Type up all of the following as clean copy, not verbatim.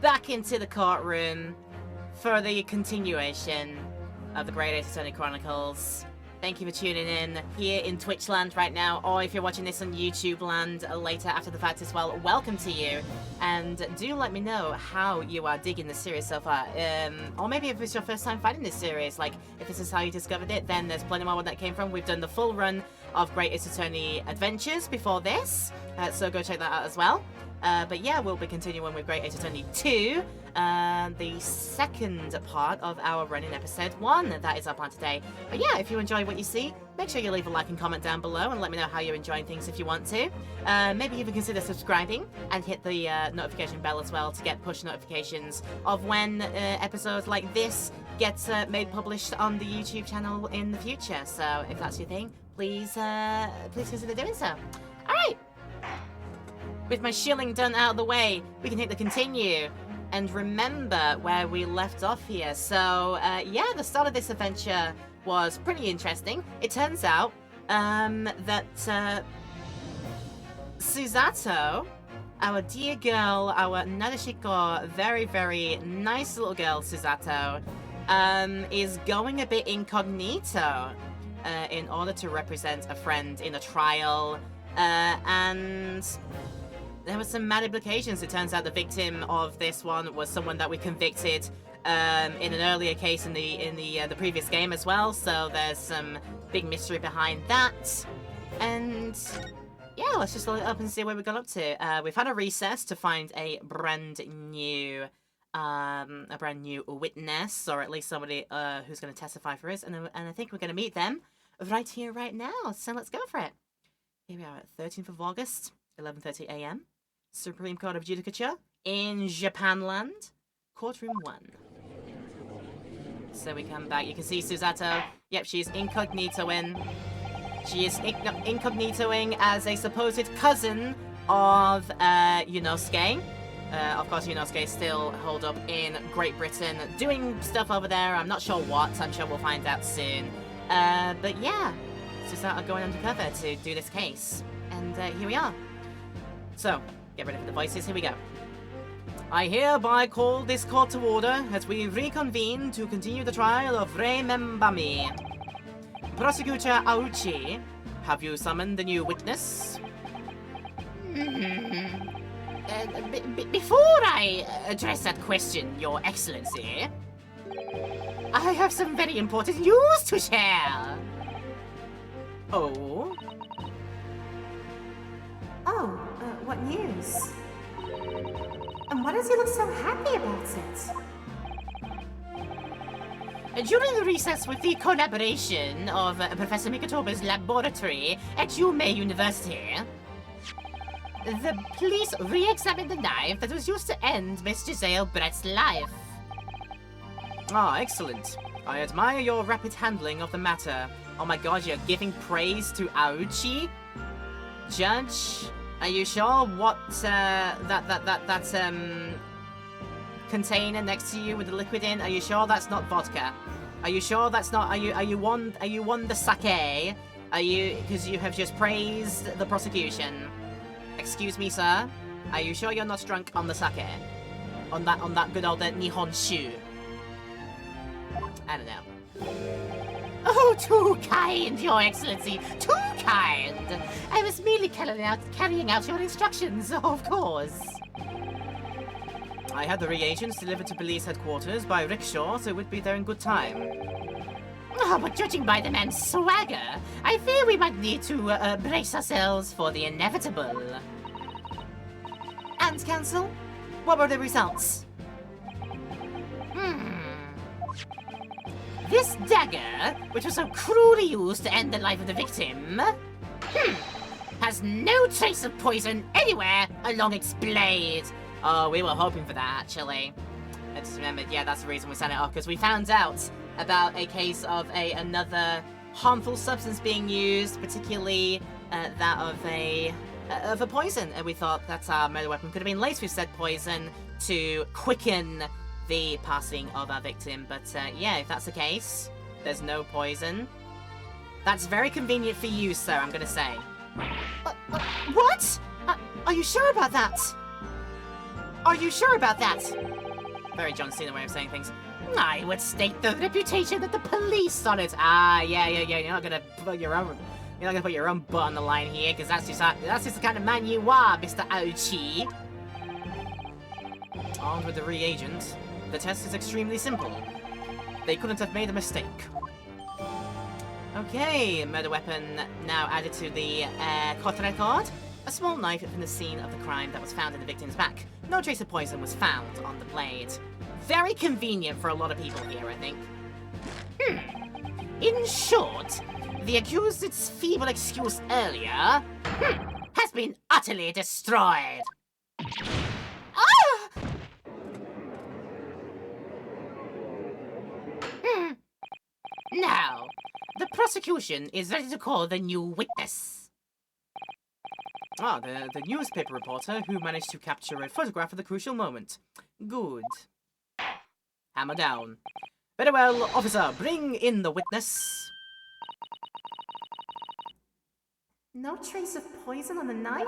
back into the courtroom for the continuation of the Great Ace Attorney Chronicles. Thank you for tuning in here in Twitch land right now, or if you're watching this on YouTube land later after the fact as well, welcome to you. And do let me know how you are digging the series so far. Or maybe if it's your first time finding this series, like if this is how you discovered it, then there's plenty more where that came from. We've done the full run of Great Ace Attorney Adventures before this, so go check that out as well. But yeah, we'll be continuing with Great Ace Attorney 2, the second part of our run in episode 1. That is our plan today. But yeah, if you enjoy what you see, make sure you leave a like and comment down below and let me know how you're enjoying things if you want to. Maybe even consider subscribing and hit the notification bell as well to get push notifications of when episodes like this get published on the YouTube channel in the future. So if that's your thing, please consider doing so. Alright! With my shilling done out of the way, we can hit the continue and remember where we left off here. So, yeah, the start of this adventure was pretty interesting. It turns out that Susato, our dear girl, our Nadeshiko, very, very nice little girl, Susato, is going a bit incognito in order to represent a friend in a trial, and there were some mad implications. It turns out the victim of this one was someone that we convicted in an earlier case in the previous game as well. So there's some big mystery behind that. And yeah, let's just look it up and see where we got up to. We've had a recess to find a brand new witness, or at least somebody who's going to testify for us. And I think we're going to meet them right here, right now. So let's go for it. Here we are at 13th of August, 11:30 a.m. Supreme Court of Judicature in Japanland, courtroom 1. So we come back. You can see Susato. Yep, she's incognitoing. She is incognitoing as a supposed cousin of Yunosuke. Of course, Yunosuke is still holed up in Great Britain, doing stuff over there. I'm not sure what. I'm sure we'll find out soon. But yeah, Susato going undercover to do this case. And here we are. So, get ready for the voices, here we go. I hereby call this court to order as we reconvene to continue the trial of Remember Me. Prosecutor Auchi, have you summoned the new witness? Before I address that question, Your Excellency, I have some very important news to share. Oh? Oh, what news? And why does he look so happy about it? During the recess with the collaboration of Professor Mikotoba's laboratory at Yume University, the police re-examined the knife that was used to end Miss Giselle Brett's life. Ah, excellent. I admire your rapid handling of the matter. Oh my god, you're giving praise to Auchi? Judge, are you sure what that container next to you with the liquid in? Are you sure that's not vodka? Are you sure that's not? Are you won the sake? Are you, because you have just praised the prosecution? Excuse me, sir. Are you sure you're not drunk on the sake? On that good old Nihonshu? I don't know. Oh, too kind, Your Excellency, too kind! I was merely carrying out your instructions, of course. I had the reagents delivered to police headquarters by rickshaw, so we'd be there in good time. Oh, but judging by the man's swagger, I fear we might need to brace ourselves for the inevitable. And, Counsel, what were the results? This dagger, which was so cruelly used to end the life of the victim, has no trace of poison anywhere along its blade. Oh, we were hoping for that, actually. I just remembered, yeah, that's the reason we sent it off, because we found out about a case of another harmful substance being used, particularly that of a poison, and we thought that's our murder weapon. Could have been laced with said poison to quicken the passing of our victim, but yeah, if that's the case, there's no poison. That's very convenient for you, sir, I'm gonna say. What? Are you sure about that? Are you sure about that? Very John Cena way of saying things. I would stake the reputation of the police on it. Ah, yeah. You're not gonna put your own butt on the line here, because that's just the kind of man you are, Mr. Ouchie. Armed with the reagent, the test is extremely simple. They couldn't have made a mistake. Okay, murder weapon now added to the court record. A small knife from the scene of the crime that was found in the victim's back. No trace of poison was found on the blade. Very convenient for a lot of people here, I think. In short, the accused's feeble excuse earlier has been utterly destroyed. Ah! Now, the prosecution is ready to call the new witness. Ah, the newspaper reporter who managed to capture a photograph of the crucial moment. Good. Hammer down. Very well, officer, bring in the witness. No trace of poison on the knife?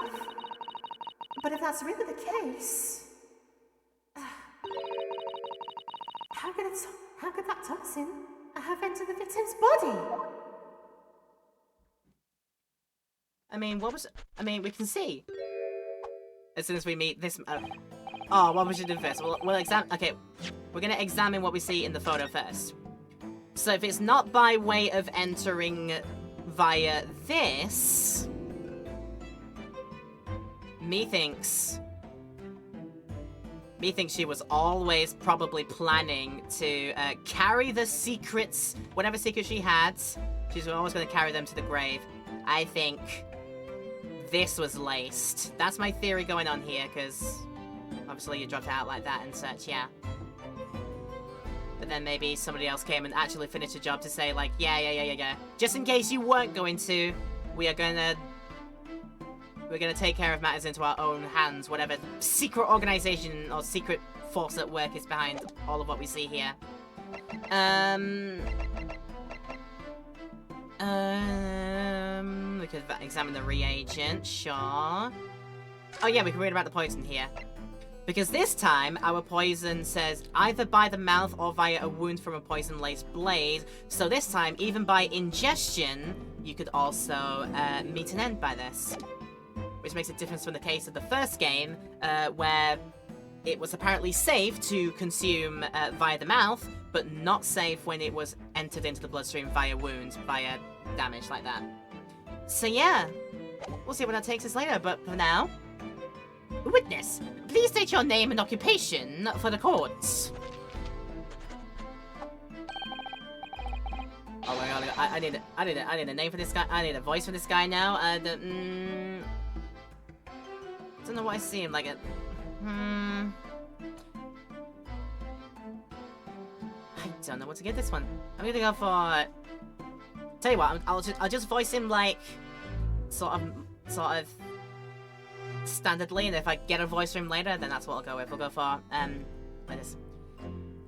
But if that's really the case... How could that toxin have entered the victim's body? we can see. As soon as we meet this... oh, what we should do first? We'll examine... Okay, we're gonna examine what we see in the photo first. So if it's not by way of entering via this... Methinks she was always probably planning to carry the secrets, whatever secret she had, she's always going to carry them to the grave. I think this was laced. That's my theory going on here, because obviously you dropped out like that and such, yeah. But then maybe somebody else came and actually finished the job to say, like, yeah. Just in case you weren't going to, we're gonna take care of matters into our own hands, whatever secret organization or secret force at work is behind all of what we see here. We could examine the reagent, sure. Oh yeah, we can read about the poison here. Because this time, our poison says either by the mouth or via a wound from a poison-laced blade. So this time, even by ingestion, you could also meet an end by this. Which makes a difference from the case of the first game, where it was apparently safe to consume via the mouth, but not safe when it was entered into the bloodstream via wounds, via damage like that. So yeah, we'll see where that takes us later, but for now... Witness, please state your name and occupation for the courts. Oh my god, I need a name for this guy. I need a voice for this guy now. Don't know what I see him like a... I don't know what to get this one. I'm gonna go for... Tell you what, I'll just voice him like... Sort of... standardly, and if I get a voice from him later, then that's what I'll go with. We'll go for, like this.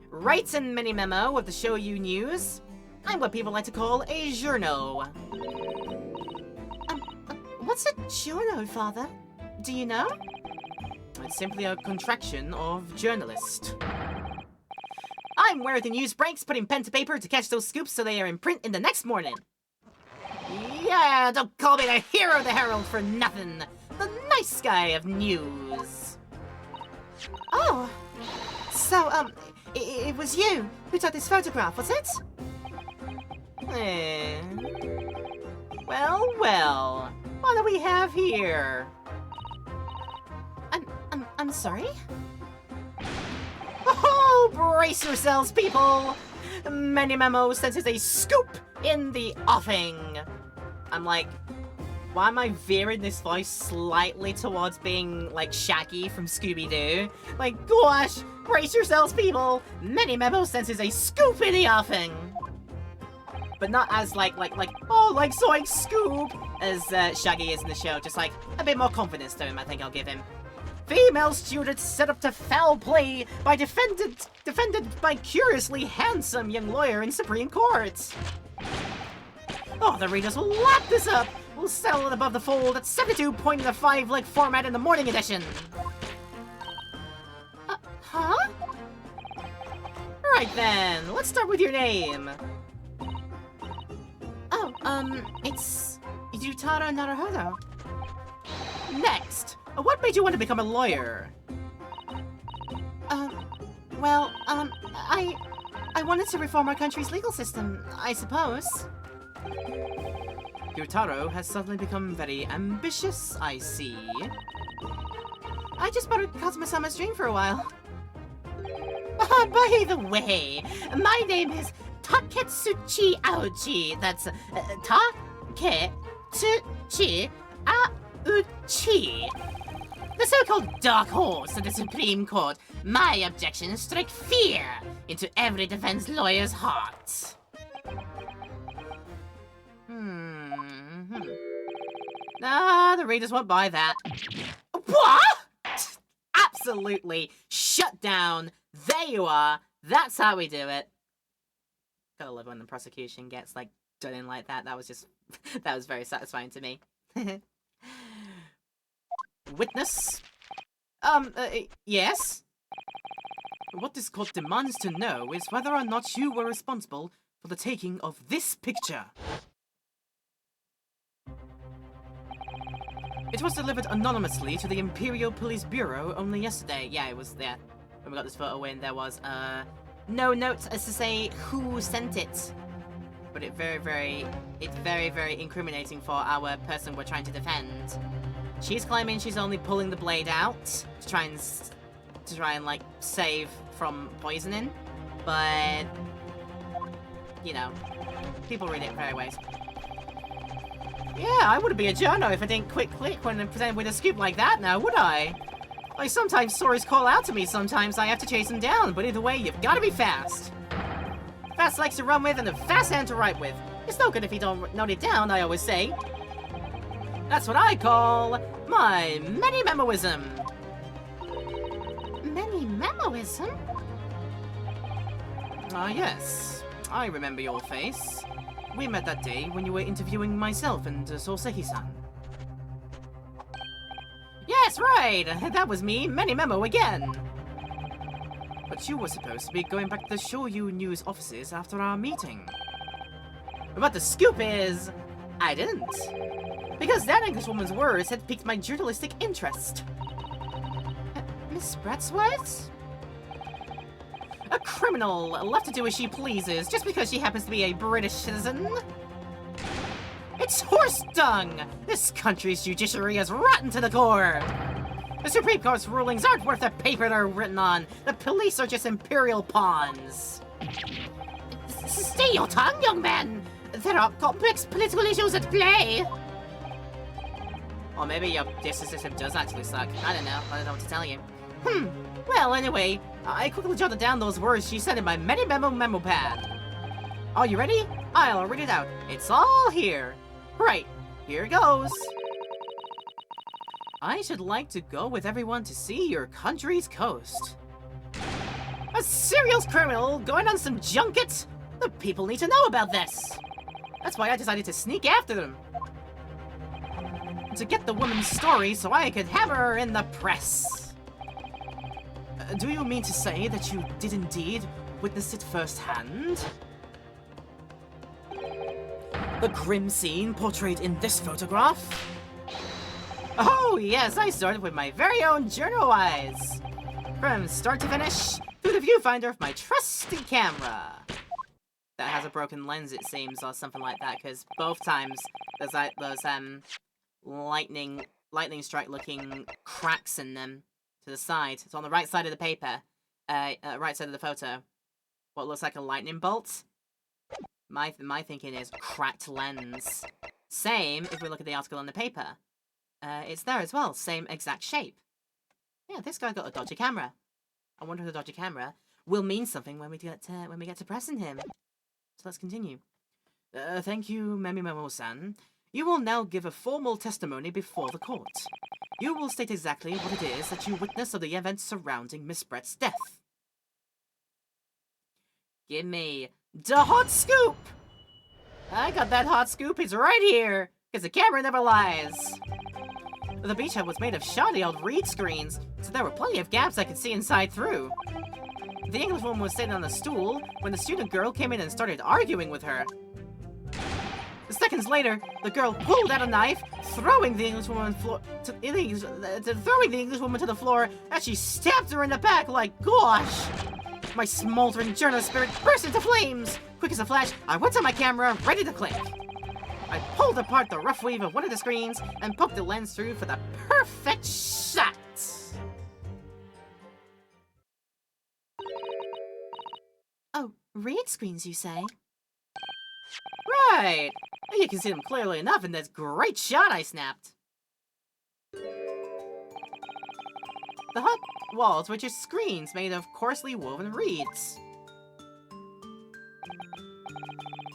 Write and mini memo of the show you news. I'm what people like to call a journo. What's a journo, Father? Do you know? It's simply a contraction of journalist. I'm where the news breaks, putting pen to paper to catch those scoops so they are in print in the next morning. Yeah, don't call me the hero of the Herald for nothing. The nice guy of news. Oh, so, it was you who took this photograph, was it? Well, what do we have here? I'm sorry? Oh, brace yourselves, people! Many Memo senses a scoop in the offing. I'm like, why am I veering this voice slightly towards being like Shaggy from Scooby-Doo? Like, gosh, brace yourselves, people! Many Memo senses a scoop in the offing. But not as like Zoink Scoop as Shaggy is in the show. Just like a bit more confidence to him, I think I'll give him. Female students set up to foul play by defended by curiously handsome young lawyer in Supreme Court. Oh, the readers will lap this up. We'll sell it above the fold at 72 point in the 5-leg format in the morning edition. Alright then, let's start with your name. Oh, it's Yutaro Naruhodo. Next, what made you want to become a lawyer? Well, I wanted to reform our country's legal system, I suppose. Yutaro has suddenly become very ambitious, I see. I just borrowed Kazuma-sama's dream for a while. By the way, my name is Taketsuchi Aochi. That's Taketsuchi Aochi. The so-called dark horse of the Supreme Court. My objections strike fear into every defense lawyer's heart. The readers won't buy that. What? Absolutely. Shut down. There you are. That's how we do it. Gotta love when the prosecution gets, like, done in like that. That was just... that was very satisfying to me. Witness? Yes? What this court demands to know is whether or not you were responsible for the taking of this picture. It was delivered anonymously to the Imperial Police Bureau only yesterday. Yeah, it was there. When we got this photo in, there was, no notes as to say who sent it. But it's very, very incriminating for our person we're trying to defend. She's claiming she's only pulling the blade out to try and like save from poisoning, but you know, people read it very ways. Yeah, I wouldn't be a journo if I didn't click when presented with a scoop like that now, would I? Like, sometimes stories call out to me, sometimes I have to chase them down, but either way, you've gotta be fast. Fast legs to run with and a fast hand to write with. It's no good if you don't note it down, I always say. That's what I call my many-memoism. Many-memoism? Ah, yes. I remember your face. We met that day when you were interviewing myself and Soseki-san. Yes, right! That was me, Many-Memo again! But you were supposed to be going back to the Shoyu News offices after our meeting. But the scoop is... I didn't. Because that Englishwoman's words had piqued my journalistic interest. Miss Brett's words? A criminal, left to do as she pleases, just because she happens to be a British citizen. It's horse dung! This country's judiciary is rotten to the core! The Supreme Court's rulings aren't worth the paper they're written on. The police are just imperial pawns. Stay your tongue, young man! There are complex political issues at play! Or maybe your justice system does actually suck. I don't know what to tell you. Well, anyway, I quickly jotted down those words she said in my memo pad. Are you ready? I'll read it out. It's all here. Right, here goes. I should like to go with everyone to see your country's coast. A serial criminal going on some junket? The people need to know about this. That's why I decided to sneak after them. To get the woman's story so I could hammer her in the press. Do you mean to say that you did indeed witness it firsthand? The grim scene portrayed in this photograph? Oh yes, I started with my very own journal eyes. From start to finish, through the viewfinder of my trusty camera. That has a broken lens, it seems, or something like that, because both times there's like those lightning strike looking cracks in them to the side. It's on the right side of the paper, right side of the photo. What looks like a lightning bolt. My thinking is cracked lens. Same if we look at the article on the paper. It's there as well, same exact shape. Yeah, this guy got a dodgy camera. I wonder if the dodgy camera will mean something when we get to pressing him. So let's continue. Thank you, Memo-san. You will now give a formal testimony before the court. You will state exactly what it is that you witnessed of the events surrounding Miss Brett's death. Give me the hot scoop! I got that hot scoop, it's right here! Because the camera never lies! The beachhead was made of shoddy old reed screens, so there were plenty of gaps I could see inside through. The English woman was sitting on a stool when the student girl came in and started arguing with her. Seconds later, the girl pulled out a knife, throwing the English woman to the floor as she stabbed her in the back like gosh! My smoldering journalist spirit burst into flames! Quick as a flash, I went to my camera, ready to click. I pulled apart the rough weave of one of the screens and poked the lens through for the perfect shot! Oh, read screens, you say? Right! You can see them clearly enough in this great shot I snapped. The hut walls were just screens made of coarsely woven reeds.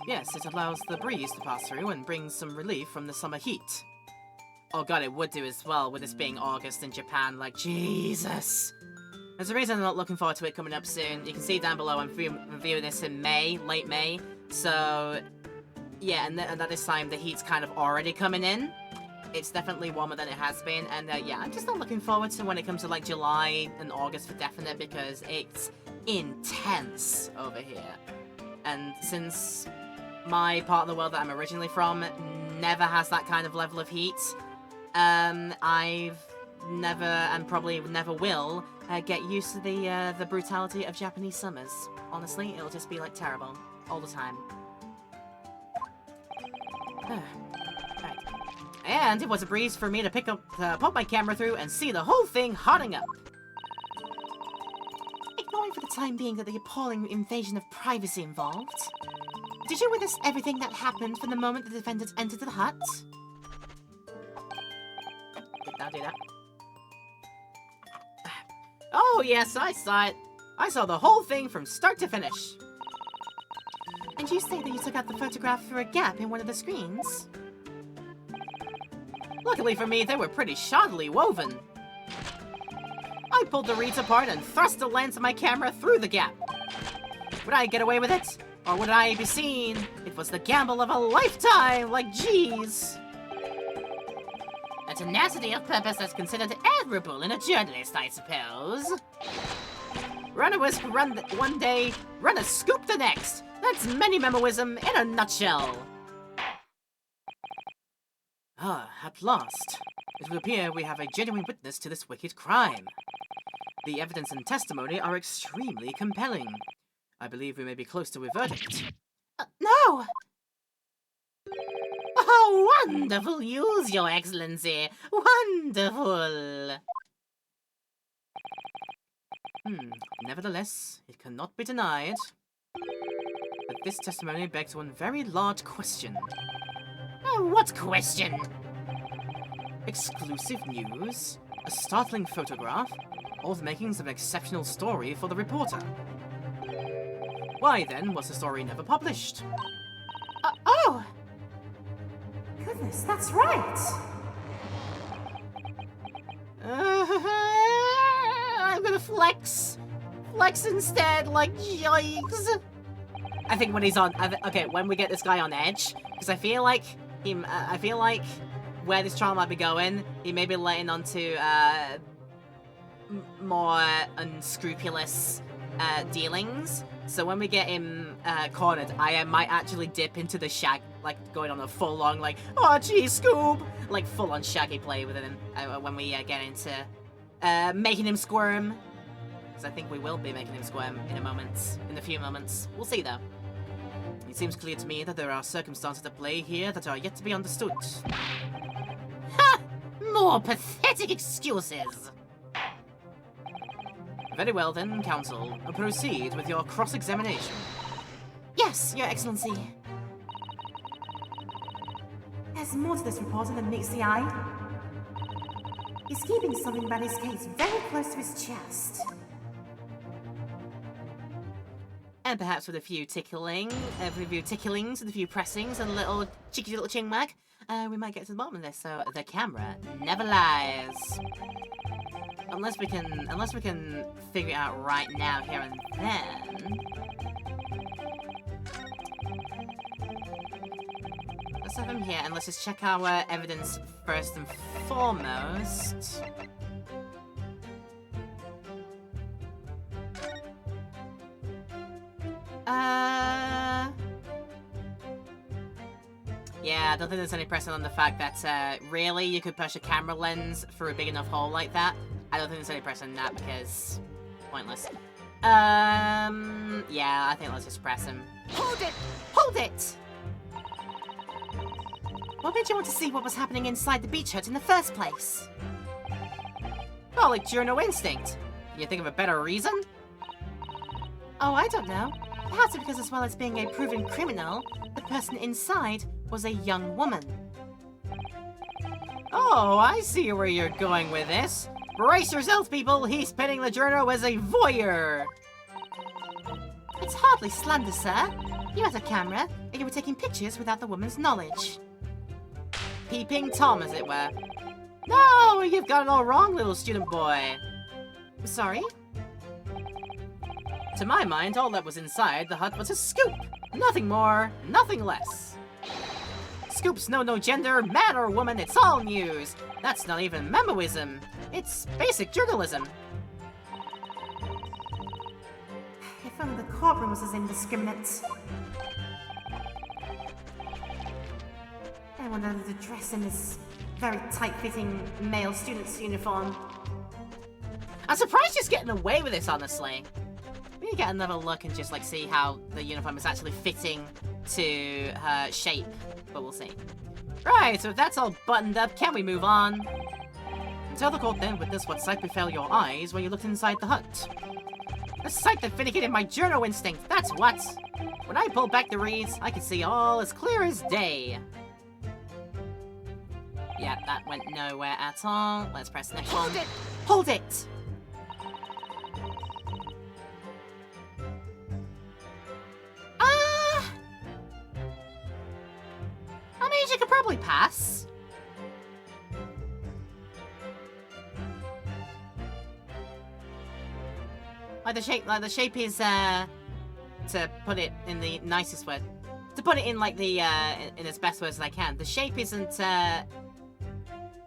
Yes, it allows the breeze to pass through and brings some relief from the summer heat. Oh god, it would do as well with this being August in Japan, like Jesus! There's a reason I'm not looking forward to it coming up soon. You can see down below I'm reviewing this in May, late May, so yeah, and at this time the heat's kind of already coming in. It's definitely warmer than it has been, and yeah, I'm just not looking forward to when it comes to like July and August for definite because it's intense over here. And since my part of the world that I'm originally from never has that kind of level of heat, I've never and probably never will get used to the brutality of Japanese summers. Honestly, it'll just be like terrible all the time. Right. And it was a breeze for me to pop my camera through and see the whole thing hotting up. Ignoring for the time being that the appalling invasion of privacy involved, did you witness everything that happened from the moment the defendants entered the hut? I'll do that. Oh yes, I saw it. I saw the whole thing from start to finish. And you say that you took out the photograph through a gap in one of the screens? Luckily for me, they were pretty shoddily woven. I pulled the reeds apart and thrust the lens of my camera through the gap. Would I get away with it? Or would I be seen? It was the gamble of a lifetime, like jeez. A tenacity of purpose that's considered admirable in a journalist, I suppose. Run a whisk one day, run a scoop the next. That's many-memoism in a nutshell. Ah, at last. It will appear we have a genuine witness to this wicked crime. The evidence and testimony are extremely compelling. I believe we may be close to a verdict. No! Oh, wonderful news, Your Excellency! Wonderful! Nevertheless, it cannot be denied. But this testimony begs one very large question. What question? Exclusive news, a startling photograph, all the makings of an exceptional story for the reporter. Why then was the story never published? Oh! Goodness, that's right! I'm gonna flex! Flex instead, like yikes! I think when he's on, okay, when we get this guy on edge, because I feel like where this trial might be going, he may be letting onto more unscrupulous dealings. So when we get him cornered, I might actually dip into the shag, like going on a full-on, like, oh gee, Scoob! Like full-on shaggy play with him when we get into making him squirm. Because I think we will be making him squirm in a few moments. We'll see though. It seems clear to me that there are circumstances at play here that are yet to be understood. Ha! More pathetic excuses! Very well then, Counsel. Proceed with your cross-examination. Yes, Your Excellency. There's more to this report than meets the eye. He's keeping something about his case very close to his chest. And perhaps with a few ticklings, and a few pressings, and a little cheeky little chin wag, we might get to the bottom of this. So the camera never lies. Unless we can figure it out right now, here and then. Let's have him here, and let's just check our evidence first and foremost. Yeah, I don't think there's any precedent on the fact that, really, you could push a camera lens through a big enough hole like that. I don't think there's any precedent in that because... pointless. Yeah, I think let's just press him. Hold it! Hold it! What made you want to see what was happening inside the beach hut in the first place? Oh, like journo instinct. Can you think of a better reason? Oh, I don't know. Perhaps because as well as being a proven criminal, the person inside was a young woman. Oh, I see where you're going with this. Brace yourselves, people! He's pitting the journo as a voyeur! It's hardly slander, sir. You had a camera, and you were taking pictures without the woman's knowledge. Peeping Tom, as it were. No, you've got it all wrong, little student boy. Sorry? To my mind, all that was inside the hut was a scoop. Nothing more, nothing less. Scoops know no gender, man or woman, it's all news. That's not even memoism. It's basic journalism. If only the courtroom was as indiscriminate. I wonder to dress in this very tight-fitting male student's uniform. I'm surprised she's getting away with this, honestly. We need to get another look and just, like, see how the uniform is actually fitting to her shape, but we'll see. Right, so if that's all buttoned up, can we move on? Tell the court then witness what sight befell your eyes when you looked inside the hut. A sight that vindicated my journo instinct, that's what! When I pulled back the reeds, I could see all as clear as day. Yeah, that went nowhere at all. Let's press the next one. Hold it! Hold it! I mean, she could probably pass. Like the shape is to put it in the nicest word. To put it in like the in as best words as I can. The shape isn't the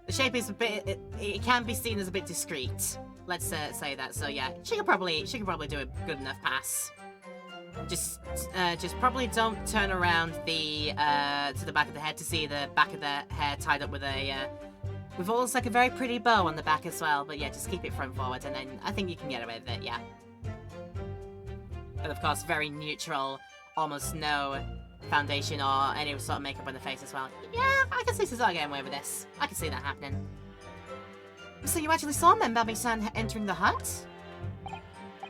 shape is a bit it can be seen as a bit discreet. Let's say that. So yeah, she could probably do a good enough pass. Just probably don't turn around the to the back of the head to see the back of the hair tied up with a with almost like a very pretty bow on the back as well. But yeah, just keep it front forward, and then I think you can get away with it. Yeah. And of course, very neutral, almost no foundation or any sort of makeup on the face as well. Yeah, I can see Cesar getting away with this. I can see that happening. So you actually saw Membabi-san entering the hut?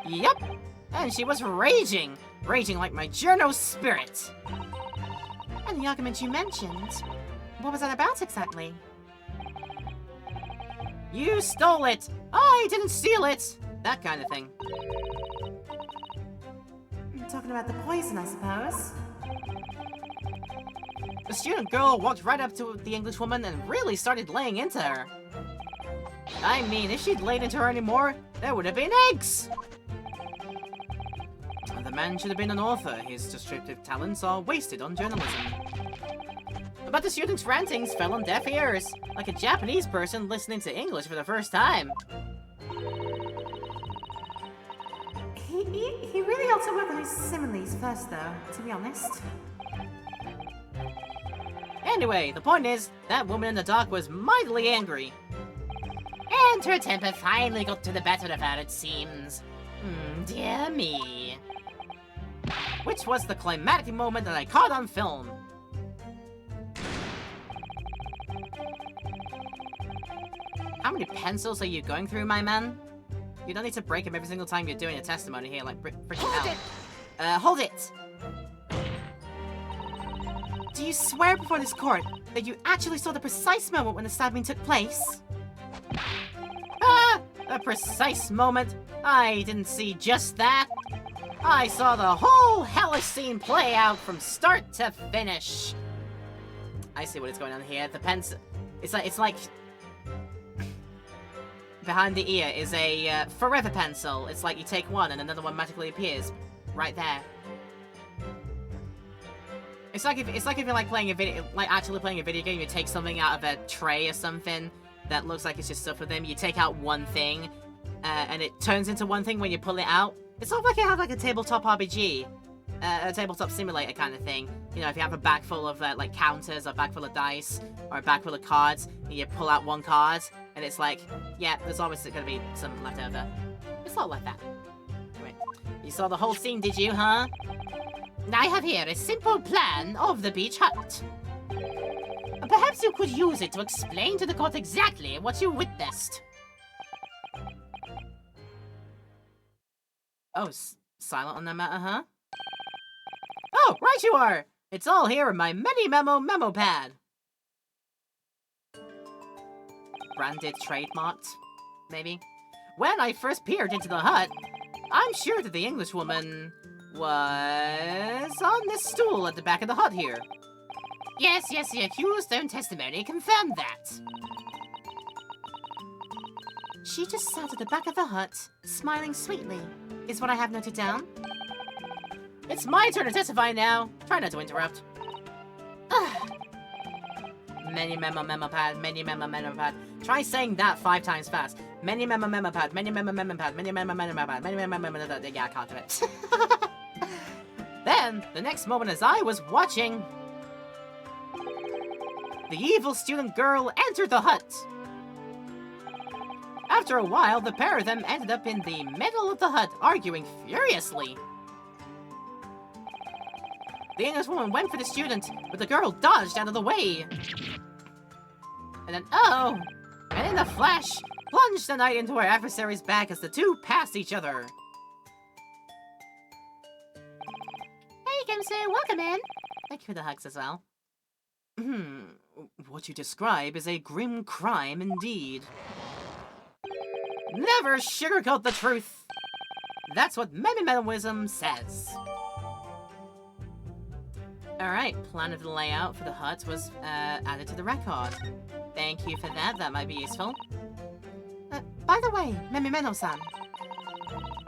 Yep. And she was raging like my journo spirit. And the argument you mentioned, what was that about exactly? You stole it! I didn't steal it! That kind of thing. You're talking about the poison, I suppose. The student girl walked right up to the English woman and really started laying into her. I mean, if she'd laid into her anymore, there would have been eggs! The man should have been an author. His descriptive talents are wasted on journalism. But the student's rantings fell on deaf ears, like a Japanese person listening to English for the first time. He really ought to work on his similes first, though, to be honest. Anyway, the point is, that woman in the dock was mightily angry. And her temper finally got to the better of her, it seems. Dear me. Which was the climactic moment that I caught on film. How many pencils are you going through, my man? You don't need to break them every single time you're doing a testimony here, like freaking hell. Hold it! Do you swear before this court that you actually saw the precise moment when the stabbing took place? Ah! A precise moment? I didn't see just that. I saw the whole hellish scene play out from start to finish. I see what is going on here. The pencil... It's like... Behind the ear is a forever pencil. It's like you take one and another one magically appears. Right there. It's like if you're like playing a video... Like actually playing a video game, you take something out of a tray or something that looks like it's just stuff with them. You take out one thing, and it turns into one thing when you pull it out. It's sort of like you have like a tabletop RPG. a tabletop simulator kind of thing. You know, if you have a bag full of like counters, or a bag full of dice, or a bag full of cards, and you pull out one card, and it's like, yeah, there's always going to be some left over. It's not like that. Anyway, you saw the whole scene, did you, huh? I have here a simple plan of the beach hut. Perhaps you could use it to explain to the court exactly what you witnessed. Oh, silent on the matter, huh? Oh, right you are! It's all here in my memo pad. Branded, trademarked, maybe? When I first peered into the hut, I'm sure that the Englishwoman was on this stool at the back of the hut here. Yes, the accused's own testimony confirmed that. She just sat at the back of the hut, smiling sweetly, is what I have noted down. It's my turn to testify now. Try not to interrupt. Memo pad. Try saying that 5 times fast. Memo pad, memo pad. Yeah, I can't do it. Then, the next moment as I was watching, the evil student girl entered the hut. After a while, the pair of them ended up in the middle of the hut, arguing furiously. The Englishwoman went for the student, but the girl dodged out of the way. And then, and in a flash, plunged the knight into her adversary's back as the two passed each other. Hey, Gimsu, welcome in. Thank you for the hugs as well. What you describe is a grim crime indeed. Never sugarcoat the truth! That's what Memimenism says. Alright, plan of the layout for the hut was added to the record. Thank you for that, that might be useful. By the way, Memimeno-san,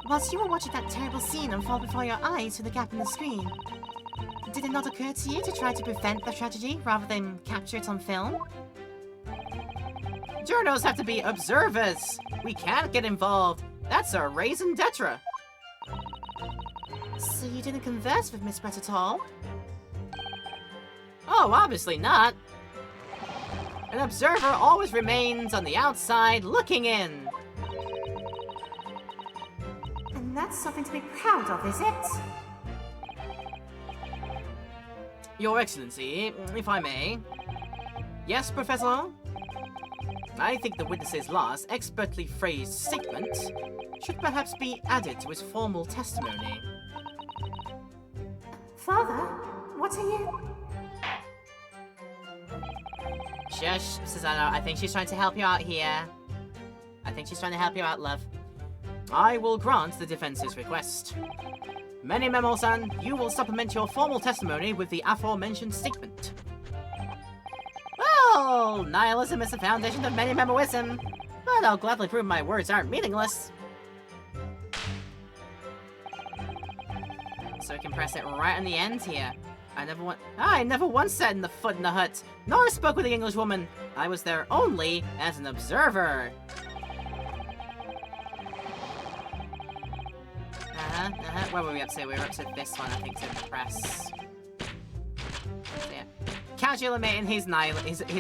whilst you were watching that terrible scene unfold before your eyes through the gap in the screen, did it not occur to you to try to prevent the tragedy rather than capture it on film? Journos have to be observers! We can't get involved! That's our raison d'etre! So you didn't converse with Miss Brett at all? Oh, obviously not! An observer always remains on the outside, looking in! And that's something to be proud of, is it? Your Excellency, if I may. Yes, Professor? I think the witness's last, expertly phrased statement should perhaps be added to his formal testimony. Father, what are you... Shush, Susanna, I think she's trying to help you out here. I think she's trying to help you out, love. I will grant the defense's request. Memimeno-san, you will supplement your formal testimony with the aforementioned statement. Well, nihilism is the foundation of Memimemoism, but I'll gladly prove my words aren't meaningless. So we can press it right on the end here. I never once set the foot in the hut, nor spoke with the Englishwoman. I was there only as an observer. Where were we up to? We were up to this one, I think, to press. So, yeah. Casual admitting he's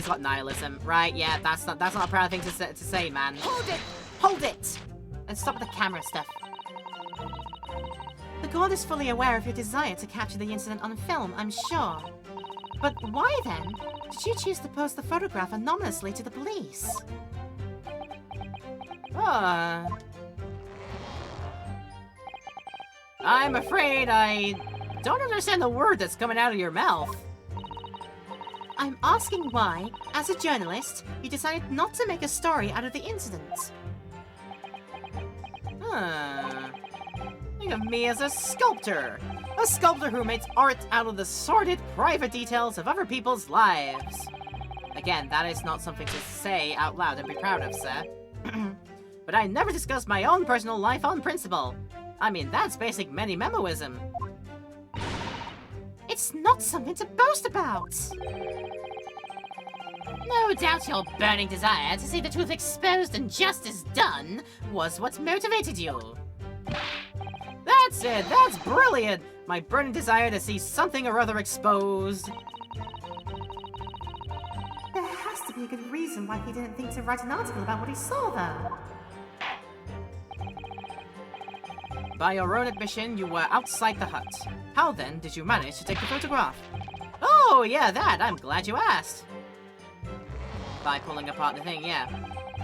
got nihilism, right? Yeah, that's not a proud thing to say, man. Hold it, and stop with the camera stuff. The god is fully aware of your desire to capture the incident on film, I'm sure. But why then did you choose to post the photograph anonymously to the police? I'm afraid I don't understand the word that's coming out of your mouth. I'm asking why, as a journalist, you decided not to make a story out of the incident. Think of me as a sculptor who makes art out of the sordid private details of other people's lives. Again, that is not something to say out loud and be proud of, sir. But I never discuss my own personal life on principle. I mean, that's basic Memimemoism. It's not something to boast about. No doubt your burning desire to see the truth exposed and justice done was what motivated you. That's it! That's brilliant! My burning desire to see something or other exposed. There has to be a good reason why he didn't think to write an article about what he saw there. By your own admission, you were outside the hut. How then did you manage to take the photograph? Oh, yeah, that. I'm glad you asked. By pulling apart the thing, yeah.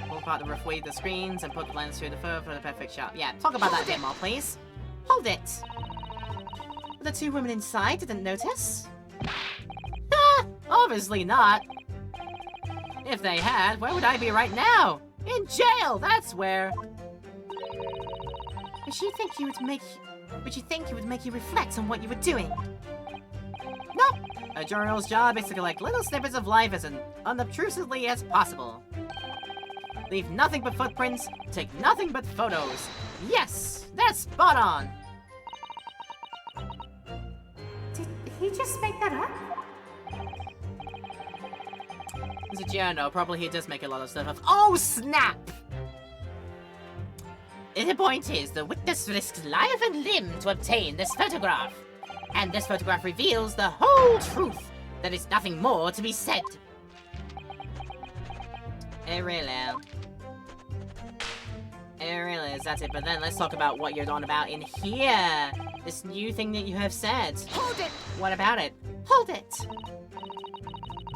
Pull apart the rough weight of the screens and put the lens through the fur for the perfect shot. Yeah, talk about that a bit more, please. Hold it! The two women inside didn't notice? Ah, obviously not. If they had, where would I be right now? In jail, that's where. Would you think he would make you reflect on what you were doing? Nope. A journal's job is to collect little snippets of life as unobtrusively as possible. Leave nothing but footprints, take nothing but photos. Yes, that's spot on. Did he just make that up? He's a journal, probably he does make a lot of stuff up. Oh, snap! The point is, the witness risks life and limb to obtain this photograph. And this photograph reveals the whole truth. There is nothing more to be said. It really is, that's it. But then let's talk about what you're on about in here. This new thing that you have said. Hold it! What about it? Hold it!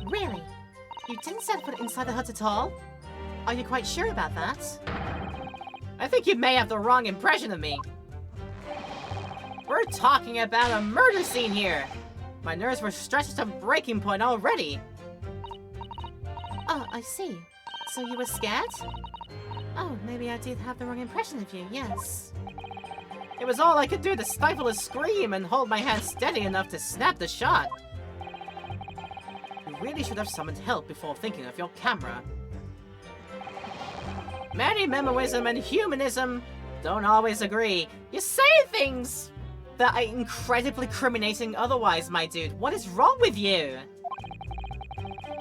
Really? You didn't set foot inside the hut at all? Are you quite sure about that? I think you may have the wrong impression of me. We're talking about a murder scene here. My nerves were stretched to breaking point already. Oh, I see. So you were scared? Oh, maybe I did have the wrong impression of you, yes. It was all I could do to stifle a scream and hold my hand steady enough to snap the shot. You really should have summoned help before thinking of your camera. Many memoism and humanism don't always agree. You say things that are incredibly criminating otherwise, my dude. What is wrong with you?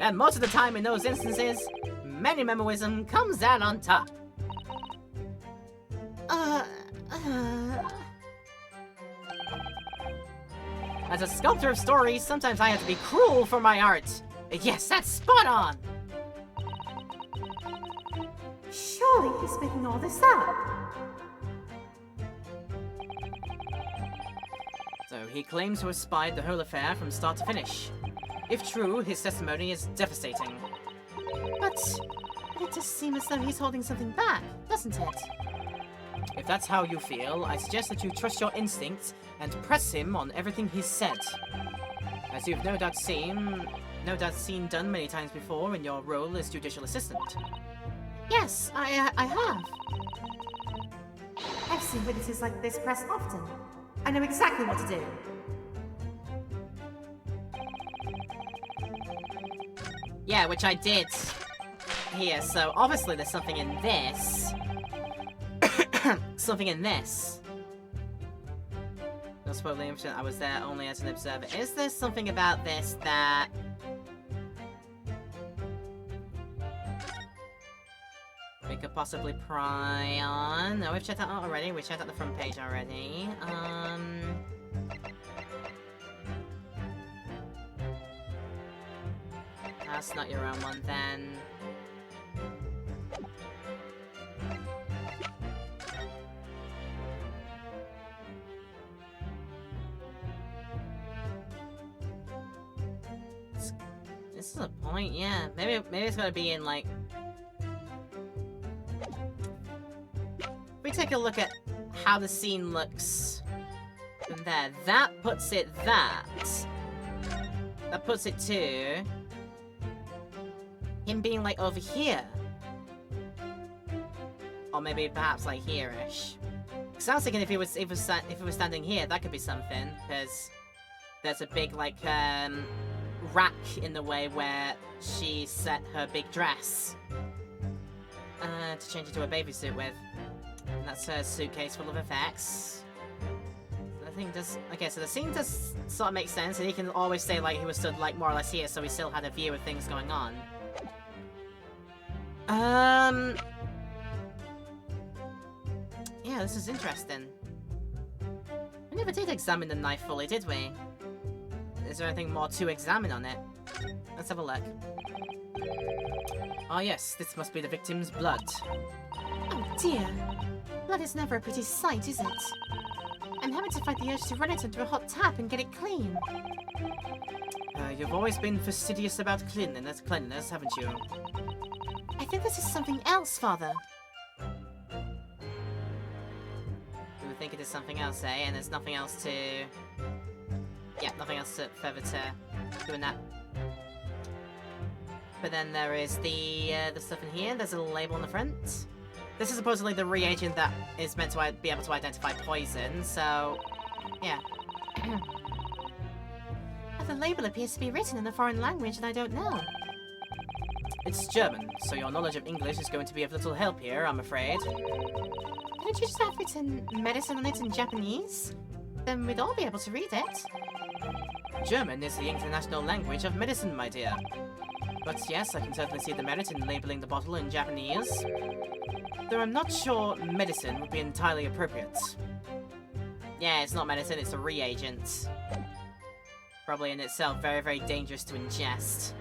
And most of the time in those instances, many memoism comes out on top. As a sculptor of stories, sometimes I have to be cruel for my art. Yes, that's spot on! Surely he's making all this up. So he claims to have spied the whole affair from start to finish. If true, his testimony is devastating. But it does seem as though he's holding something back, doesn't it? If that's how you feel, I suggest that you trust your instincts and press him on everything he's said. As you've no doubt seen done many times before in your role as judicial assistant. Yes, I have. I've seen witnesses like this press often. I know exactly what to do. Yeah, which I did here, so obviously there's something in this. Something in this. Not supposedly interested, I was there only as an observer. Is there something about this that... we could possibly pry on? No, we've checked that out already. We checked out the front page already. That's not your own one then. This is a point, yeah. Maybe it's gotta be in like... we take a look at how the scene looks from there. That puts it that. That puts it to him being like over here. Or maybe perhaps like here-ish. Because I was thinking if he was standing here, that could be something. Because there's a big like rack in the way where she set her big dress to change into a baby suit with. And that's her suitcase full of effects. So the thing does... okay, so the scene does sort of make sense, and he can always say, like, he was stood, like, more or less here, so he still had a view of things going on. Yeah, this is interesting. We never did examine the knife fully, did we? Is there anything more to examine on it? Let's have a look. Ah yes, this must be the victim's blood. Oh dear. Blood is never a pretty sight, is it? I'm having to fight the urge to run it under a hot tap and get it clean. You've always been fastidious about cleanliness, haven't you? I think this is something else, Father. You would think it is something else, eh? And there's nothing else to... Yeah, nothing else further to do in that. But then there is the stuff in here. There's a label on the front. This is supposedly the reagent that is meant to be able to identify poison, so... Yeah. But the label appears to be written in a foreign language that I don't know. It's German, so your knowledge of English is going to be of little help here, I'm afraid. Couldn't you just have written medicine on it in Japanese? Then we'd all be able to read it. German is the international language of medicine, my dear. But yes, I can certainly see the merit in labeling the bottle in Japanese. Though I'm not sure medicine would be entirely appropriate. Yeah, it's not medicine, it's a reagent. Probably in itself very, very dangerous to ingest.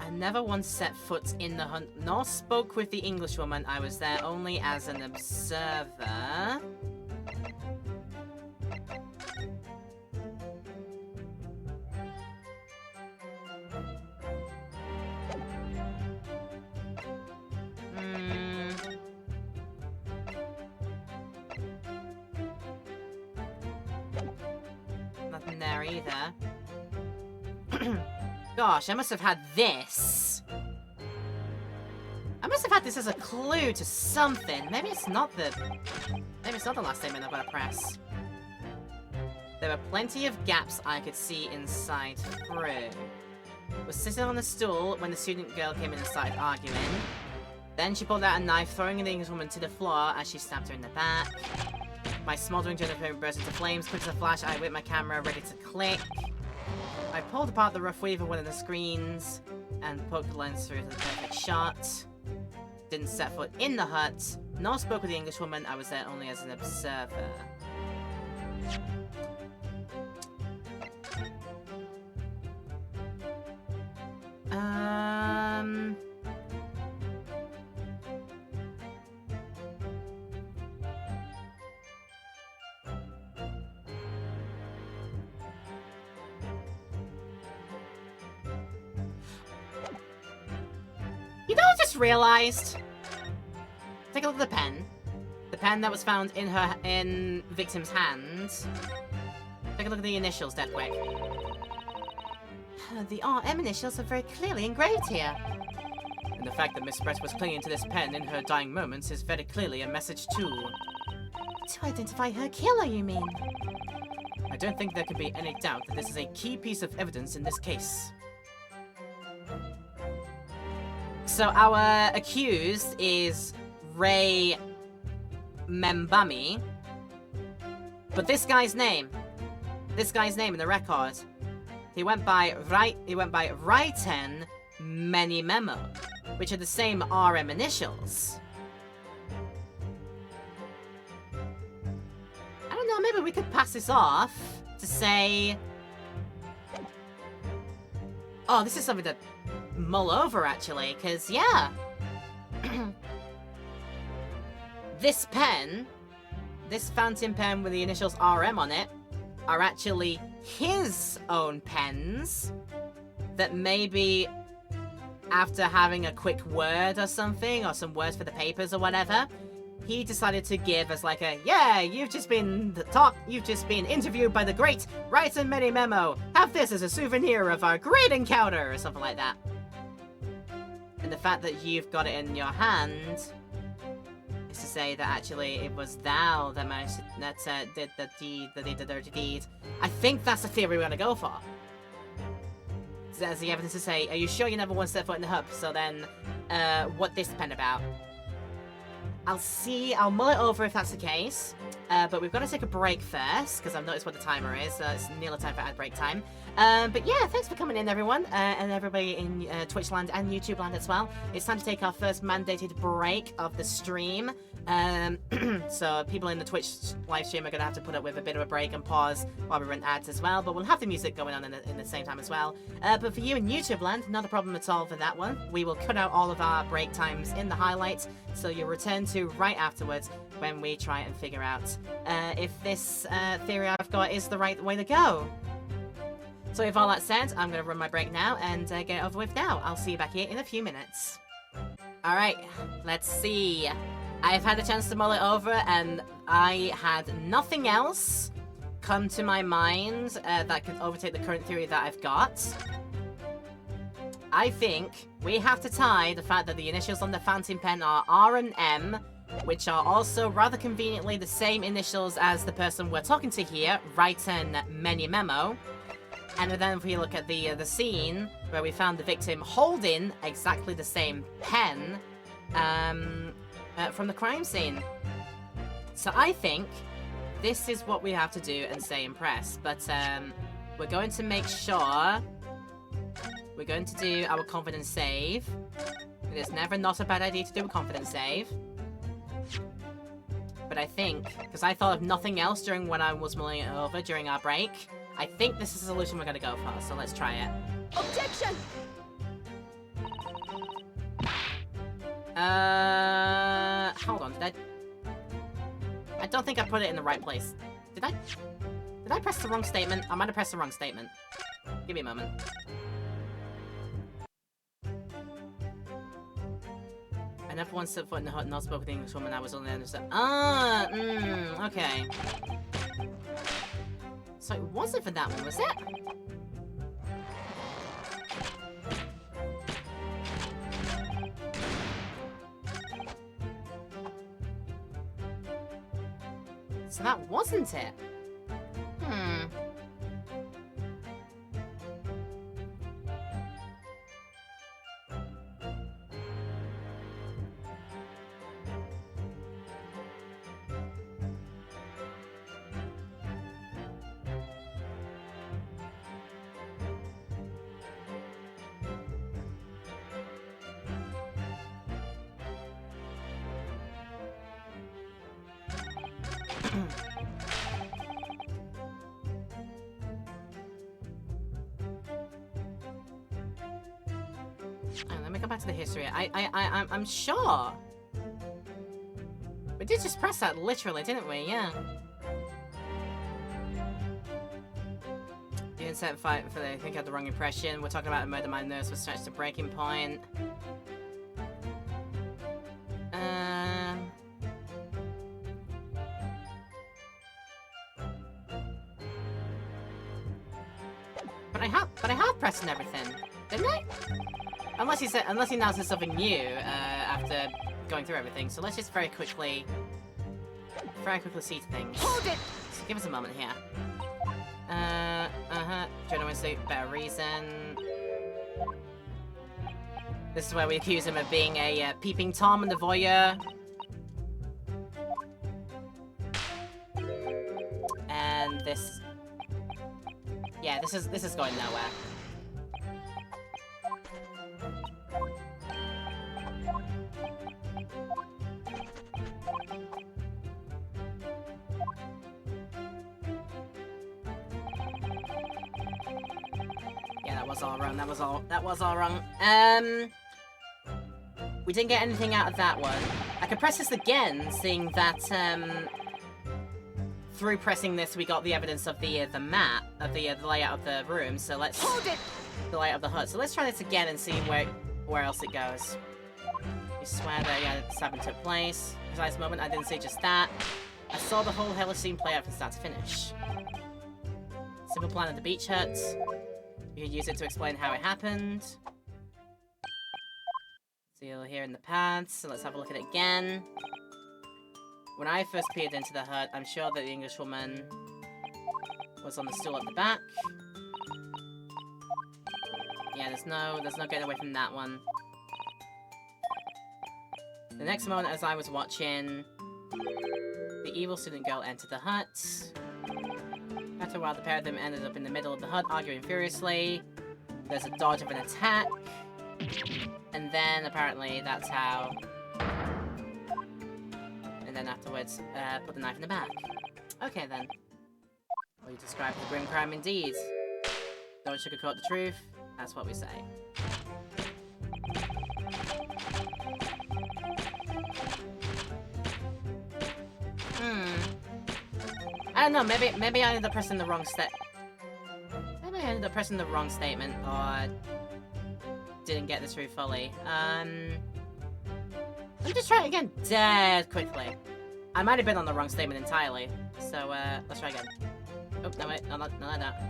I never once set foot in the hunt, nor spoke with the Englishwoman. I was there only as an observer. Nothing there either. Gosh, I must have had this. I must have had this as a clue to something. Maybe it's not the last statement I've got to press. There were plenty of gaps I could see inside through. Was sitting on a stool when the student girl came in and started arguing. Then she pulled out a knife, throwing the Englishwoman to the floor as she stabbed her in the back. My smoldering generator burst into flames. Quick as a flash, I whipped my camera, ready to click. I pulled apart the rough weave of one of the screens and poked the lens through the perfect shot. Didn't set foot in the hut, nor spoke with the Englishwoman. I was there only as an observer. You know what I just realized? Take a look at the pen. The pen that was found in victim's hands. Take a look at the initials, dead quick. The RM initials are very clearly engraved here. And the fact that Miss Brett was clinging to this pen in her dying moments is very clearly a message too. To identify her killer, you mean? I don't think there can be any doubt that this is a key piece of evidence in this case. So our accused is Ray Membami. But this guy's name in the record, he went by Raiten Menimemo, which are the same RM initials. I don't know, maybe we could pass this off to say... Oh, this is something to mull over, actually, because, yeah. This pen, this fountain pen with the initials RM on it, are actually his own pens that maybe after having a quick word or something, or some words for the papers or whatever, he decided to give as like a, yeah, you've just been interviewed by the great Raiten Menimemo. Have this as a souvenir of our great encounter, or something like that. And the fact that you've got it in your hand is to say that actually it was thou that managed to, did the dirty deed. I think that's the theory we're gonna go for. There's the evidence to say, are you sure you never once set foot in the hub? So then, what this pen about? I'll mull it over if that's the case. But we've got to take a break first, because I've noticed what the timer is. It's nearly time for ad break time. But yeah, thanks for coming in, everyone, and everybody in Twitch land and YouTube land as well. It's time to take our first mandated break of the stream. So people in the Twitch live stream are going to have to put up with a bit of a break and pause while we run ads as well. But we'll have the music going on in the same time as well. But for you in YouTube land, not a problem at all for that one. We will cut out all of our break times in the highlights, so you'll return to right afterwards when we try and figure out if this theory I've got is the right way to go. So with all that said, I'm going to run my break now and get it over with now. I'll see you back here in a few minutes. Alright, let's see. I've had a chance to mull it over, and I had nothing else come to my mind that could overtake the current theory that I've got. I think we have to tie the fact that the initials on the fountain pen are R and M, which are also rather conveniently the same initials as the person we're talking to here, Raiten Menimemo. And then if we look at the scene where we found the victim holding exactly the same pen from the crime scene. So I think this is what we have to do and stay impressed. But we're going to make sure we're going to do our confidence save. It is never not a bad idea to do a confidence save. But I think, because I thought of nothing else during when I was mulling it over during our break, I think this is the solution we're going to go for, so let's try it. Objection! Hold on, did I don't think I put it in the right place. Did I press the wrong statement? I might have pressed the wrong statement. Give me a moment. I never once set foot in the hut and not spoke with the English woman. I was only understand. Okay. So it wasn't for that one, was it? So that wasn't it. Let me go back to the history. I'm sure. We did just press that literally, didn't we? Yeah. The insect fight for I think I had the wrong impression. We're talking about a murder. My nerves were stretched to breaking point. But I have pressed and everything, didn't I? Unless he now says something new after going through everything. So let's just very quickly see things. Hold it! So give us a moment here. Genuine suit, better reason. This is where we accuse him of being a peeping Tom and the voyeur. And this. Yeah, this is going nowhere. Yeah, that was all wrong. That was all wrong. We didn't get anything out of that one. I could press this again, seeing that through pressing this we got the evidence of the map of the layout of the room. So let's hold it. The layout of the hut. So let's try this again and see where else it goes. You swear that the stabbing took place. Precise moment. I didn't see just that. I saw the whole hellish scene play out from start to finish. Simple plan of the beach hut. You could use it to explain how it happened. So you'll hear in the paths. So let's have a look at it again. When I first peered into the hut, I'm sure that the Englishwoman was on the stool at the back. Yeah, there's no getting away from that one. The next moment, as I was watching, the evil student girl entered the hut. After a while, the pair of them ended up in the middle of the hut, arguing furiously. There's a dodge of an attack. And then, apparently, that's how... And then afterwards, put the knife in the back. Okay, then. Well, you described the grim crime indeed. Don't sugarcoat the truth. That's what we say. I don't know, maybe I ended up pressing the wrong Maybe I ended up pressing the wrong statement, or didn't get this through fully. Let me just try it again dead quickly. I might have been on the wrong statement entirely, so let's try again. Oh, no wait, not like that.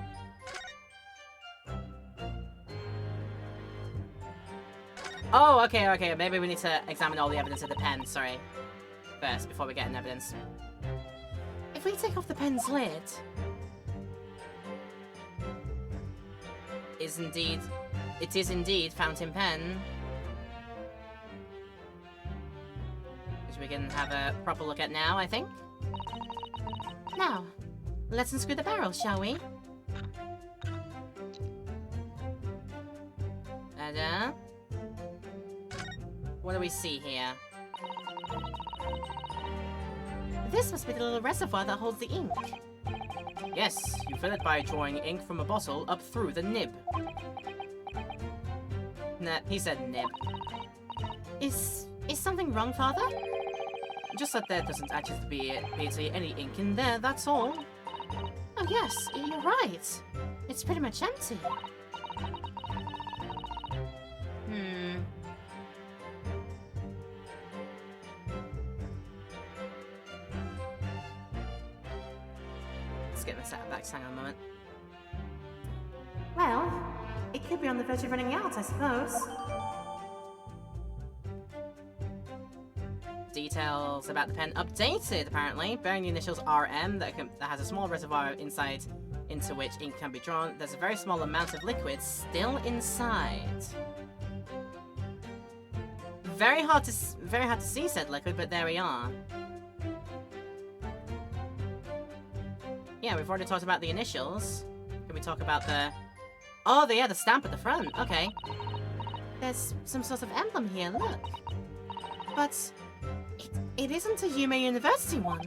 Oh, okay, maybe we need to examine all the evidence of the pen, sorry. First, before we get an evidence. If we take off the pen's lid... It is indeed fountain pen. Which we can have a proper look at now, I think. Now, let's unscrew the barrel, shall we? And, what do we see here? This must be the little reservoir that holds the ink. Yes, you fill it by drawing ink from a bottle up through the nib. Nah, he said nib. Is something wrong, Father? Just that there doesn't actually be any ink in there, that's all. Oh yes, you're right. It's pretty much empty. Let's get my set back, hang on a moment. Well, it could be on the verge of running out, I suppose. Details about the pen updated, apparently. Bearing the initials RM that has a small reservoir inside into which ink can be drawn. There's a very small amount of liquid still inside. Very hard to see said liquid, but there we are. Yeah, we've already talked about the initials. Can we talk about the... Oh, yeah, the stamp at the front. Okay. There's some sort of emblem here, look. But it isn't a Yume University one.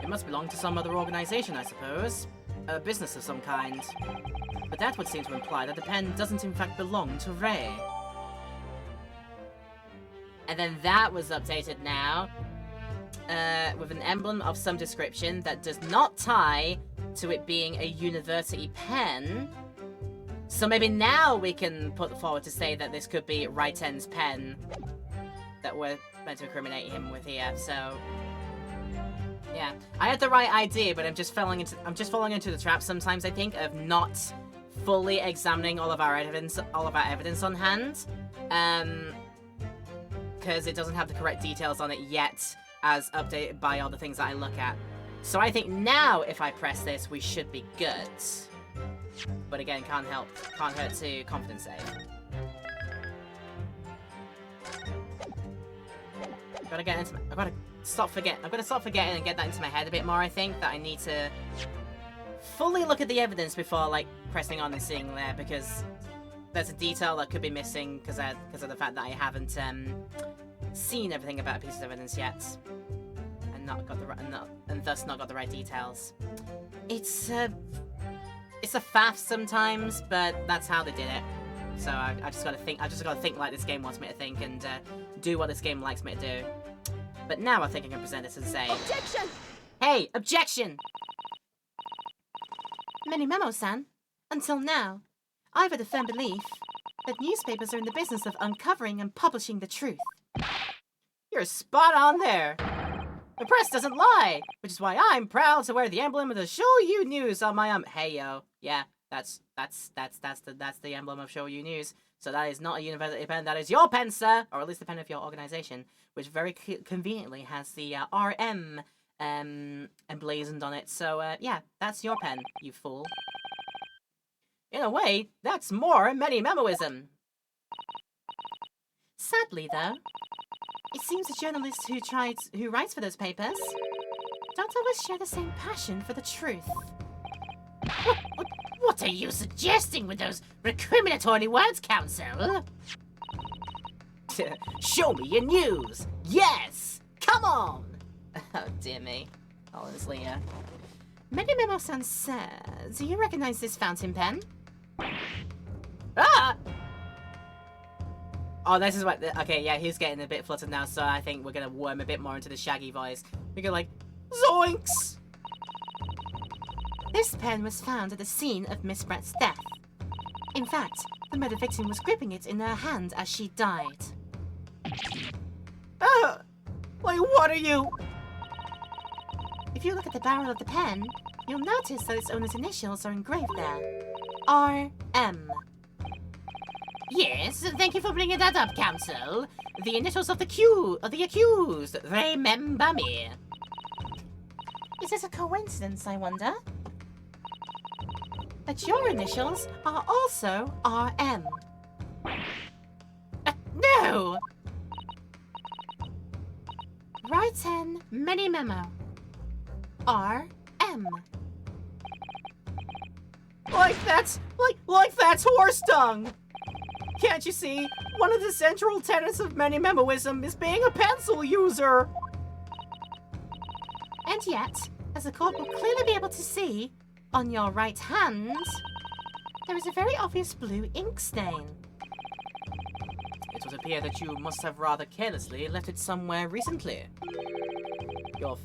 It must belong to some other organization, I suppose. A business of some kind. But that would seem to imply that the pen doesn't in fact belong to Ray. And then that was updated now. With an emblem of some description that does not tie to it being a university pen. So maybe now we can put forward to say that this could be Raiten's pen that we're meant to incriminate him with here, so... Yeah. I had the right idea, but I'm just falling into the trap sometimes, I think, of not fully examining all of our evidence on hand. Because it doesn't have the correct details on it yet, as updated by all the things that I look at. So I think now, if I press this, we should be good. But again, can't hurt to confidence save. I've got to stop forgetting and get that into my head a bit more, I think, that I need to fully look at the evidence before, like, pressing on and seeing there, because there's a detail that could be missing because of the fact that I haven't, seen everything about a piece of evidence yet, and thus not got the right details. It's a faff sometimes, but that's how they did it. So I just gotta think like this game wants me to think, and do what this game likes me to do. But now I think I can present this and say, Objection! Hey, objection! Menimemo-san, until now, I've had a firm belief that newspapers are in the business of uncovering and publishing the truth. You're spot on there. The press doesn't lie, which is why I'm proud to wear the emblem of the Shoyu News on my Hey yo, yeah, that's the emblem of Shoyu News. So that is not a university pen. That is your pen, sir, or at least the pen of your organization, which very conveniently has the RM emblazoned on it. So yeah, that's your pen, you fool. In a way, that's more Menimemoism. Sadly, though, It seems the journalists who writes for those papers don't always share the same passion for the truth. What are you suggesting with those recriminatory words, Council? Show me your news! Yes! Come on! Oh, dear me. Honestly, yeah. Memo-san says, do you recognize this fountain pen? Ah! Oh, this is what... Okay, yeah, he's getting a bit fluttered now, so I think we're gonna worm a bit more into the Shaggy voice. We go like, zoinks! This pen was found at the scene of Miss Brett's death. In fact, the murder victim was gripping it in her hand as she died. Like, what are you... If you look at the barrel of the pen, you'll notice that its owner's initials are engraved there. R.M. Yes, thank you for bringing that up, Council. The initials of the accused. Remember me. Is this a coincidence, I wonder? That your initials are also R.M. No! Write-in mini memo. R.M. Like that's horse dung! Can't you see? One of the central tenets of many memoism is being a pencil user! And yet, as the court will clearly be able to see, on your right hand, there is a very obvious blue ink stain. It would appear that you must have rather carelessly left it somewhere recently. Your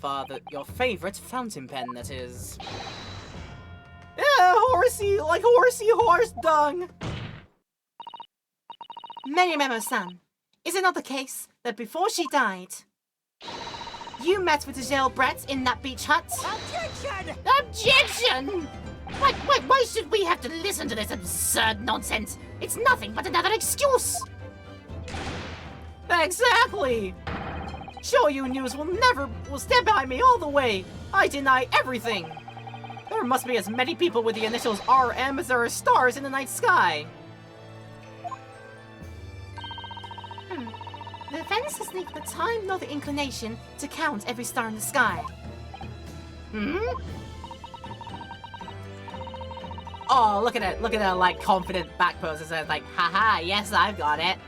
favorite fountain pen, that is. Horsey horse dung! Memo-san, is it not the case that before she died, you met with Giselle Brett in that beach hut? Objection! Objection! Why should we have to listen to this absurd nonsense? It's nothing but another excuse! Exactly! Shoyu News will stand by me all the way! I deny everything! There must be as many people with the initials RM as there are stars in the night sky! The defense has neither the time nor the inclination to count every star in the sky. Oh, look at it, like, confident back pose. It says, like, haha, yes, I've got it.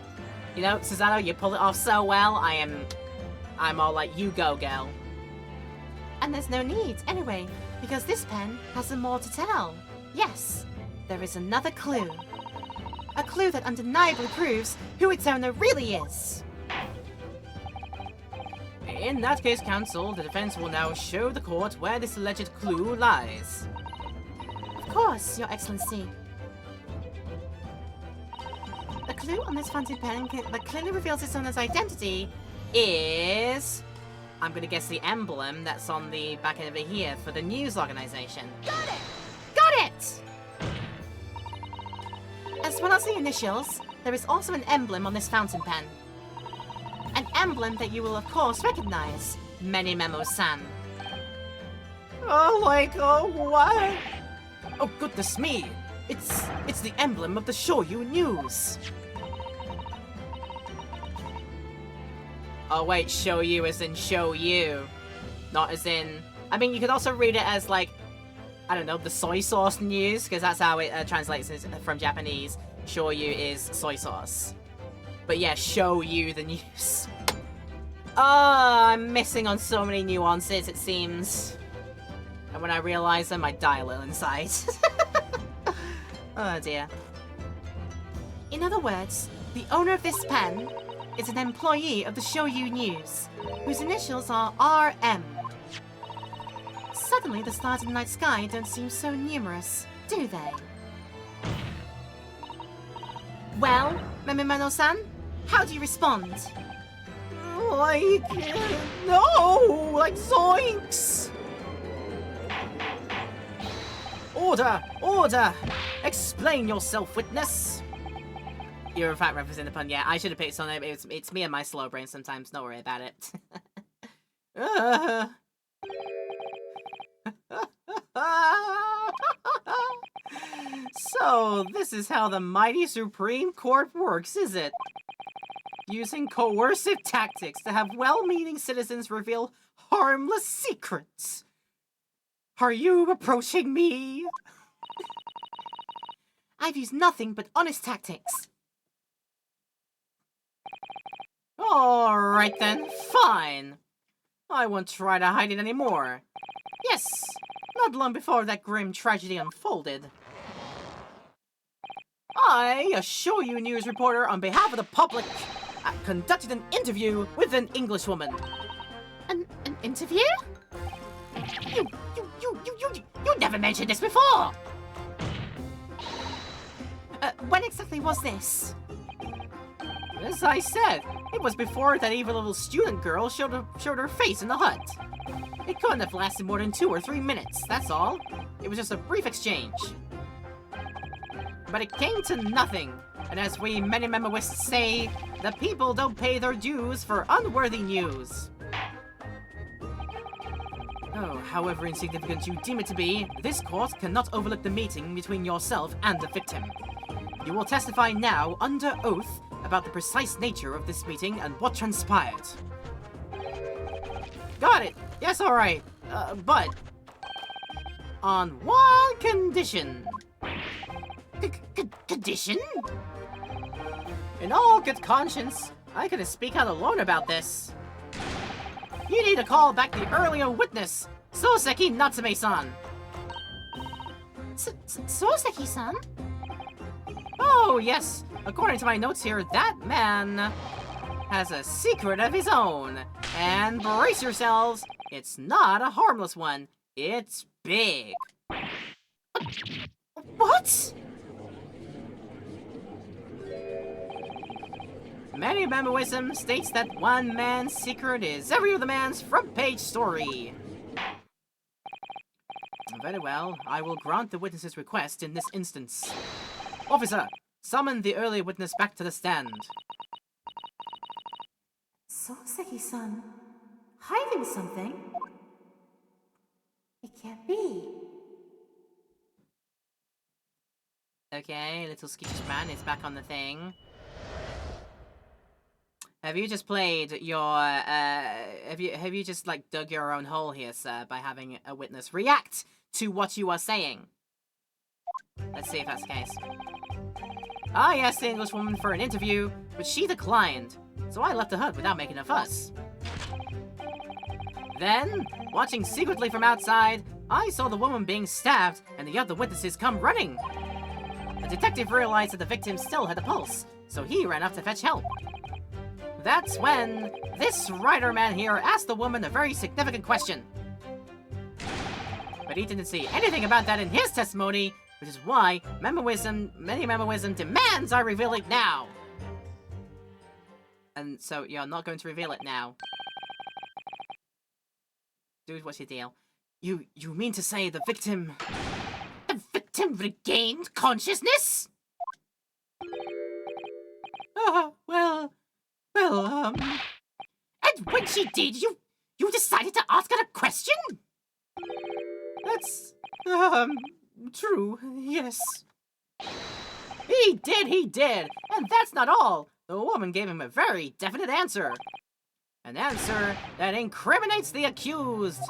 You know, Susanoo, you pull it off so well, I'm all like, you go, girl. And there's no need, anyway, because this pen has some more to tell. Yes, there is another clue. A clue that undeniably proves who its owner really is. In that case, Counsel, the defense will now show the court where this alleged clue lies. Of course, Your Excellency. The clue on this fountain pen that clearly reveals its owner's identity is... I'm gonna guess the emblem that's on the back end of it here for the news organization. Got it! Got it! As well as the initials, there is also an emblem on this fountain pen. An emblem that you will of course recognize, Memo-san. Oh, what? Oh, goodness me! It's the emblem of the Shoyu News! Oh wait, show you as in show you. Not as in... I mean, you could also read it as, like, I don't know, the soy sauce news, because that's how it translates from Japanese. Shoyu is soy sauce. But yeah, show you the news. Oh, I'm missing on so many nuances, it seems. And when I realize them, I die a little inside. Oh dear. In other words, the owner of this pen is an employee of the Shoyu News, whose initials are RM. Suddenly, the stars in the night sky don't seem so numerous, do they? Well, Memo-san, how do you respond? Like, no! Like, zoinks! Order! Order! Explain yourself, witness! You're in fact referencing the pun. Yeah, I should have picked something. It's me and my slow brain sometimes. Don't worry about it. So, this is how the mighty Supreme Court works, is it? using coercive tactics to have well-meaning citizens reveal harmless secrets. Are you approaching me? I've used nothing but honest tactics. Alright then, fine. I won't try to hide it anymore. Yes, not long before that grim tragedy unfolded, I assure you, news reporter, on behalf of the public, conducted an interview with an Englishwoman. An interview? You never mentioned this before! When exactly was this? As I said, it was before that evil little student girl showed her face in the hut. It couldn't have lasted more than 2 or 3 minutes, that's all. It was just a brief exchange. But it came to nothing, and as we many memoists say, the people don't pay their dues for unworthy news. Oh, however insignificant you deem it to be, this court cannot overlook the meeting between yourself and the victim. You will testify now, under oath, about the precise nature of this meeting and what transpired. Got it! Yes, alright. But... on one condition. Condition? In all good conscience, I could speak out alone about this. You need to call back the earlier witness, Soseki Natsume-san. Soseki-san? Oh, yes. According to my notes here, that man has a secret of his own. And brace yourselves, it's not a harmless one. It's big. What? Many Memoism states that one man's secret is every other man's front-page story. Very well, I will grant the witness's request in this instance. Officer, summon the earlier witness back to the stand. Soseki-san? Hiding something? It can't be. Okay, little skittish man is back on the thing. Have you just played your, have you just, like, dug your own hole here, sir, by having a witness react to what you are saying? Let's see if that's the case. I asked the Englishwoman for an interview, but she declined, so I left the hut without making a fuss. Then, watching secretly from outside, I saw the woman being stabbed and the other witnesses come running. The detective realized that the victim still had a pulse, so he ran up to fetch help. That's when this writer man here asked the woman a very significant question. But he didn't see anything about that in his testimony, which is why many Memoism demands I reveal it now. And so you're not going to reveal it now. Dude, what's your deal? You mean to say the victim... The victim regained consciousness? And when she did, you decided to ask her a question? That's, true, yes. He did! And that's not all! The woman gave him a very definite answer. An answer that incriminates the accused.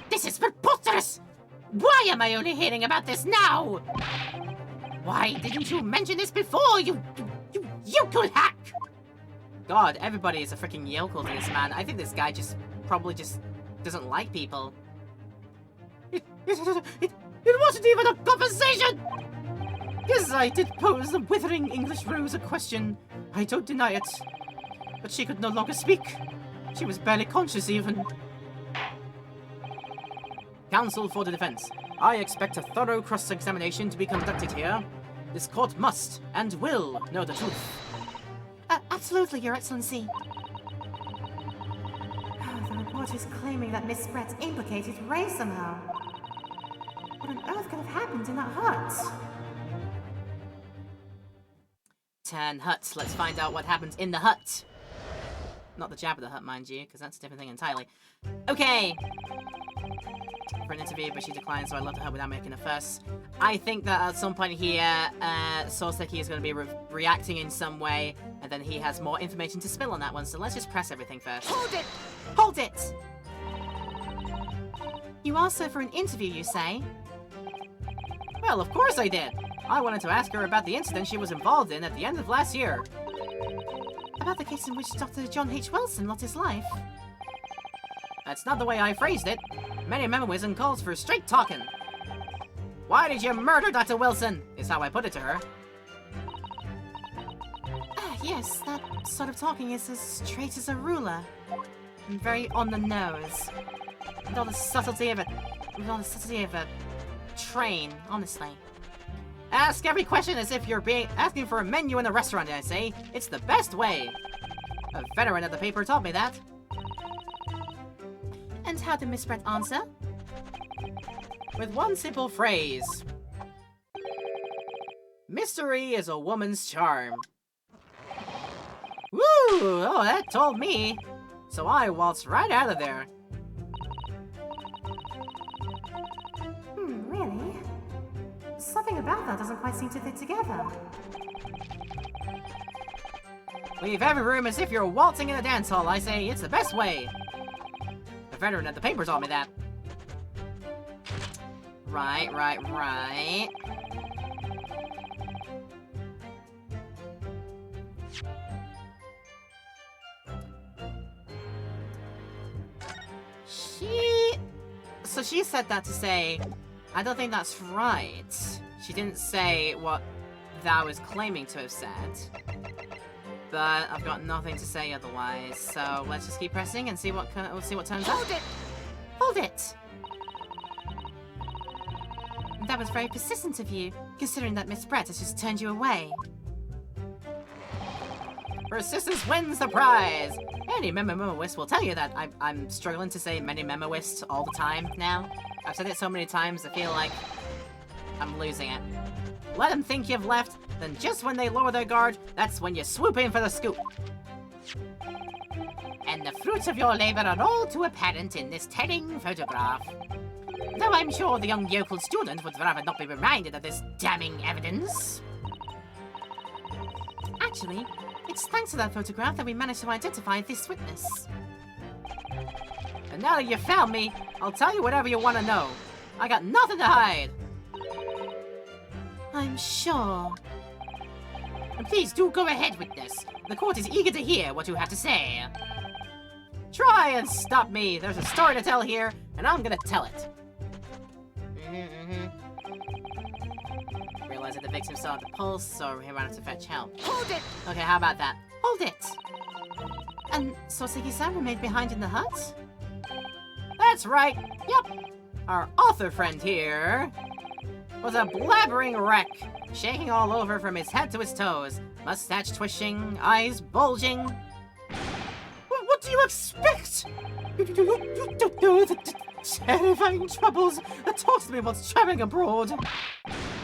This is preposterous! Why am I only hearing about this now? Why didn't you mention this before, you yokel hack? God, everybody is a freaking yokel to this man. I think this guy probably doesn't like people. It wasn't even a conversation! Yes, I did pose the withering English rose a question. I don't deny it. But she could no longer speak. She was barely conscious even. Counsel for the defense. I expect a thorough cross-examination to be conducted here. This court must and will know the truth. Absolutely, Your Excellency. The report is claiming that Miss Brett's implicated Ray somehow. What on earth could have happened in that hut? 10 huts. Let's find out what happens in the hut. Not the Jabba the Hutt, mind you, because that's a different thing entirely. Okay. for an interview, but she declined, so I left her without making a fuss. I think that at some point here, Soseki is going to be reacting in some way, and then he has more information to spill on that one, so let's just press everything first. Hold it! Hold it! You asked her for an interview, you say? Well, of course I did! I wanted to ask her about the incident she was involved in at the end of last year. About the case in which Dr. John H. Wilson lost his life? That's not the way I phrased it. Many memoism calls for straight talking. Why did you murder Dr. Wilson? Is how I put it to her. Yes, that sort of talking is as straight as a ruler. And very on the nose. With all the subtlety of a train, honestly. Ask every question as if you're asking for a menu in a restaurant, I say. It's the best way. A veteran of the paper taught me that. And how did Miss Brett answer? With one simple phrase. Mystery is a woman's charm. Woo! Oh, that told me. So I waltzed right out of there. Really? Something about that doesn't quite seem to fit together. Leave every room as if you're waltzing in a dance hall, I say. It's the best way. A veteran at the paper taught me that. Right. So she said that to say, I don't think that's right. She didn't say what Thou is claiming to have said. But I've got nothing to say otherwise, so let's just keep pressing and see what turns out. Hold it! Hold it! That was very persistent of you, considering that Miss Brett has just turned you away. Persistence wins the prize! Any memoist will tell you that. I'm struggling to say many memoists all the time now. I've said it so many times, I feel like I'm losing it. Let them think you've left, then just when they lower their guard, that's when you swoop in for the scoop. And the fruits of your labor are all too apparent in this telling photograph. Though I'm sure the young yokel student would rather not be reminded of this damning evidence. Actually, it's thanks to that photograph that we managed to identify this witness. And now that you've found me, I'll tell you whatever you want to know. I got nothing to hide. I'm sure. And please do go ahead with this. The court is eager to hear what you have to say. Try and stop me. There's a story to tell here, and I'm gonna tell it. Realize that the victim saw the pulse, so he ran to fetch help. Hold it! Okay, how about that? Hold it! And Soseki-san remained behind in the hut? That's right. Yep. Our author friend here was a blabbering wreck, shaking all over from his head to his toes, mustache twitching, eyes bulging. What do you expect? You don't know the terrifying troubles that taunted me whilst traveling abroad.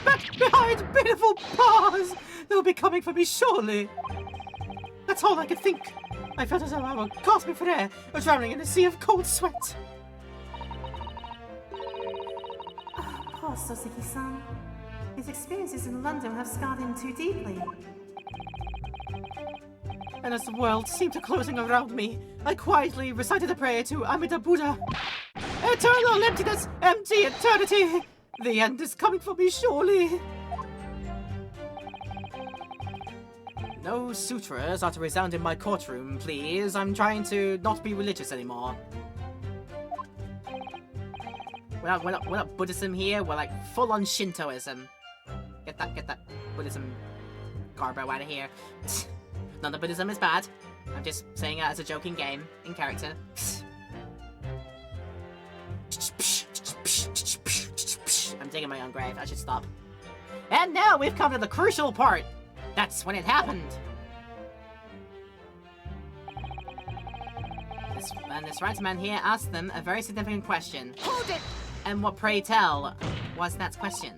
Back behind pitiful bars, they'll be coming for me surely. That's all I could think. I felt as though I were gasping for air or drowning in a sea of cold sweat. Poor Soseki-san. His experiences in London have scarred him too deeply. And as the world seemed to closing around me, I quietly recited a prayer to Amida Buddha. Eternal emptiness, empty eternity! The end is coming for me, surely! No sutras are to resound in my courtroom, please. I'm trying to not be religious anymore. We're not Buddhism here, we're like full-on Shintoism. Get that Buddhism garbo out of here. None of Buddhism is bad. I'm just saying it as a joking game, in character. I'm digging my own grave, I should stop. And now we've come to the crucial part. That's when it happened. This right man here asked them a very significant question. Hold it! And what, pray tell, was that question?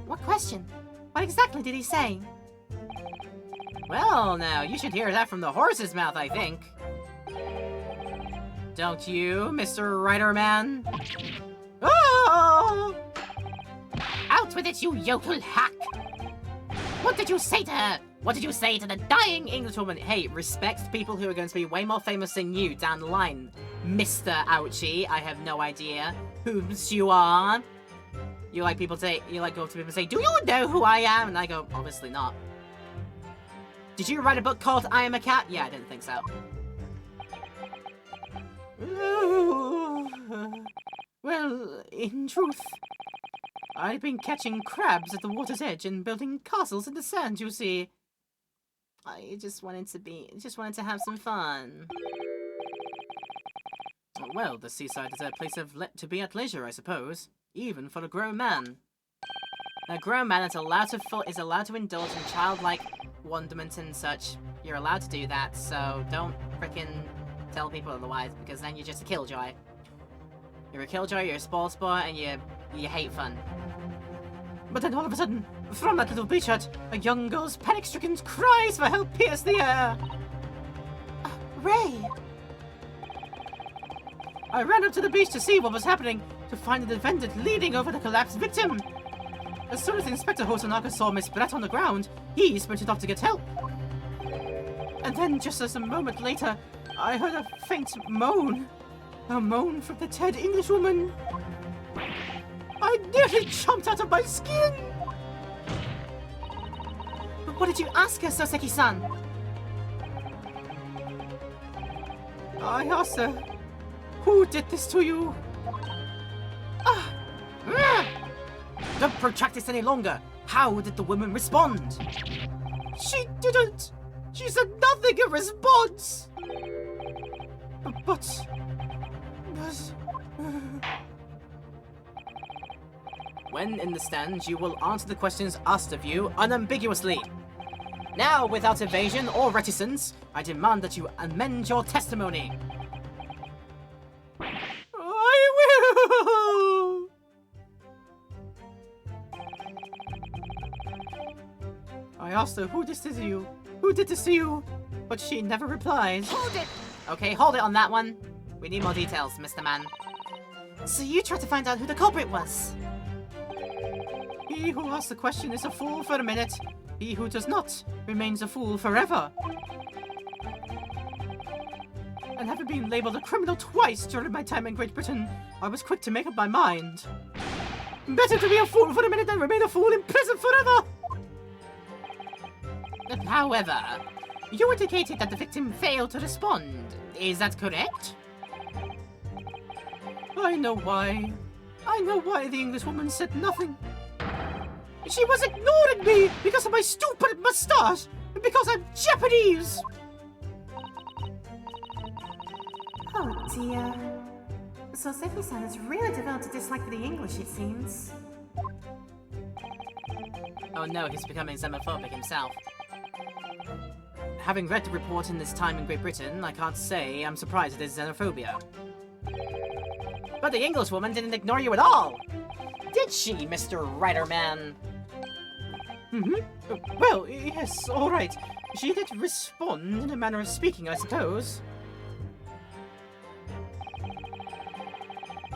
What question? What exactly did he say? Well, now, you should hear that from the horse's mouth, I think. Don't you, Mr. Riderman? Oh! Out with it, you yokel hack! What did you say to her? What did you say to the dying Englishwoman? Hey, respect people who are going to be way more famous than you down the line, Mr. Ouchie. I have no idea whom's you are. You like go up to people and say, "Do you know who I am?" And I go, "Obviously not." Did you write a book called I Am a Cat? Yeah, I didn't think so. Well, in truth, I've been catching crabs at the water's edge and building castles in the sand, you see. I just wanted to have some fun. Well, the seaside is a place to be at leisure, I suppose, even for a grown man. A grown man is allowed to indulge in childlike wonderment and such. You're allowed to do that, so don't frickin' tell people otherwise, because then you're just a killjoy. You're a killjoy, you're a spoil sport, and you hate fun. But then all of a sudden, from that little beach hut, a young girl's panic-stricken cries for help pierce the air. Ray! I ran up to the beach to see what was happening, to find the defendant leaning over the collapsed victim. As soon as Inspector Hosanaka saw Miss Brett on the ground, he sprinted off to get help. And then, just as a moment later, I heard a faint moan. A moan from the dead Englishwoman. I nearly jumped out of my skin! But what did you ask her, Soseki-san? I asked her, "Who did this to you?" Don't protract this any longer. How did the woman respond? She didn't. She said nothing in response. But... When in the stand, you will answer the questions asked of you unambiguously. Now, without evasion or reticence, I demand that you amend your testimony. I will! I asked her, who did this to you? Who did this to you? But she never replies. Hold it! Okay, hold it on that one. We need more details, Mr. Man. So you tried to find out who the culprit was? He who asks the question is a fool for a minute. He who does not remains a fool forever. And having been labelled a criminal twice during my time in Great Britain, I was quick to make up my mind. Better to be a fool for a minute than remain a fool in prison forever! However, you indicated that the victim failed to respond. Is that correct? I know why. I know why the Englishwoman said nothing. She was ignoring me because of my stupid moustache and because I'm Japanese! Oh dear. Soseki-san has really developed a dislike for the English, it seems. Oh no, he's becoming xenophobic himself. Having read the report in this time in Great Britain, I can't say I'm surprised at his xenophobia. But the Englishwoman didn't ignore you at all! Did she, Mr. Riderman? Well, yes, alright. She did respond in a manner of speaking, I suppose.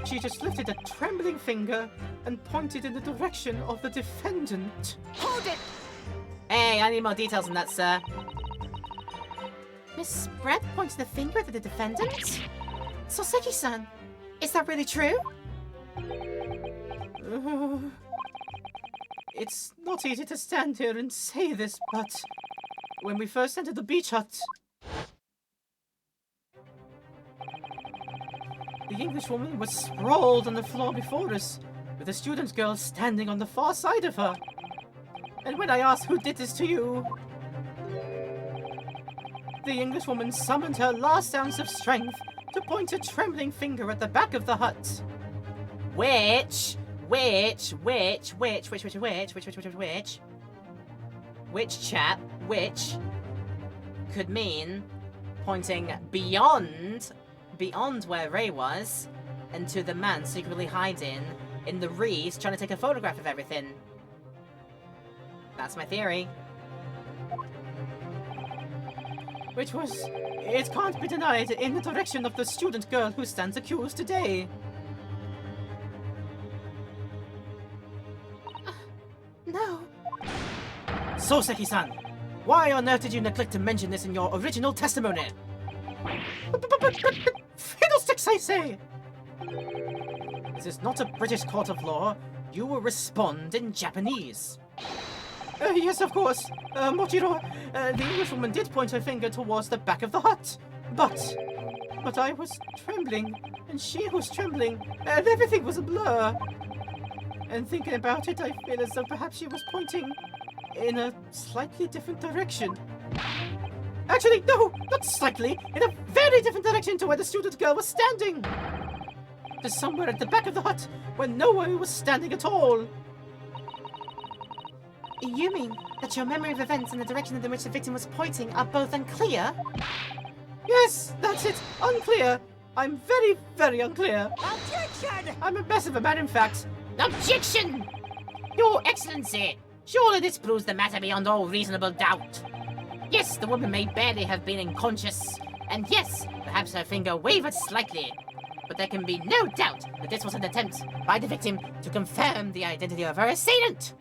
She just lifted a trembling finger and pointed in the direction of the defendant. Hold it! Hey, I need more details on that, sir. Miss Brett pointed the finger at the defendant? Soseki-san, is that really true? It's not easy to stand here and say this, but when we first entered the beach hut, the Englishwoman was sprawled on the floor before us, with the student girl standing on the far side of her. And when I asked who did this to you, the Englishwoman summoned her last ounce of strength to point a trembling finger at the back of the hut. Which could mean pointing beyond where Ray was, and to the man secretly hiding in the reeds trying to take a photograph of everything. That's my theory. which was, it can't be denied, in the direction of the student girl who stands accused today. No. Soseki-san, why on earth did you neglect to mention this in your original testimony? But fiddlesticks, I say! This is not a British court of law. You will respond in Japanese. Yes, of course. Mochiro, the Englishwoman did point her finger towards the back of the hut. But I was trembling, and she was trembling, and everything was a blur. And thinking about it, I feel as though perhaps she was pointing in a slightly different direction. Actually, no, not slightly, in a very different direction to where the student girl was standing. Just somewhere at the back of the hut, where no one was standing at all. You mean that your memory of events and the direction in which the victim was pointing are both unclear? Yes, that's it, unclear. I'm very, very unclear. Objection! I'm a mess of a man, in fact. Objection! Your Excellency, surely this proves the matter beyond all reasonable doubt. Yes, the woman may barely have been unconscious, and yes, perhaps her finger wavered slightly. But there can be no doubt that this was an attempt by the victim to confirm the identity of her assailant.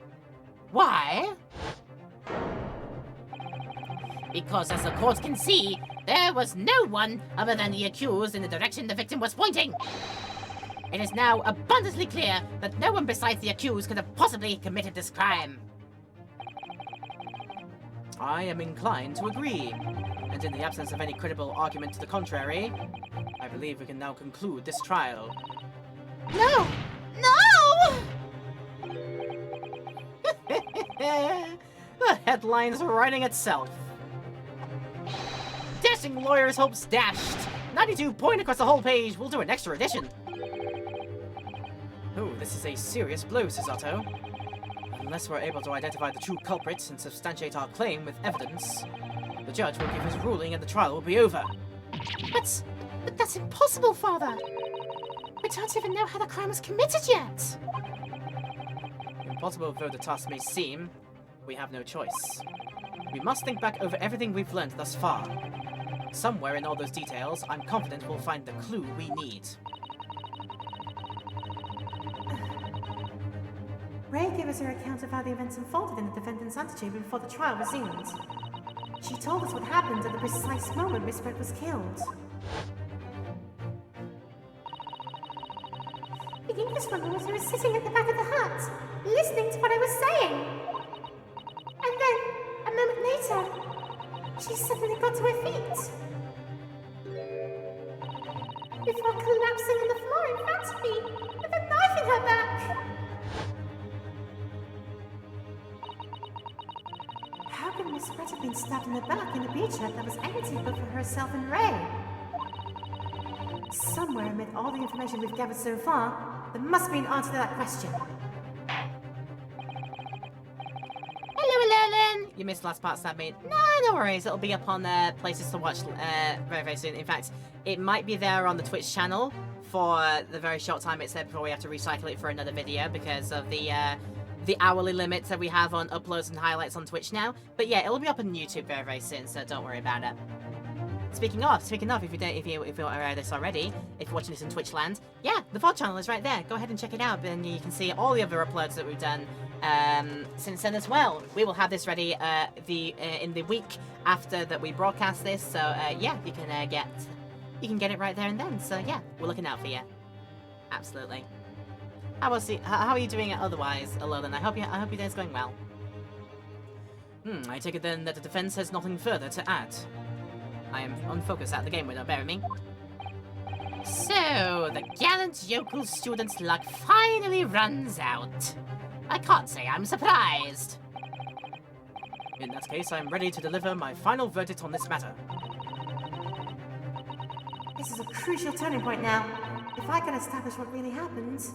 Why? Because as the court can see, there was no one other than the accused in the direction the victim was pointing. It is now abundantly clear that no one besides the accused could have possibly committed this crime. I am inclined to agree. And in the absence of any credible argument to the contrary, I believe we can now conclude this trial. No! No! The headline's writing itself. Dashing lawyer's hopes dashed. 92 point across the whole page. We'll do an extra edition. Oh, this is a serious blow, Susato. Unless we're able to identify the true culprits and substantiate our claim with evidence, the judge will give his ruling and the trial will be over. But that's impossible, Father. We don't even know how the crime was committed yet. Impossible though the task may seem, we have no choice. We must think back over everything we've learned thus far. Somewhere in all those details, I'm confident we'll find the clue we need. Ray gave us her account of how the events unfolded in the defendant's antechamber before the trial resumed. She told us what happened at the precise moment Miss Brett was killed. The Englishwoman was sitting at the back of the hut, listening to what I was saying. And then, a moment later, she suddenly got to her feet. Before collapsing on the floor in front of me, with a knife in her back. How could Miss Brett have been stabbed in the back in a beach hut that was empty but for herself and Ray? Somewhere amid all the information we've gathered so far, there must be an answer to that question. Hello, Ellen! You missed the last part, Sammy. No worries. It'll be up on places to watch very, very soon. In fact, it might be there on the Twitch channel for the very short time it's there before we have to recycle it for another video because of the hourly limits that we have on uploads and highlights on Twitch now. But yeah, it'll be up on YouTube very, very soon, so don't worry about it. Speaking of, if you're aware of this already, if you're watching this in Twitch land, yeah, the VOD channel is right there. Go ahead and check it out, and you can see all the other uploads that we've done since then as well. We will have this ready in the week after that we broadcast this, so yeah, you can get it right there and then. So yeah, we're looking out for you. Absolutely. How are you doing it otherwise, Alolan? I hope your day's going well. I take it then that the defense has nothing further to add. I am unfocused at the game window, bear with me. So, the gallant yokel student's luck finally runs out. I can't say I'm surprised. In that case, I'm ready to deliver my final verdict on this matter. This is a crucial turning point now. If I can establish what really happened,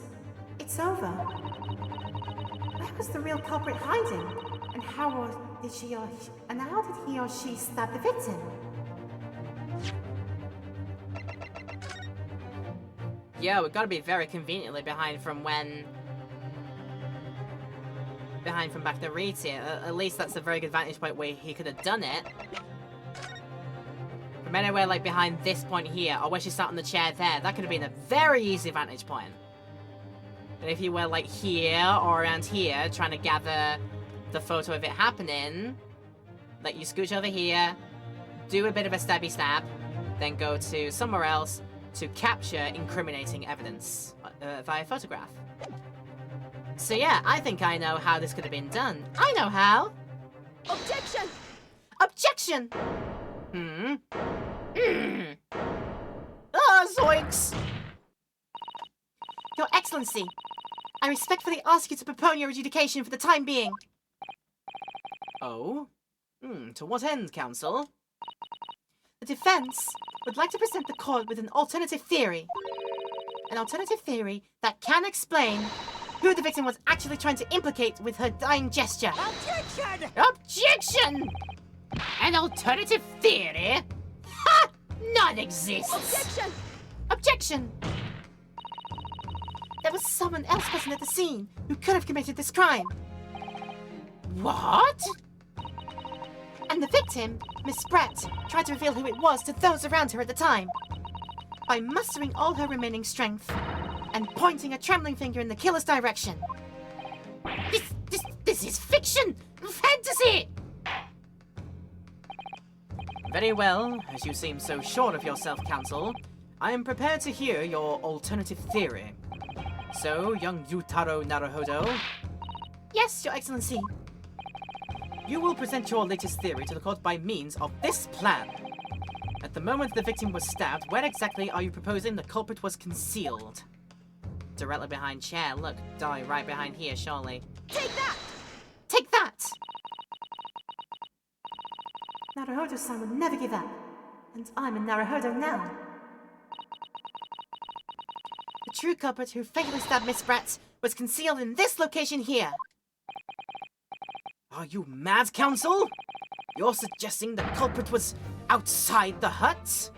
it's over. Where was the real culprit hiding? And how did he or she stab the victim? Yeah, we've got to be very conveniently behind from back the reads here. At least that's a very good vantage point where he could have done it. Maybe we're like behind this point here, or where she sat on the chair there. That could have been a very easy vantage point. And if you were like here or around here, trying to gather the photo of it happening, like you scooch over here, do a bit of a stabby stab, then go to somewhere else to capture incriminating evidence via photograph. So yeah, I think I know how this could have been done. I know how! Objection! Objection! Ah, zoinks! Your Excellency, I respectfully ask you to postpone your adjudication for the time being. Oh? To what end, counsel? The defense would like to present the court with an alternative theory. An alternative theory that can explain who the victim was actually trying to implicate with her dying gesture. Objection! Objection! An alternative theory? Ha! None exists! Objection! Objection! There was someone else present at the scene who could have committed this crime. What? And the victim, Miss Brett, tried to reveal who it was to those around her at the time. By mustering all her remaining strength and pointing a trembling finger in the killer's direction. This is fiction! Fantasy! Very well, as you seem so sure of yourself, counsel, I am prepared to hear your alternative theory. So, young Yutaro Naruhodo, Yes, Your Excellency. you will present your latest theory to the court by means of this plan. At the moment the victim was stabbed, where exactly are you proposing the culprit was concealed? Directly behind chair. Look, die right behind here, surely. Take that! Take that! Naruhodo-san would never give up. And I'm in Naruhodo now. The true culprit who fatally stabbed Miss Brett was concealed in this location here. Are you mad, counsel? You're suggesting the culprit was outside the hut?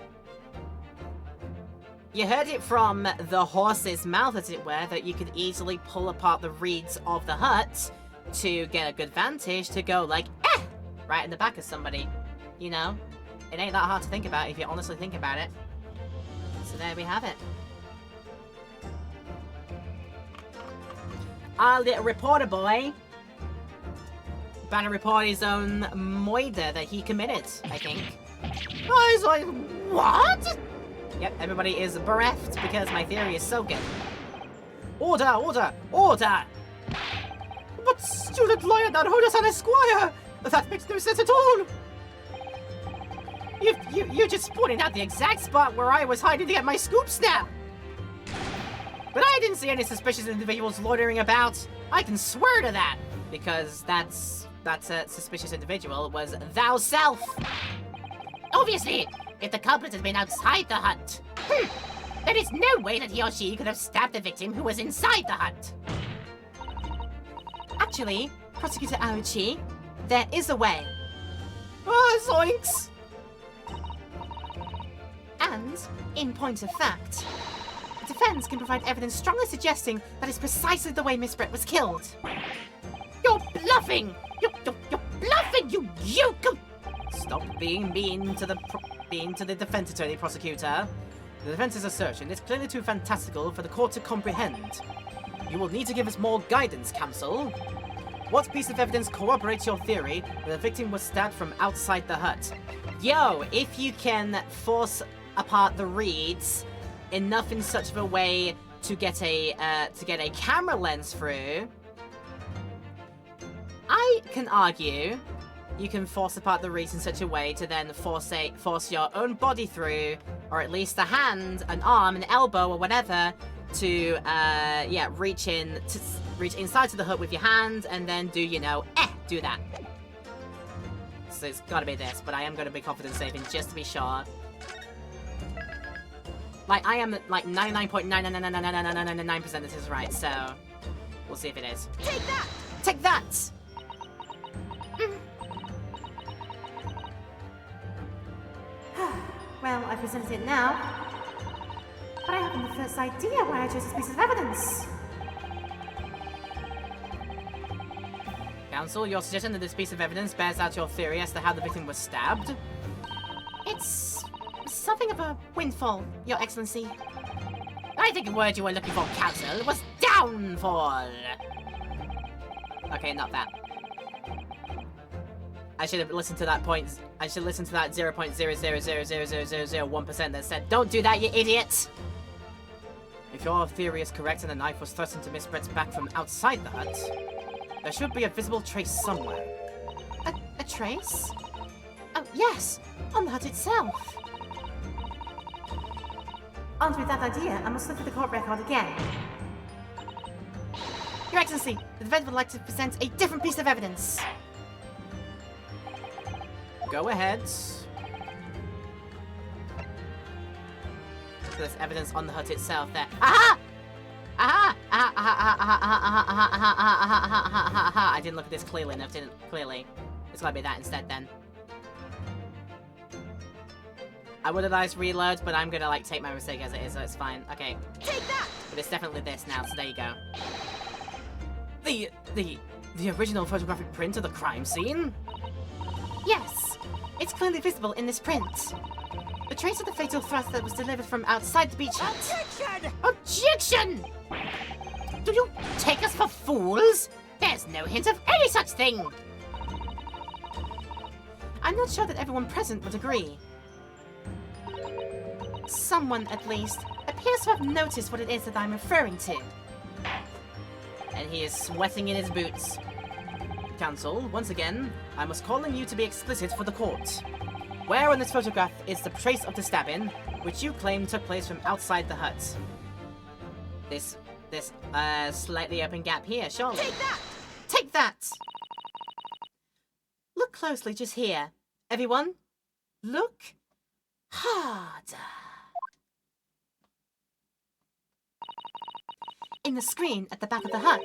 You heard it from the horse's mouth, as it were, that you could easily pull apart the reeds of the hut to get a good vantage to go like, eh! Right in the back of somebody. You know? It ain't that hard to think about if you honestly think about it. So there we have it. Our little reporter boy about to report his own murder that he committed, I think. I was like, what? Yep, everybody is bereft because my theory is so good. Order, order, order! But student lawyer Naruhodo-san Esquire! That makes no sense at all! You just pointed out the exact spot where I was hiding to get my scoop snap! But I didn't see any suspicious individuals loitering about. I can swear to that! Because that's a suspicious individual was thou self! Obviously, if the culprit had been outside the hut, there is no way that he or she could have stabbed the victim who was inside the hut. Actually, Prosecutor Aochi, there is a way. Oh, zoinks! And, in point of fact, the defense can provide evidence strongly suggesting that is precisely the way Miss Brett was killed. You're bluffing! You're bluffing, you! Stop being mean to the defense attorney, prosecutor. The defense's assertion is clearly too fantastical for the court to comprehend. You will need to give us more guidance, counsel. What piece of evidence corroborates your theory that the victim was stabbed from outside the hut? Yo, if you can force apart the reeds enough in such of a way to get a camera lens through, I can argue you can force apart the reeds in such a way to then force your own body through, or at least a hand, an arm, an elbow, or whatever, to reach inside to the hut with your hand, and then do do that. So it's gotta be this, but I am gonna be confidence saving just to be sure. Like, I am like 99.9999999% that this is right, so we'll see if it is. Take that! Take that! Well, I presented it now. But I haven't the first idea why I chose this piece of evidence. Counsel, you're suggesting that this piece of evidence bears out your theory as to how the victim was stabbed? It's of a windfall, Your Excellency. I think the word you were looking for, Council, was downfall. Okay, not that. I should have listened to that point. I should listen to that 0.0000001% that said, "Don't do that, you idiot." If your theory is correct and the knife was thrust into Miss Brett's back from outside the hut, there should be a visible trace somewhere. A trace? Oh, yes, on the hut itself. Armed with that idea, I must look at the court record again. Your Excellency, the defense would like to present a different piece of evidence. Go ahead. So there's evidence on the hut itself there. Aha! Aha! Aha! Aha! Aha! Aha! Aha! Aha! Aha! Aha! Aha! I didn't look at this clearly enough, didn't clearly. It's gotta be that instead then. I would advise reload, but I'm gonna like take my mistake as it is, so it's fine. Okay. Take that! But it's definitely this now, so there you go. The original photographic print of the crime scene? Yes, it's clearly visible in this print. The trace of the fatal thrust that was delivered from outside the beach hut. Objection! Do you take us for fools? There's no hint of any such thing! I'm not sure that everyone present would agree. Someone, at least, appears to have noticed what it is that I'm referring to. And he is sweating in his boots. Counsel, once again, I must call on you to be explicit for the court. Where on this photograph is the trace of the stabbing, which you claim took place from outside the hut? This slightly open gap here, surely. Take that! Take that! Look closely just here. Everyone, look harder. In the screen at the back of the hut,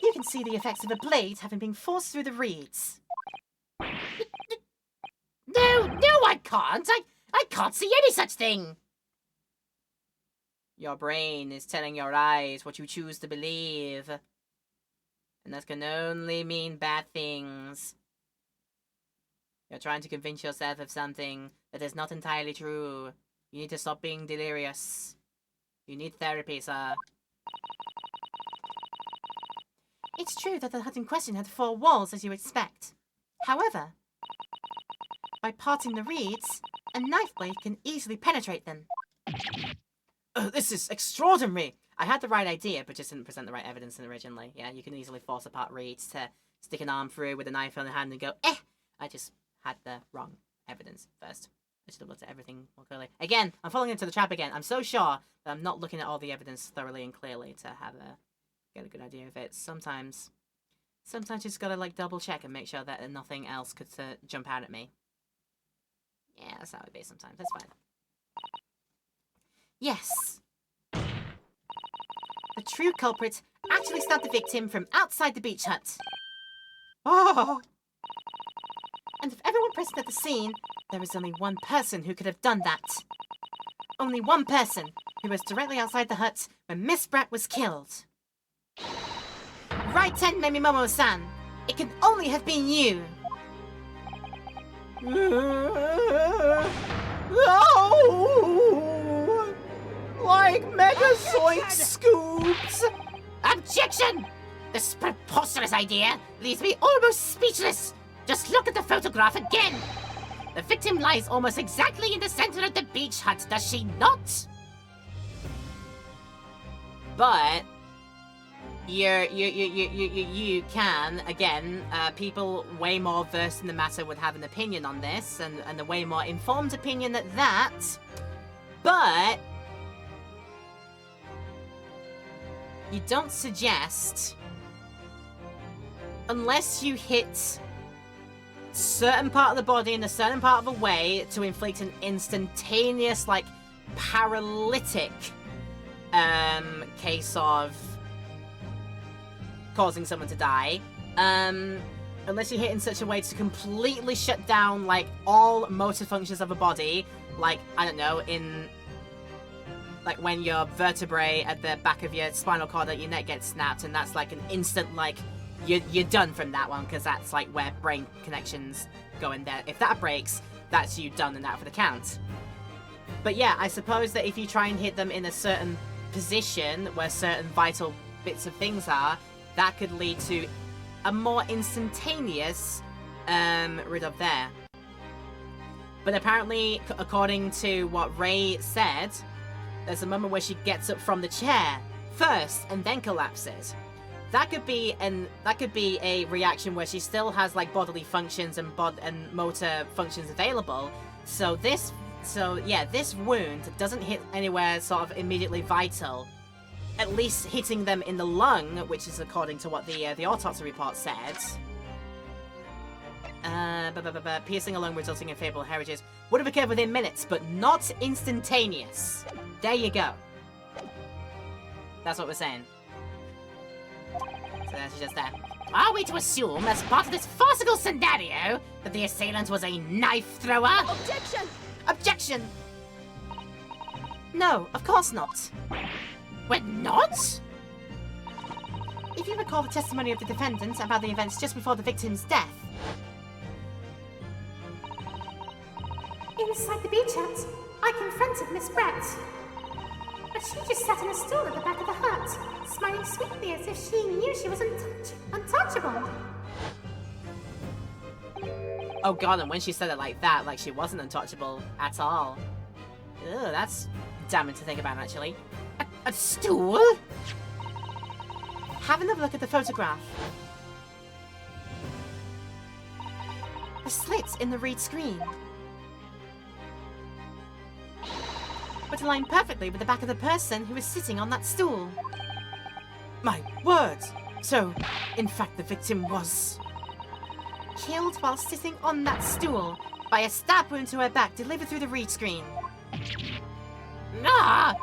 you can see the effects of a blade having been forced through the reeds. No, I can't! I can't see any such thing! Your brain is telling your eyes what you choose to believe. And that can only mean bad things. You're trying to convince yourself of something that is not entirely true. You need to stop being delirious. You need therapy, sir. It's true that the hut in question had 4 walls, as you expect. However, by parting the reeds, a knife blade can easily penetrate them. This is extraordinary! I had the right idea, but just didn't present the right evidence originally. Yeah, you can easily force apart reeds to stick an arm through with a knife on the hand and go, eh! I just had the wrong evidence first. I should have looked at everything more clearly. Again, I'm falling into the trap again. I'm so sure that I'm not looking at all the evidence thoroughly and clearly to have get a good idea of it. Sometimes you just gotta like double check and make sure that nothing else could jump out at me. Yeah, that's how it be sometimes. That's fine. Yes. The true culprit actually stabbed the victim from outside the beach hut. Oh! And of everyone present at the scene, there is only one person who could have done that. Only one person who was directly outside the hut when Miss Brett was killed. Right, Ten Memimomo-san. It can only have been you. No! Like Megazoid scoops! Objection! This preposterous idea leaves me almost speechless. Just look at the photograph again. The victim lies almost exactly in the center of the beach hut, does she not? But you can, again, people way more versed in the matter would have an opinion on this, and a way more informed opinion at that. But you don't suggest, unless you hit certain part of the body in a certain part of the way to inflict an instantaneous, like, paralytic case of causing someone to die, unless you hit in such a way to completely shut down, like, all motor functions of a body, like, I don't know, in, like, when your vertebrae at the back of your spinal cord at your neck gets snapped, and that's, like, an instant, like, you're done from that one, because that's, like, where brain connections go in there. If that breaks, that's you done and out for the count. But yeah, I suppose that if you try and hit them in a certain position where certain vital bits of things are, that could lead to a more instantaneous rid of there. But apparently, according to what Ray said, there's a moment where she gets up from the chair first and then collapses. That could be a reaction where she still has like bodily functions and motor functions available. So this wound doesn't hit anywhere sort of immediately vital. At least hitting them in the lung, which is according to what the autopsy report said. Piercing a lung resulting in fatal hemorrhages would have occurred within minutes, but not instantaneous. There you go. That's what we're saying. So that's just that. Are we to assume, as part of this farcical scenario, that the assailant was a knife thrower? Objection! Objection! No, of course not. We're not? If you recall the testimony of the defendant about the events just before the victim's death. Inside the beach hut, I confronted Miss Brett. But she just sat on a stool at the back of the hut, smiling sweetly as if she knew she was untouchable. Oh god, and when she said it like that, like she wasn't untouchable at all. Ugh, that's damning to think about, actually. A stool? Have another look at the photograph. A slit in the reed screen. But aligned perfectly with the back of the person who was sitting on that stool. My word! So, in fact, the victim was... killed while sitting on that stool by a stab wound to her back delivered through the reed screen. Ah!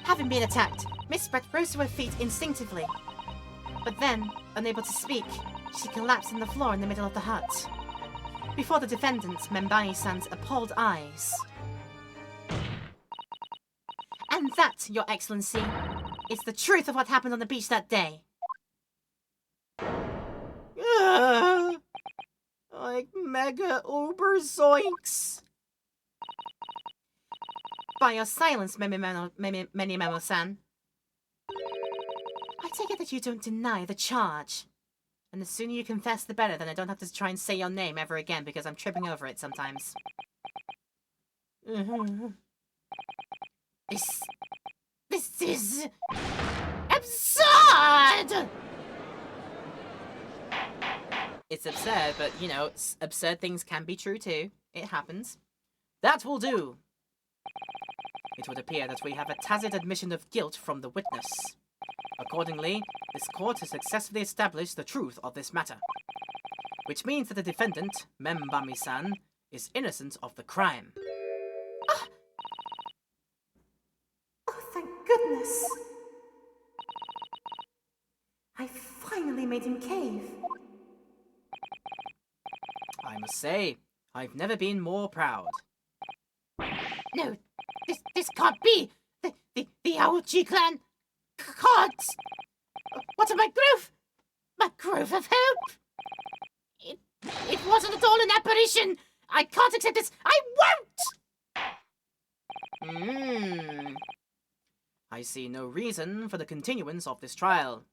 Having been attacked, Miss Brett rose to her feet instinctively. But then, unable to speak, she collapsed on the floor in the middle of the hut. Before the defendant, Membani-san's appalled eyes. And that, Your Excellency, is the truth of what happened on the beach that day. Like mega uber zoinks. By your silence, Menimemo-san. I take it that you don't deny the charge. And the sooner you confess, the better, then I don't have to try and say your name ever again because I'm tripping over it sometimes. This is... absurd! It's absurd, but, you know, absurd things can be true too. It happens. That will do. It would appear that we have a tacit admission of guilt from the witness. Accordingly, this court has successfully established the truth of this matter. Which means that the defendant, Membami-san, is innocent of the crime. Oh, thank goodness. I finally made him cave. I must say, I've never been more proud. No, this can't be. The Aochi clan can't. What of my growth? My growth of hope? It wasn't at all an apparition. I can't accept this. I won't! I see no reason for the continuance of this trial.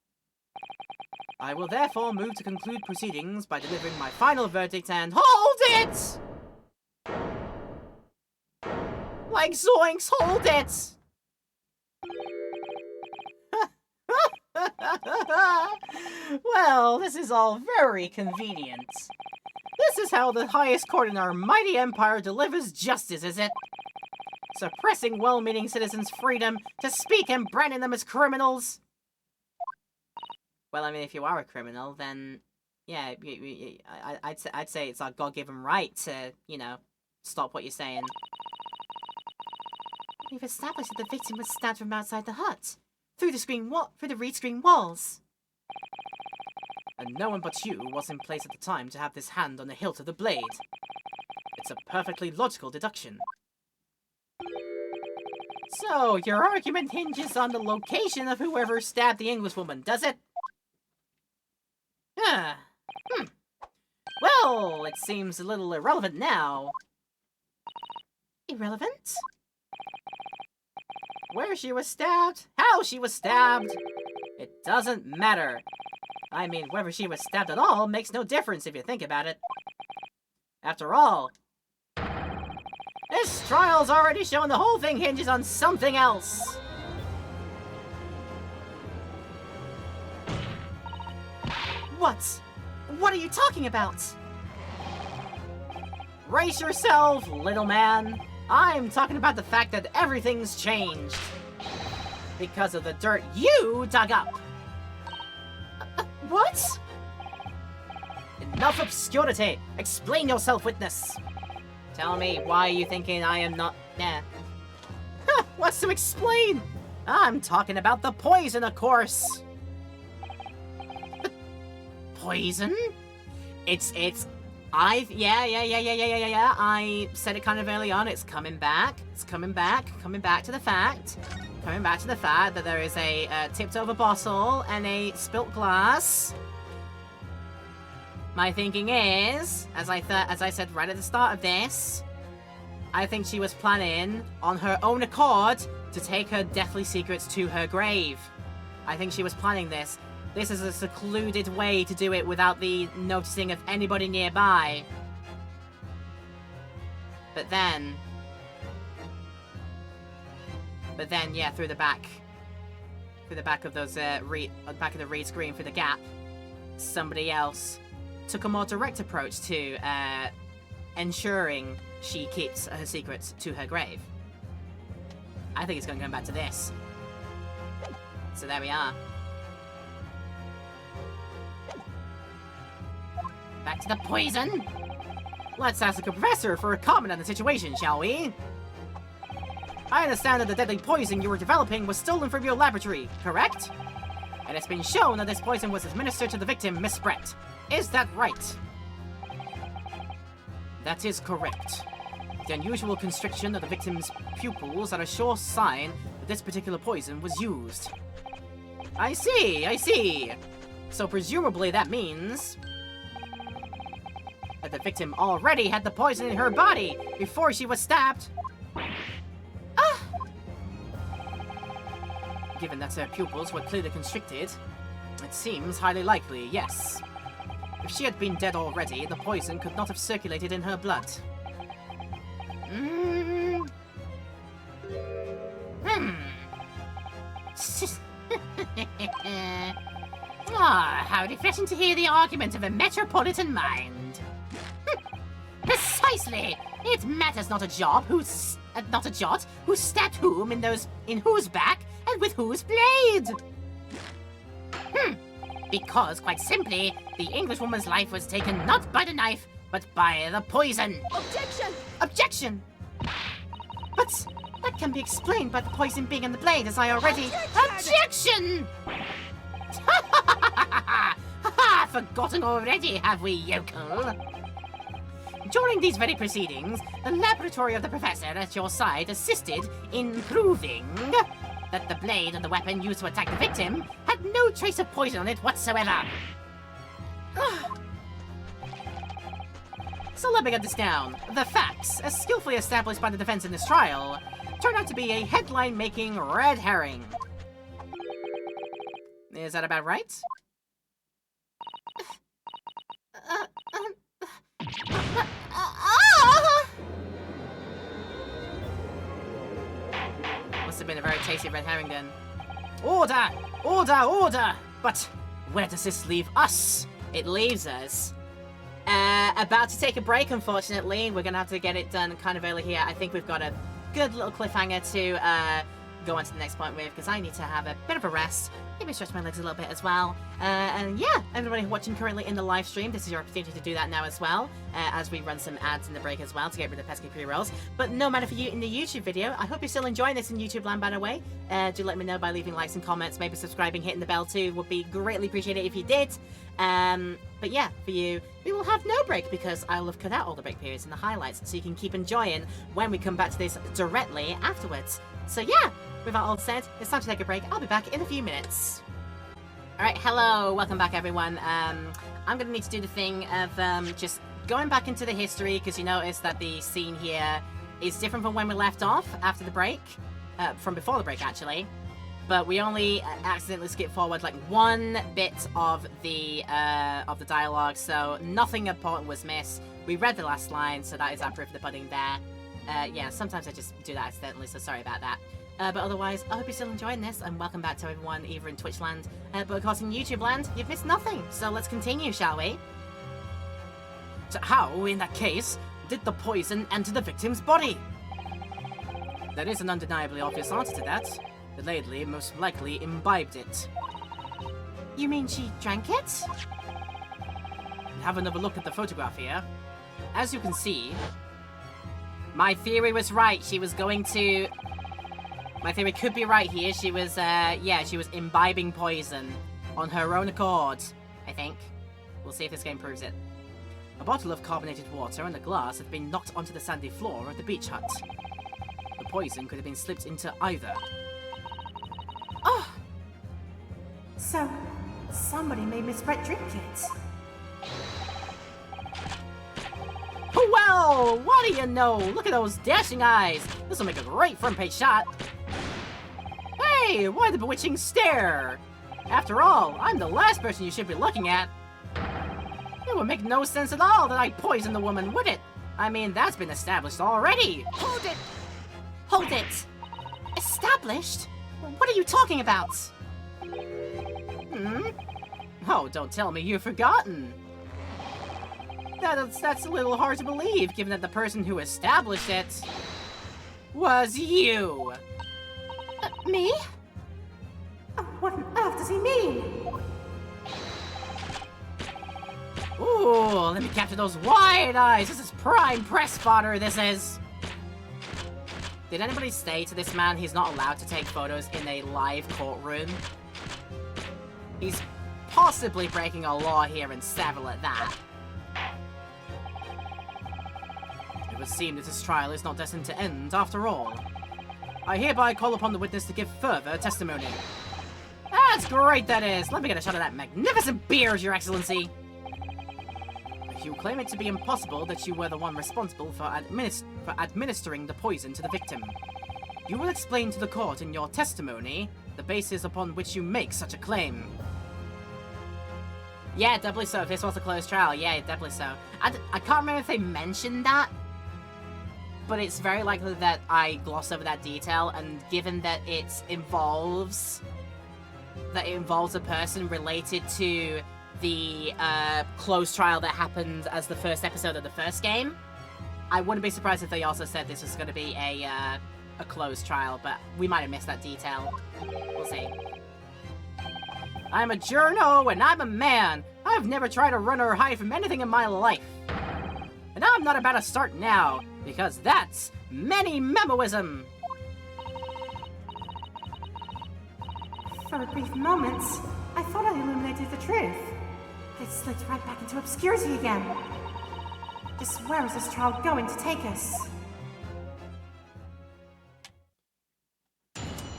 I will therefore move to conclude proceedings by delivering my final verdict and hold it! Like zoinks, hold it! Well, this is all very convenient. This is how the highest court in our mighty empire delivers justice, is it? Suppressing well-meaning citizens' freedom to speak and branding them as criminals? Well, I mean, if you are a criminal, then, yeah, I'd say it's our God-given right to, you know, stop what you're saying. We've established that the victim was stabbed from outside the hut, through the reed screen walls. And no one but you was in place at the time to have this hand on the hilt of the blade. It's a perfectly logical deduction. So, your argument hinges on the location of whoever stabbed the Englishwoman, does it? Well, it seems a little irrelevant now. It irrelevant. Where she was stabbed, how she was stabbed, it doesn't matter. I mean, whether she was stabbed at all makes no difference if you think about it. After all, this trial's already shown the whole thing hinges on something else. What? What are you talking about? Brace yourself, little man. I'm talking about the fact that everything's changed. Because of the dirt you dug up. What? Enough obscurity! Explain yourself, witness! Tell me, why are you thinking I am not... What's to explain? I'm talking about the poison, of course! Poison? Yeah. I said it kind of early on. It's coming back. It's coming back to the fact. Coming back to the fact that there is a tipped over bottle and a spilt glass. My thinking is, as I said right at the start of this, I think she was planning on her own accord to take her deathly secrets to her grave. I think she was planning this. This is a secluded way to do it without the noticing of anybody nearby. But then, yeah, through the back of those back of the read screen, through the gap, somebody else took a more direct approach to ensuring she keeps her secrets to her grave. I think it's going to come back to this. So there we are. Back to the poison. Let's ask the professor for a comment on the situation, shall we? I understand that the deadly poison you were developing was stolen from your laboratory, correct? And it's been shown that this poison was administered to the victim, Miss Brett. Is that right? That is correct. The unusual constriction of the victim's pupils are a sure sign that this particular poison was used. I see. So presumably that means that the victim already had the poison in her body before she was stabbed. Given that her pupils were clearly constricted, it seems highly likely, yes. If she had been dead already, the poison could not have circulated in her blood. How refreshing to hear the argument of a metropolitan mind. Precisely! It matters not a jot who stabbed whom in whose back and with whose blade. Because, quite simply, the Englishwoman's life was taken not by the knife, but by the poison. Objection! But that can be explained by the poison being in the blade, as I already... Objection! Forgotten already, have we, yokel? During these very proceedings, the laboratory of the professor at your side assisted in proving that the blade of the weapon used to attack the victim had no trace of poison on it whatsoever. So let me get this down. The facts, as skillfully established by the defense in this trial, turned out to be a headline-making red herring. Is that about right? Must have been a very tasty red herring then. Order! Order! But where does this leave us? It leaves us about to take a break, unfortunately. We're gonna have to get it done kind of early here. I think we've got a good little cliffhanger to go on to the next point with, because I need to have a bit of a rest. Maybe stretch my legs a little bit as well. And yeah, everybody watching currently in the live stream, this is your opportunity to do that now as well, as we run some ads in the break as well to get rid of pesky pre-rolls. But no matter for you in the YouTube video, I hope you're still enjoying this in YouTube land, by the way. Do let me know by leaving likes and comments, maybe subscribing, hitting the bell too, would be greatly appreciated if you did. But yeah, for you, we will have no break because I will have cut out all the break periods and the highlights so you can keep enjoying when we come back to this directly afterwards. So yeah, with that all said, it's time to take a break. I'll be back in a few minutes. Alright, hello, welcome back everyone. I'm gonna need to do the thing of just going back into the history, because you notice that the scene here is different from when we left off after the break, from before the break actually. But we only accidentally skipped forward like one bit of the dialogue, so nothing important was missed. We read the last line, so that is our proof of the pudding there. Yeah, sometimes I just do that accidentally, so sorry about that. But otherwise, I hope you're still enjoying this, and welcome back to everyone, either in Twitch land, but of course in YouTube land, you've missed nothing. So let's continue, shall we? So how, in that case, did the poison enter the victim's body? There is an undeniably obvious answer to that. The lady most likely imbibed it. You mean she drank it? Have another look at the photograph here. As you can see, My theory was right. She was going to... My theory could be right here. She was, yeah, she was imbibing poison on her own accord, I think. We'll see if this game proves it. a bottle of carbonated water and a glass had been knocked onto the sandy floor of the beach hut. The poison could have been slipped into either. Oh! So, somebody made Miss Brett drink it. Well, what do you know? Look at those dashing eyes. This will make a great front page shot. Hey, why the bewitching stare? After all, I'm the last person you should be looking at. It would make no sense at all that I poisoned the woman, would it? I mean, that's been established already. Hold it! Hold it! Established? What are you talking about? Hmm? Oh, don't tell me you've forgotten. That's a little hard to believe, given that the person who established it was you. Me? What on earth does he mean? Ooh, let me capture those wide eyes. This is prime press fodder, this is. Did anybody say to this man he's not allowed to take photos in a live courtroom? He's possibly breaking a law here in Seville at that. It would seem that this trial is not destined to end after all. I hereby call upon the witness to give further testimony. That's great, that is. Let me get a shot of that magnificent beard, Your Excellency. You claim it to be impossible that you were the one responsible for administering the poison to the victim. You will explain to the court in your testimony the basis upon which you make such a claim. Yeah, doubly so. If this was a closed trial, yeah, doubly so. I can't remember if they mentioned that, but it's very likely that I glossed over that detail, and given that it involves a person related to the closed trial that happened as the first episode of the first game, I wouldn't be surprised if they also said this was going to be a closed trial, but we might have missed that detail. We'll see. I'm a journo and I'm a man. I've never tried to run or hide from anything in my life. And I'm not about to start now, because that's many-memoism. For a brief moment, I thought I illuminated the truth. It slipped right back into obscurity again. Just where is this trial going to take us?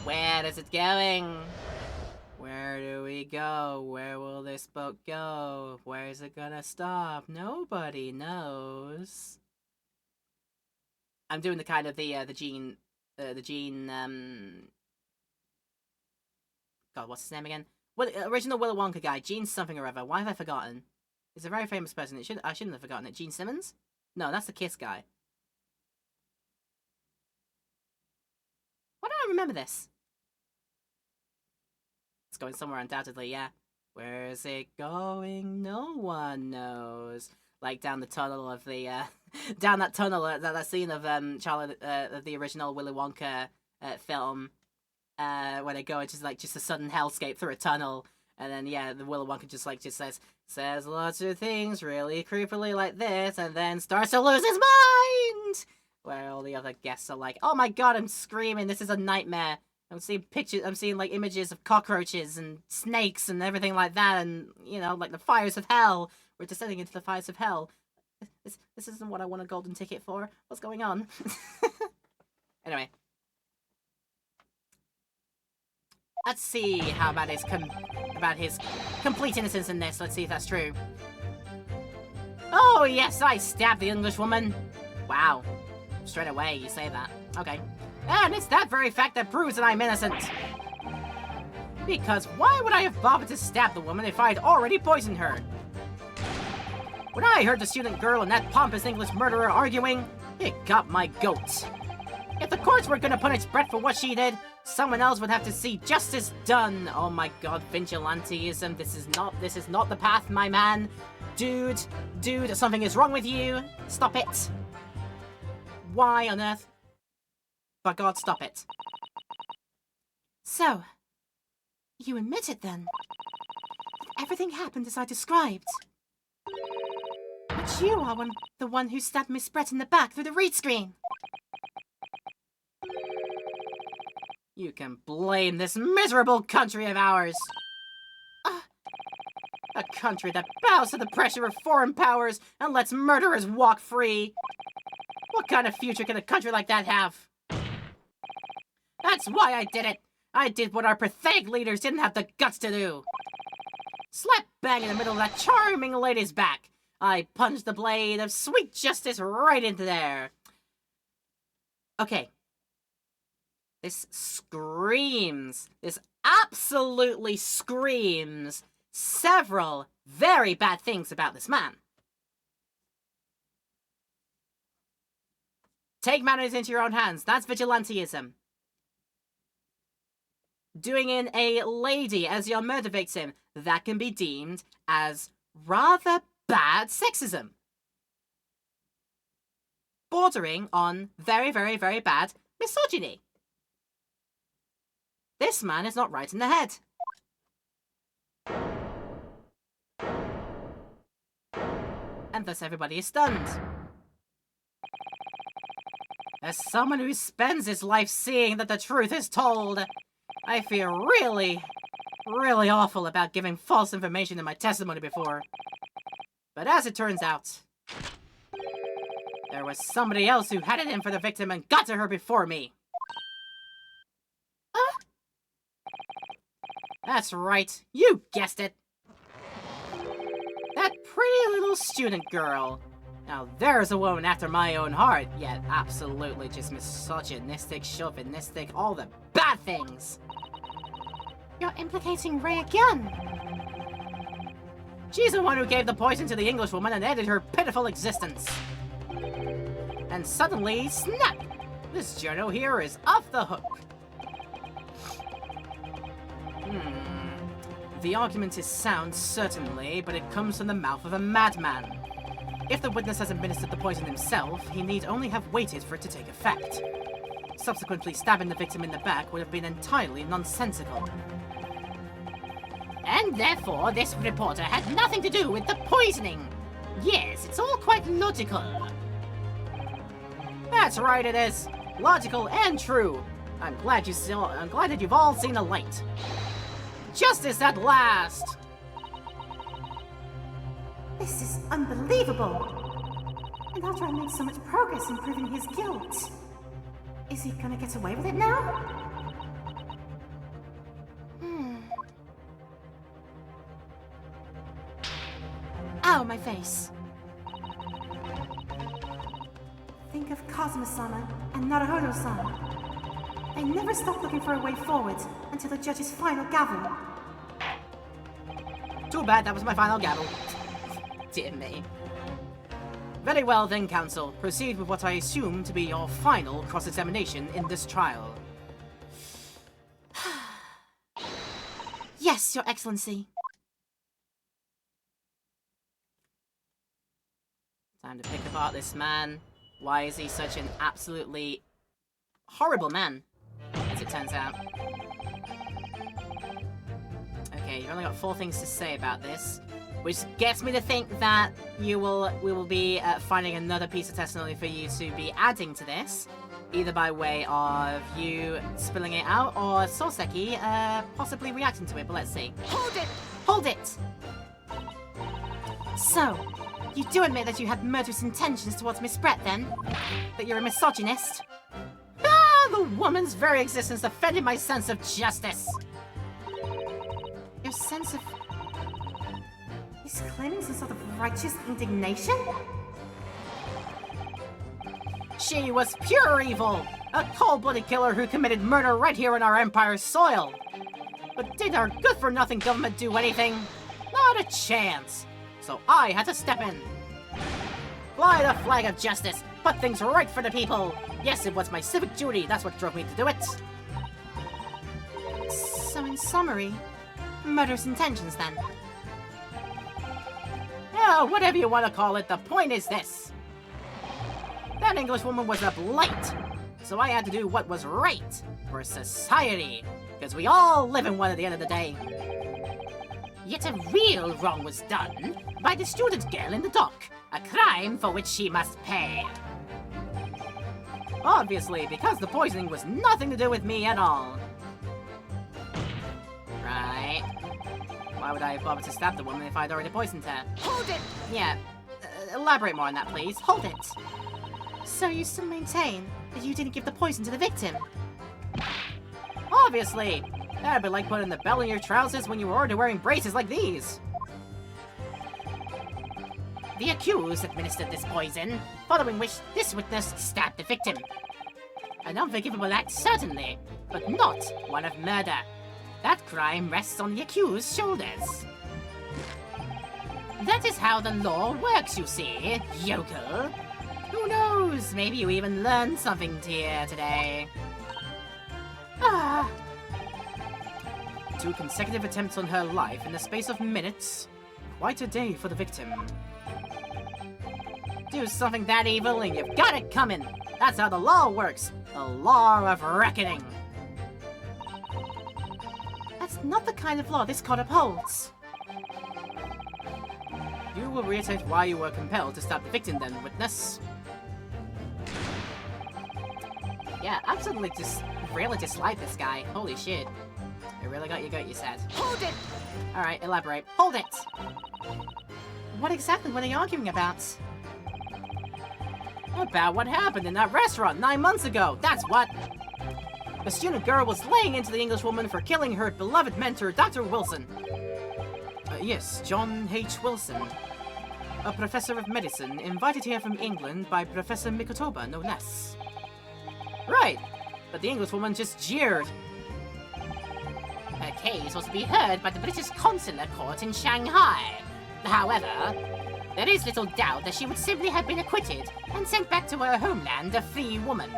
Where is it going? Where do we go? Where will this boat go? Where is it gonna stop? Nobody knows. I'm doing the kind of the Gene, God, what's his name again? Well, original Willy Wonka guy, Gene something or other. Why have I forgotten? He's a very famous person. I shouldn't have forgotten it. Gene Simmons? No, that's the Kiss guy. Why don't I remember this? It's going somewhere undoubtedly, yeah. Where is it going? No one knows. Like down the tunnel of the, down that tunnel, that scene of the original Willy Wonka film, where they go, it's just a sudden hellscape through a tunnel, and then yeah, the Willy Wonka just says lots of things really creepily like this, and then starts to lose his mind. Where all the other guests are like, "Oh my god, I'm screaming! This is a nightmare." I'm seeing pictures. I'm seeing like images of cockroaches and snakes and everything like that, and you know, like the fires of hell. We're descending into the fires of hell. This isn't what I want a golden ticket for. What's going on? Anyway. Let's see how about his complete innocence in this. Let's see if that's true. Oh yes, I stabbed the Englishwoman. Wow. straight away you say that. Okay. And it's that very fact that proves that I'm innocent. Because why would I have bothered to stab the woman if I'd already poisoned her? When I heard the student girl and that pompous English murderer arguing, it got my goat. If the courts were gonna punish Brett for what she did, someone else would have to see justice done. Oh my god, vigilanteism, this is not the path, my man. Dude, something is wrong with you. Stop it. Why on earth? By God, stop it. So, you admit it then? Everything happened as I described. But you are the one who stabbed Miss Brett in the back through the read screen. You can blame this miserable country of ours. A country that bows to the pressure of foreign powers and lets murderers walk free. What kind of future can a country like that have? That's why I did it. I did what our pathetic leaders didn't have the guts to do. Slap bang in the middle of that charming lady's back, I punched the blade of sweet justice right into there. Okay. This screams, this absolutely screams several very bad things about this man. Take matters into your own hands. That's vigilanteism. Doing in a lady as your murder victim, that can be deemed as rather bad sexism. Bordering on very, very, very bad misogyny. This man is not right in the head. And thus everybody is stunned. As someone who spends his life seeing that the truth is told, I feel really, really awful about giving false information in my testimony before. But as it turns out, there was somebody else who had it in for the victim and got to her before me. That's right, you guessed it. That pretty little student girl. Now there's a woman after my own heart, yet absolutely just misogynistic, chauvinistic, all the bad things. You're implicating Ray again. She's the one who gave the poison to the Englishwoman and ended her pitiful existence. And suddenly, snap! This journal here is off the hook. The argument is sound, certainly, but it comes from the mouth of a madman. If the witness has administered the poison himself, he need only have waited for it to take effect. Subsequently stabbing the victim in the back would have been entirely nonsensical. And therefore, this reporter had nothing to do with the poisoning. Yes, it's all quite logical. That's right, it is. Logical and true. I'm glad that you've all seen the light. Justice at last! This is unbelievable. And after I made so much progress in proving his guilt, is he gonna get away with it now? Ow, my face. Think of Kazuma-sama and Naruhodo-sama. They never stop looking for a way forward until the judge's final gavel. Too bad that was my final gavel. Dear me. Very well then, counsel. Proceed with what I assume to be your final cross-examination in this trial. Yes, Your Excellency. Time to pick apart this man. Why is he such an absolutely horrible man, as it turns out? Okay, you've only got 4 things to say about this, which gets me to think that we will be finding another piece of testimony for you to be adding to this, either by way of you spilling it out or Soseki possibly reacting to it, but let's see. Hold it! Hold it! So, you do admit that you had murderous intentions towards Miss Brett, then? That you're a misogynist? Ah, the woman's very existence offended my sense of justice! Your sense of... He's claiming some sort of righteous indignation? She was pure evil, a cold-blooded killer who committed murder right here on our empire's soil. But did our good-for-nothing government do anything? Not a chance. So I had to step in. Fly the flag of justice, put things right for the people. Yes, it was my civic duty, that's what drove me to do it. So in summary, murderous intentions then. Yeah, whatever you want to call it, the point is this. That Englishwoman was a blight, so I had to do what was right for society, because we all live in one at the end of the day. Yet a real wrong was done by the student girl in the dock, a crime for which she must pay. Obviously, because the poisoning was nothing to do with me at all. Right. Why would I bother to stab the woman if I'd already poisoned her? Hold it! Yeah, elaborate more on that, please. Hold it. So you still maintain that you didn't give the poison to the victim? Obviously! That'd be like putting the bell in your trousers when you were already wearing braces like these. The accused administered this poison, following which this witness stabbed the victim. An unforgivable act, certainly, but not one of murder. That crime rests on the accused's shoulders. That is how the law works, you see, yokel. Who knows, maybe you even learned something here today. Ah. 2 consecutive attempts on her life in the space of minutes. Quite a day for the victim. Do something that evil and you've got it coming. That's how the law works. The law of reckoning. That's not the kind of law this court upholds. You will reiterate why you were compelled to stab the victim then, witness. Yeah, absolutely just really dislike this guy. Holy shit. It really got your goat, you said. Hold it! Alright, elaborate. Hold it! What exactly were they arguing about? About what happened in that restaurant 9 months ago, that's what! The student girl was laying into the Englishwoman for killing her beloved mentor, Dr. Wilson. Yes, John H. Wilson. A professor of medicine invited here from England by Professor Mikotoba, no less. Right, but the Englishwoman just jeered. Her case was to be heard by the British Consular Court in Shanghai. However, there is little doubt that she would simply have been acquitted and sent back to her homeland a free woman.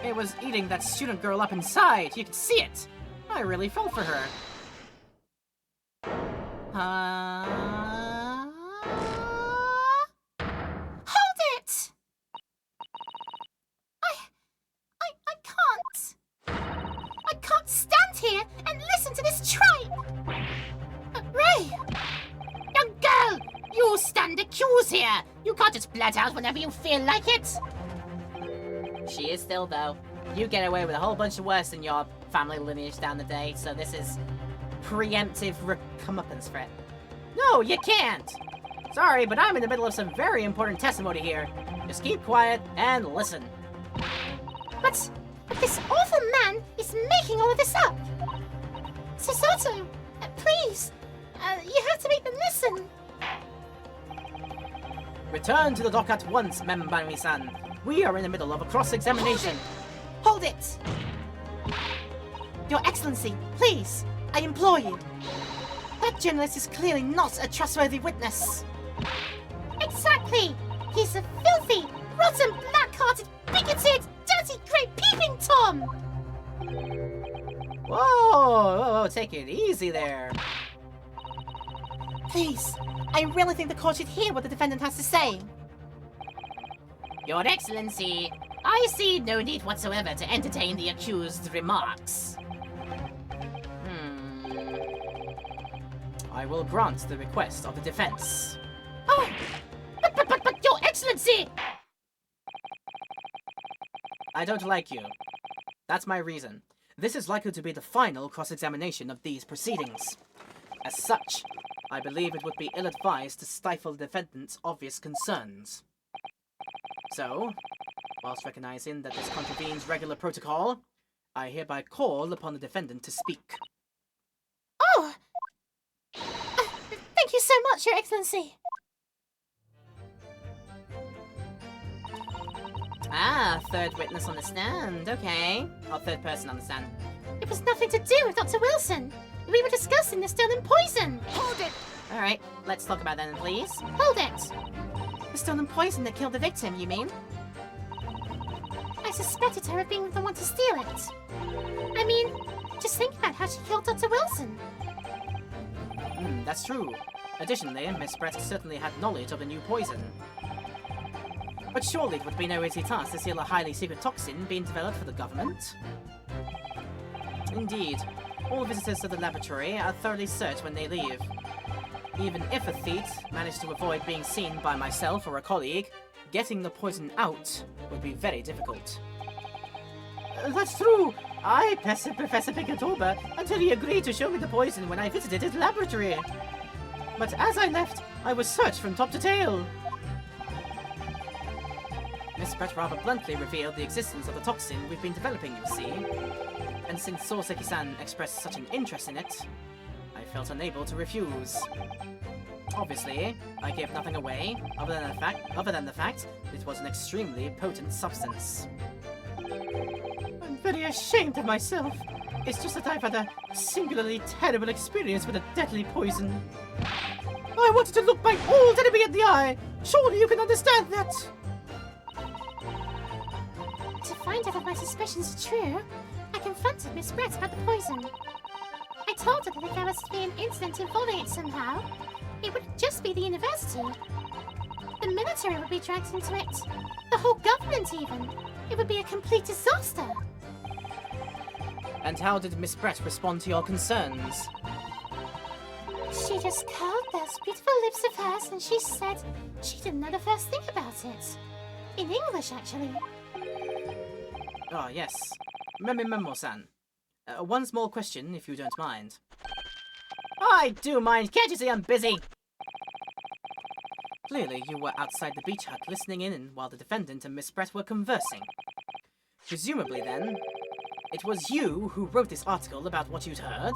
It was eating that student girl up inside. You could see it. I really felt for her. Hold it! I can't. I can't stand here and listen to this tripe. Ray! Young girl! You stand accused here! You can't just blurt out whenever you feel like it! She is still, though. You get away with a whole bunch of worse than your family lineage down the day, so this is preemptive comeuppance for it. No, you can't! Sorry, but I'm in the middle of some very important testimony here. Just keep quiet and listen. But this awful man is making all of this up. Sasato, please, you have to make them listen. Return to the dock at once, Membami-san. We are in the middle of a cross-examination. Hold it! Your Excellency, please, I implore you. That journalist is clearly not a trustworthy witness. Exactly! He's a filthy, rotten, black-hearted, bigoted, dirty, great peeping Tom! Whoa, take it easy there. Please, I really think the court should hear what the defendant has to say. Your Excellency, I see no need whatsoever to entertain the accused's remarks. I will grant the request of the defense. Oh, but Your Excellency! I don't like you. That's my reason. This is likely to be the final cross-examination of these proceedings. As such, I believe it would be ill-advised to stifle the defendant's obvious concerns. So, whilst recognizing that this contravenes regular protocol, I hereby call upon the defendant to speak. Oh! Thank you so much, Your Excellency. Ah, third witness on the stand. Okay. Or third person on the stand. It was nothing to do with Dr. Wilson. We were discussing the stolen poison. Hold it! Alright, let's talk about that then, please. Hold it. The stolen poison that killed the victim, you mean? I suspected her of being the one to steal it. I mean, just think about how she killed Dr. Wilson. That's true. Additionally, Miss Brett certainly had knowledge of the new poison. But surely it would be no easy task to steal a highly secret toxin being developed for the government. Indeed, all visitors to the laboratory are thoroughly searched when they leave. Even if a thief managed to avoid being seen by myself or a colleague, getting the poison out would be very difficult. That's true! I pestered Professor Picatoba until he agreed to show me the poison when I visited his laboratory. But as I left, I was searched from top to tail. Miss Brett rather bluntly revealed the existence of the toxin we've been developing, you see. And since Soseki-san expressed such an interest in it, I felt unable to refuse. Obviously, I gave nothing away, other than the fact it was an extremely potent substance. I'm very ashamed of myself. It's just that I've had a singularly terrible experience with a deadly poison. I wanted to look my old enemy in the eye! Surely you can understand that! To find out if my suspicions are true, I confronted Miss Brett about the poison. I told her that if there was to be an incident involving it somehow, it wouldn't just be the university. The military would be dragged into it. The whole government even. It would be a complete disaster. And how did Miss Brett respond to your concerns? She just curled those beautiful lips of hers and she said she didn't know the first thing about it. In English, actually. Ah, yes. Memo-san. One small question, if you don't mind. I do mind. Can't you see I'm busy? Clearly, you were outside the beach hut listening in while the defendant and Miss Brett were conversing. Presumably, then, it was you who wrote this article about what you'd heard?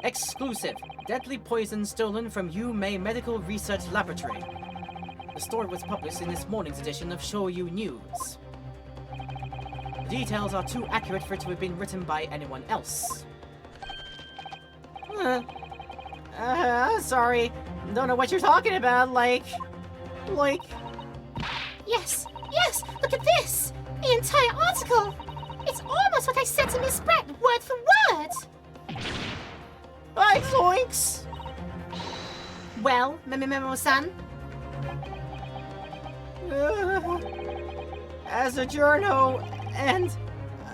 Exclusive. Deadly poison stolen from Yume Medical Research Laboratory. The story was published in this morning's edition of Shoyu News. The details are too accurate for it to have been written by anyone else. Sorry. Don't know what you're talking about, like... Yes, yes, look at this! The entire article! It's almost what I said to Miss Brett, word for word! Zoinks! Well, Memo-san? As a journo and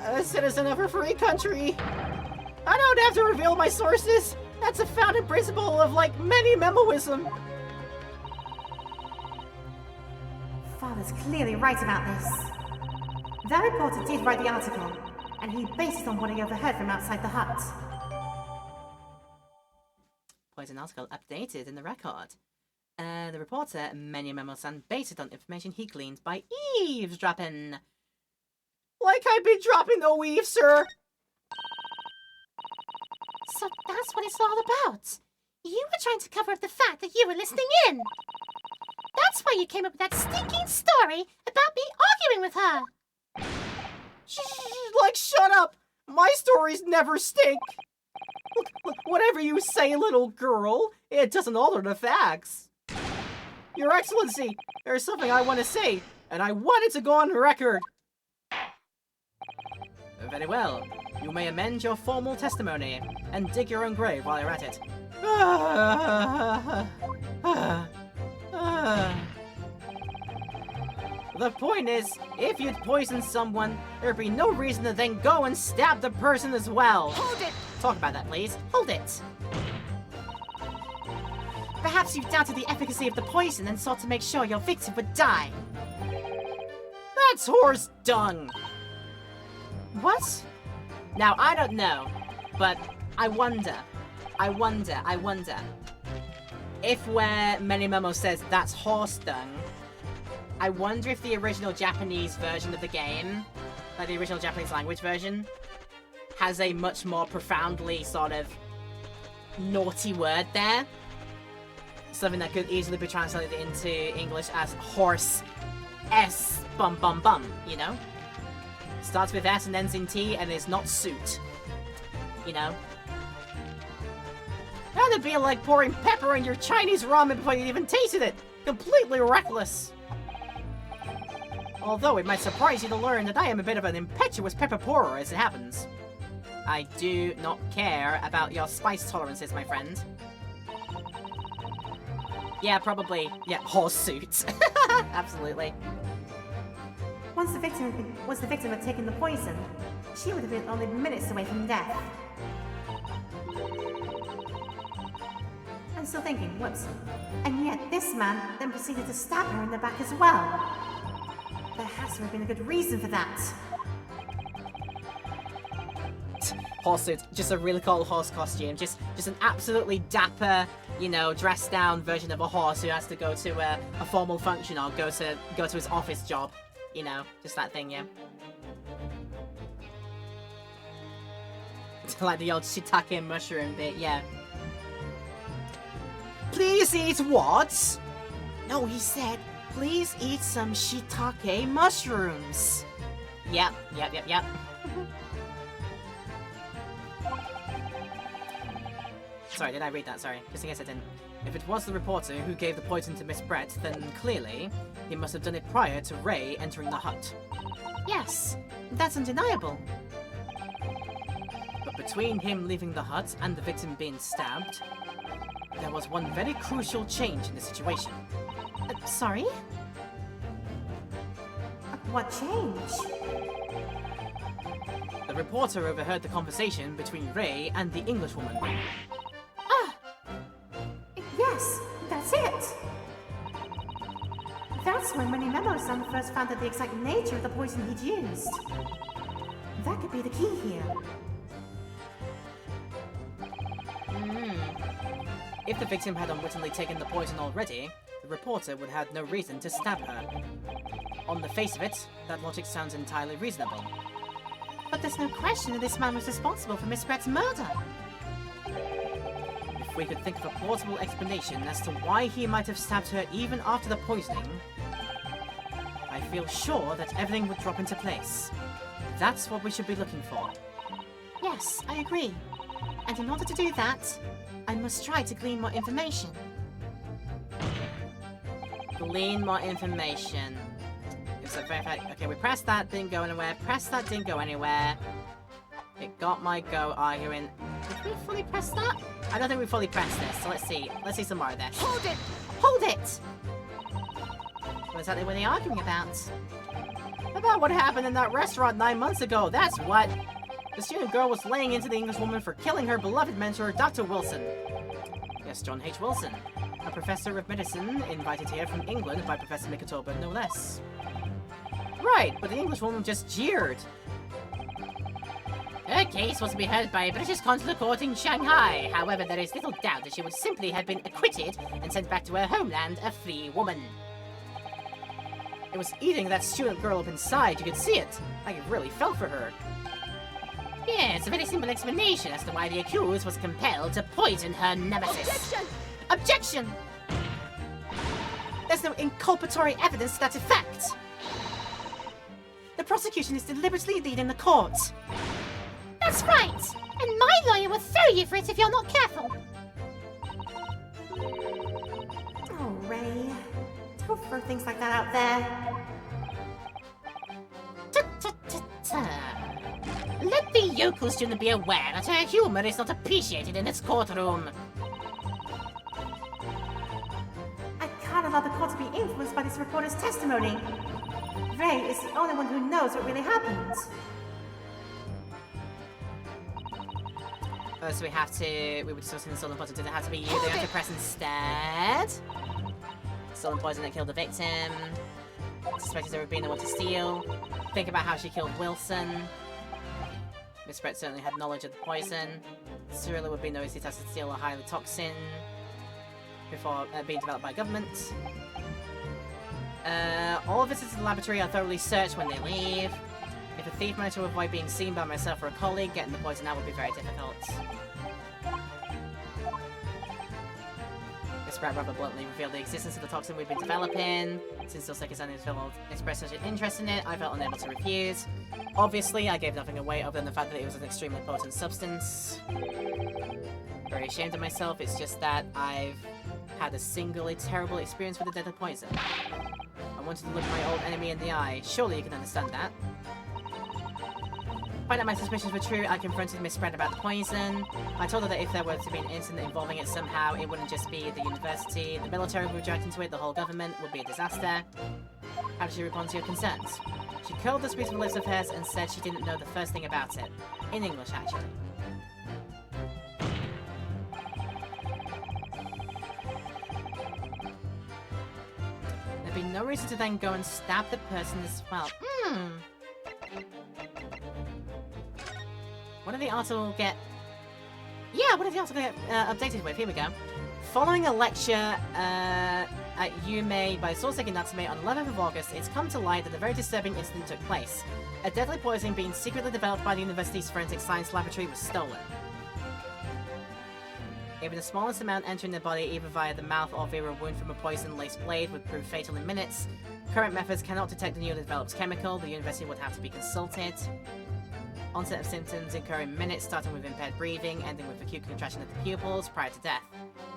a citizen of a free country, I don't have to reveal my sources. That's a founding principle of, like, many memoism. Father's clearly right about this. That reporter did write the article, and he based it on what he overheard from outside the hut. Poison article updated in the record. The reporter, Memo-san, based it on information he gleaned by eavesdropping. Like I've been dropping the weave, sir. So that's what it's all about. You were trying to cover up the fact that you were listening in. That's why you came up with that stinking story about me arguing with her. Like, shut up. My stories never stink. Look, whatever you say, little girl, it doesn't alter the facts. Your Excellency, there's something I want to say, and I want it to go on record. Very well. You may amend your formal testimony, and dig your own grave while you're at it. The point is, if you'd poisoned someone, there'd be no reason to then go and stab the person as well. Hold it! Talk about that, please. Hold it! Perhaps you doubted the efficacy of the poison and sought to make sure your victim would die. That's horse dung! What? Now, I don't know, but I wonder. If where Memo says that's horse dung, I wonder if the original Japanese version of the game, like the original Japanese language version, has a much more profoundly sort of naughty word there. something that could easily be translated into English as horse S bum bum bum, you know? Starts with S and ends in T and is not suit. You know? That'd be like pouring pepper in your Chinese ramen before you even tasted it! Completely reckless! Although it might surprise you to learn that I am a bit of an impetuous pepper pourer as it happens. I do not care about your spice tolerances, my friend. Yeah, probably. Yeah, horse suits. Absolutely. Once the victim had taken the poison, she would have been only minutes away from death. I'm still thinking, whoops. And yet this man then proceeded to stab her in the back as well. There has to have been a good reason for that. Horse suit, just a really cool horse costume. Just an absolutely dapper, you know, dressed down version of a horse who has to go to a formal function or go to his office job. You know, just that thing, yeah. Like the old shiitake mushroom bit, yeah. Please eat what? No, he said, please eat some shiitake mushrooms. Yep. Sorry, did I read that? Sorry, just in case I didn't. If it was the reporter who gave the poison to Miss Brett, then clearly he must have done it prior to Ray entering the hut. Yes, that's undeniable. But between him leaving the hut and the victim being stabbed, there was one very crucial change in the situation. Sorry? What change? The reporter overheard the conversation between Ray and the Englishwoman. Yes, that's it! That's when Many Memo-san first found out the exact nature of the poison he'd used. That could be the key here. If the victim had unwittingly taken the poison already, the reporter would have no reason to stab her. On the face of it, that logic sounds entirely reasonable. But there's no question that this man was responsible for Miss Brett's murder. If we could think of a plausible explanation as to why he might have stabbed her even after the poisoning, I feel sure that everything would drop into place. That's what we should be looking for. Yes, I agree. And in order to do that, I must try to glean more information. Glean more information. It's a very okay, we pressed that, didn't go anywhere. Pressed that, didn't go anywhere. It got my go arguing. Did we fully press that? I don't think we fully pressed this, so let's see. Let's see some more of this. Hold it! Hold it! What exactly were they arguing about? About what happened in that restaurant 9 months ago, that's what! The student girl was laying into the Englishwoman for killing her beloved mentor, Dr. Wilson. Yes, John H. Wilson. A professor of medicine invited here from England by Professor Mikotoba, no less. Right, but the Englishwoman just jeered. Her case was to be heard by a British consular court in Shanghai. However, there is little doubt that she would simply have been acquitted and sent back to her homeland a free woman. It was eating that student girl up inside, you could see it. Like it really felt for her. Yeah, it's a very simple explanation as to why the accused was compelled to poison her nemesis. Objection! Objection! There's no inculpatory evidence to that effect. The prosecution is deliberately leading the court. That's right! And my lawyer will throw you for it if you're not careful! Oh, Ray. Don't throw things like that out there. Let the Yoku student be aware that her humor is not appreciated in this courtroom. I can't allow the court to be influenced by this reporter's testimony. Ray is the only one who knows what really happened. So we were discussing the stolen poison. Did it have to be you they have to press instead? Stolen poison that killed the victim. Suspected there would be no one to steal. Think about how she killed Wilson. Miss Brett certainly had knowledge of the poison. Surely would be no easy task to steal a highly toxin before being developed by government. All visitors to the laboratory are thoroughly searched when they leave. If a thief managed to avoid being seen by myself or a colleague, getting the poison out would be very difficult. Spratt rather bluntly revealed the existence of the toxin we've been developing. Since Doseki-san expressed such an interest in it, I felt unable to refuse. Obviously, I gave nothing away other than the fact that it was an extremely potent substance. Very ashamed of myself, it's just that I've had a singularly terrible experience with the deadly poison. I wanted to look my old enemy in the eye. Surely you can understand that. Finding out my suspicions were true, I confronted Miss Spratt about the poison. I told her that if there were to be an incident involving it somehow, it wouldn't just be the university, the military would react into it, the whole government would be a disaster. How did she respond to your concerns? She curled the beautiful lips of hers and said she didn't know the first thing about it. In English, actually. There'd be no reason to then go and stab the person as well. What did the article get? Yeah, what did the article get updated with? Here we go. Following a lecture at Yume by Soseki Natsume on 11th of August, it's come to light that a very disturbing incident took place. A deadly poison being secretly developed by the university's forensic science laboratory was stolen. Even the smallest amount entering the body, either via the mouth or via a wound from a poison-laced blade, would prove fatal in minutes. Current methods cannot detect the newly developed chemical. The university would have to be consulted. Onset of symptoms occur in minutes, starting with impaired breathing, ending with acute contraction of the pupils prior to death.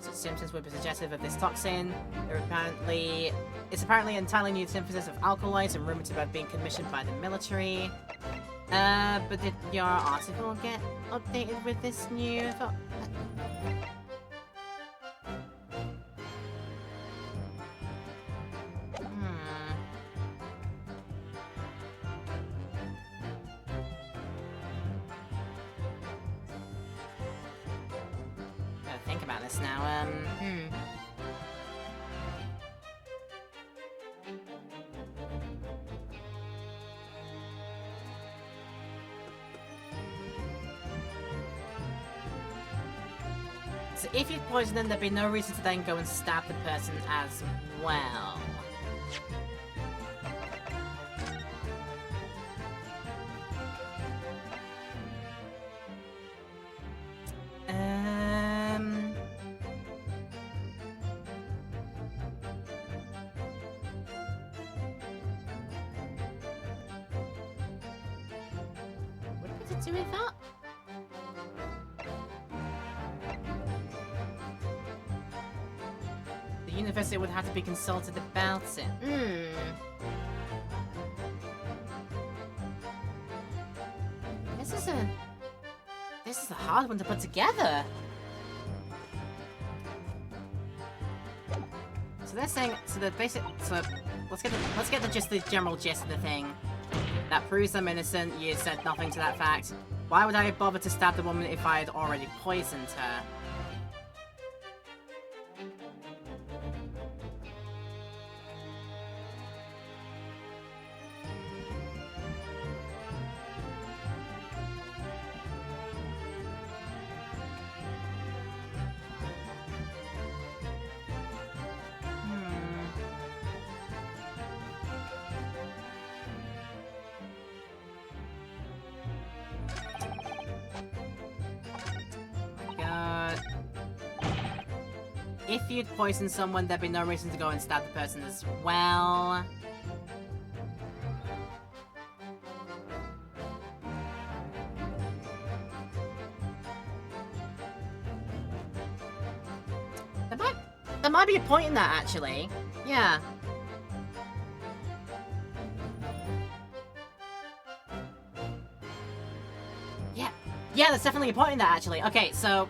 Such symptoms would be suggestive of this toxin. It's apparently an entirely new synthesis of alkaloids and rumored to have been commissioned by the military. But did your article get updated with this new... Think about this now, So if you'd poison them, there'd be no reason to then go and stab the person as well. What did it do with that? The university would have to be consulted about it. This is a hard one to put together. So they're saying, so the basic, so let's get the general gist of the thing. That proves I'm innocent. You said nothing to that fact. Why would I bother to stab the woman if I had already poisoned her? If you'd poisoned someone, there'd be no reason to go and stab the person as well. There might be a point in that, actually. Yeah. Yeah, there's definitely a point in that, actually. Okay, so...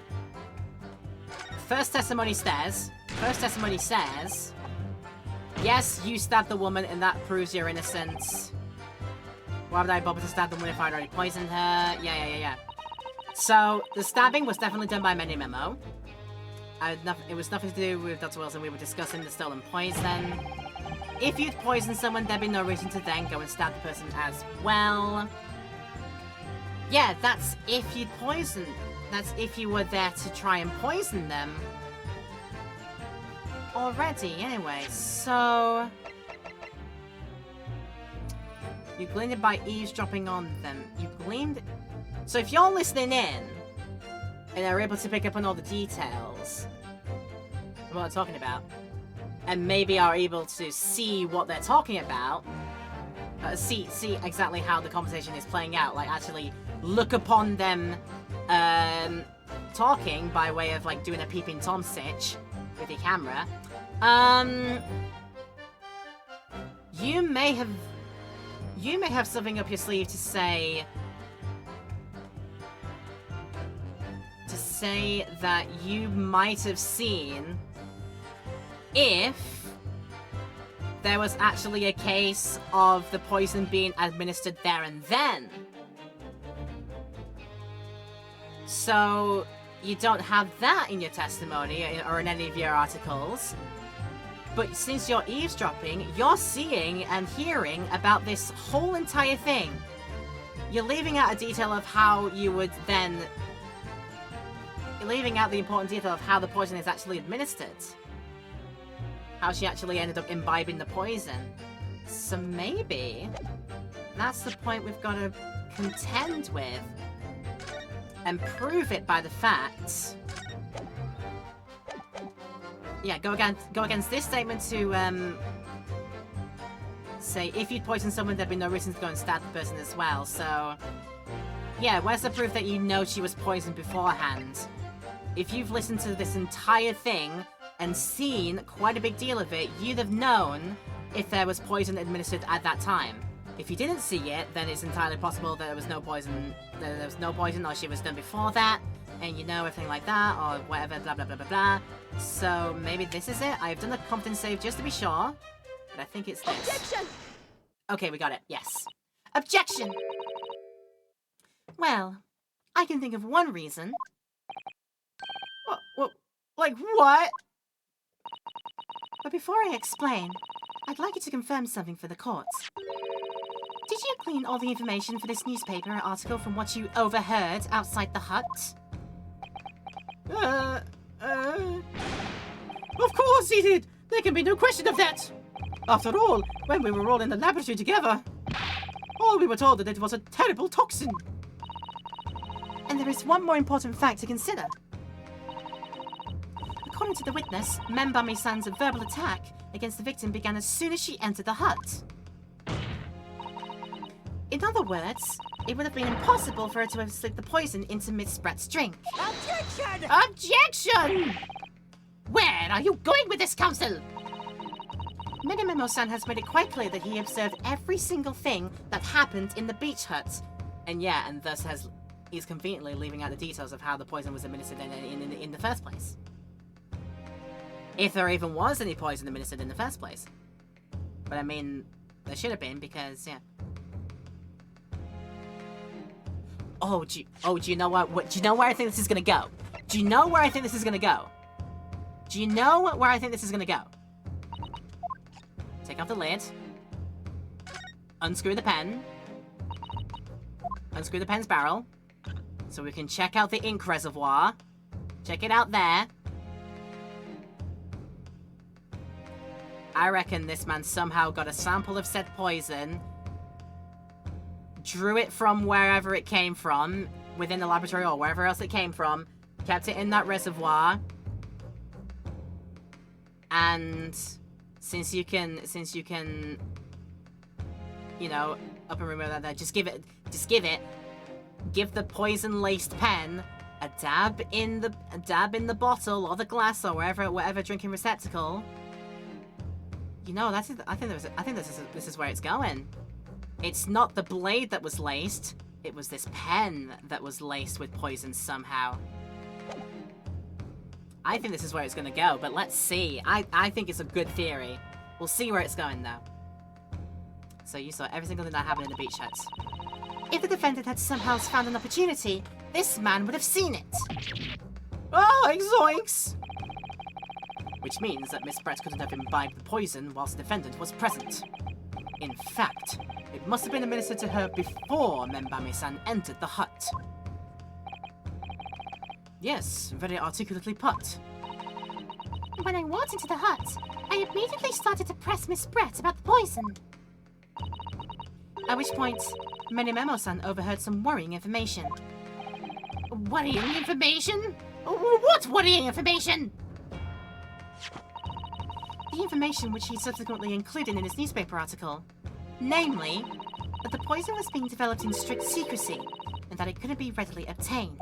First testimony says, yes, you stabbed the woman and that proves your innocence. Why would I bother to stab the woman if I'd already poisoned her? Yeah. So, the stabbing was definitely done by Many Memo. It was nothing to do with Dr. Wilson. We were discussing the stolen poison. If you'd poisoned someone, there'd be no reason to then go and stab the person as well. Yeah, that's if you'd poisoned. That's if you were there to try and poison them. Already, anyway, so... You gleaned it by eavesdropping on them. You gleaned... So if you're listening in, and are able to pick up on all the details, what they're talking about, and maybe are able to see what they're talking about, see exactly how the conversation is playing out, like actually look upon them talking by way of like doing a peeping Tom stitch with your camera, you may have something up your sleeve to say that you might have seen if there was actually a case of the poison being administered there and then. So you don't have that in your testimony or in any of your articles. But since you're eavesdropping, you're seeing and hearing about this whole entire thing. You're leaving out a detail of how you would then... You're leaving out the important detail of how the poison is actually administered. How she actually ended up imbibing the poison. So maybe that's the point we've got to contend with. And prove it by the facts. Yeah, go against this statement to say if you'd poisoned someone, there'd be no reason to go and stab the person as well. So yeah, where's the proof that you know she was poisoned beforehand? If you've listened to this entire thing and seen quite a big deal of it, you'd have known if there was poison administered at that time. If you didn't see it, then it's entirely possible that there was no poison, or she was done before that, and you know everything like that, or whatever, blah blah blah blah blah. So maybe this is it. I've done a confidence save just to be sure, but I think it's this. Objection! Okay, we got it. Yes. Objection! Well, I can think of one reason. What? Like what? But before I explain, I'd like you to confirm something for the court. Did you glean all the information for this newspaper article from what you overheard outside the hut? Of course he did! There can be no question of that! After all, when we were all in the laboratory together, all we were told that it was a terrible toxin. And there is one more important fact to consider. According to the witness, Membami-san's verbal attack against the victim began as soon as she entered the hut. In other words, it would have been impossible for her to have slipped the poison into Miss Brett's drink. Objection! Objection! Where are you going with this, counsel? Minamemo-san has made it quite clear that he observed every single thing that happened in the beach hut. And yeah, and thus he's conveniently leaving out the details of how the poison was administered in the first place. If there even was any poison administered in the first place. But I mean, there should have been, because, yeah. Oh, do you know what? Do you know where I think this is gonna go? Do you know where I think this is gonna go? Do you know where I think this is gonna go? Take off the lid. Unscrew the pen. Unscrew the pen's barrel. So we can check out the ink reservoir. Check it out there. I reckon this man somehow got a sample of said poison, drew it from wherever it came from, within the laboratory or wherever else it came from, kept it in that reservoir, and since you can, you know, up and remove that there, give the poison-laced pen a dab in the bottle or the glass or whatever drinking receptacle. You know, I think this is where it's going. It's not the blade that was laced. It was this pen that was laced with poison somehow. I think this is where it's gonna go, but let's see. I think it's a good theory. We'll see where it's going, though. So you saw every single thing that happened in the beach huts. If the defendant had somehow found an opportunity, this man would have seen it. Oh, zoinks! Which means that Miss Brett couldn't have imbibed the poison whilst the defendant was present. In fact, it must have been administered to her before Membami-san entered the hut. Yes, very articulately put. When I walked into the hut, I immediately started to press Miss Brett about the poison. At which point, Minamemo-san overheard some worrying information. Worrying information? What worrying information? the information which he subsequently included in his newspaper article. Namely, that the poison was being developed in strict secrecy, and that it couldn't be readily obtained.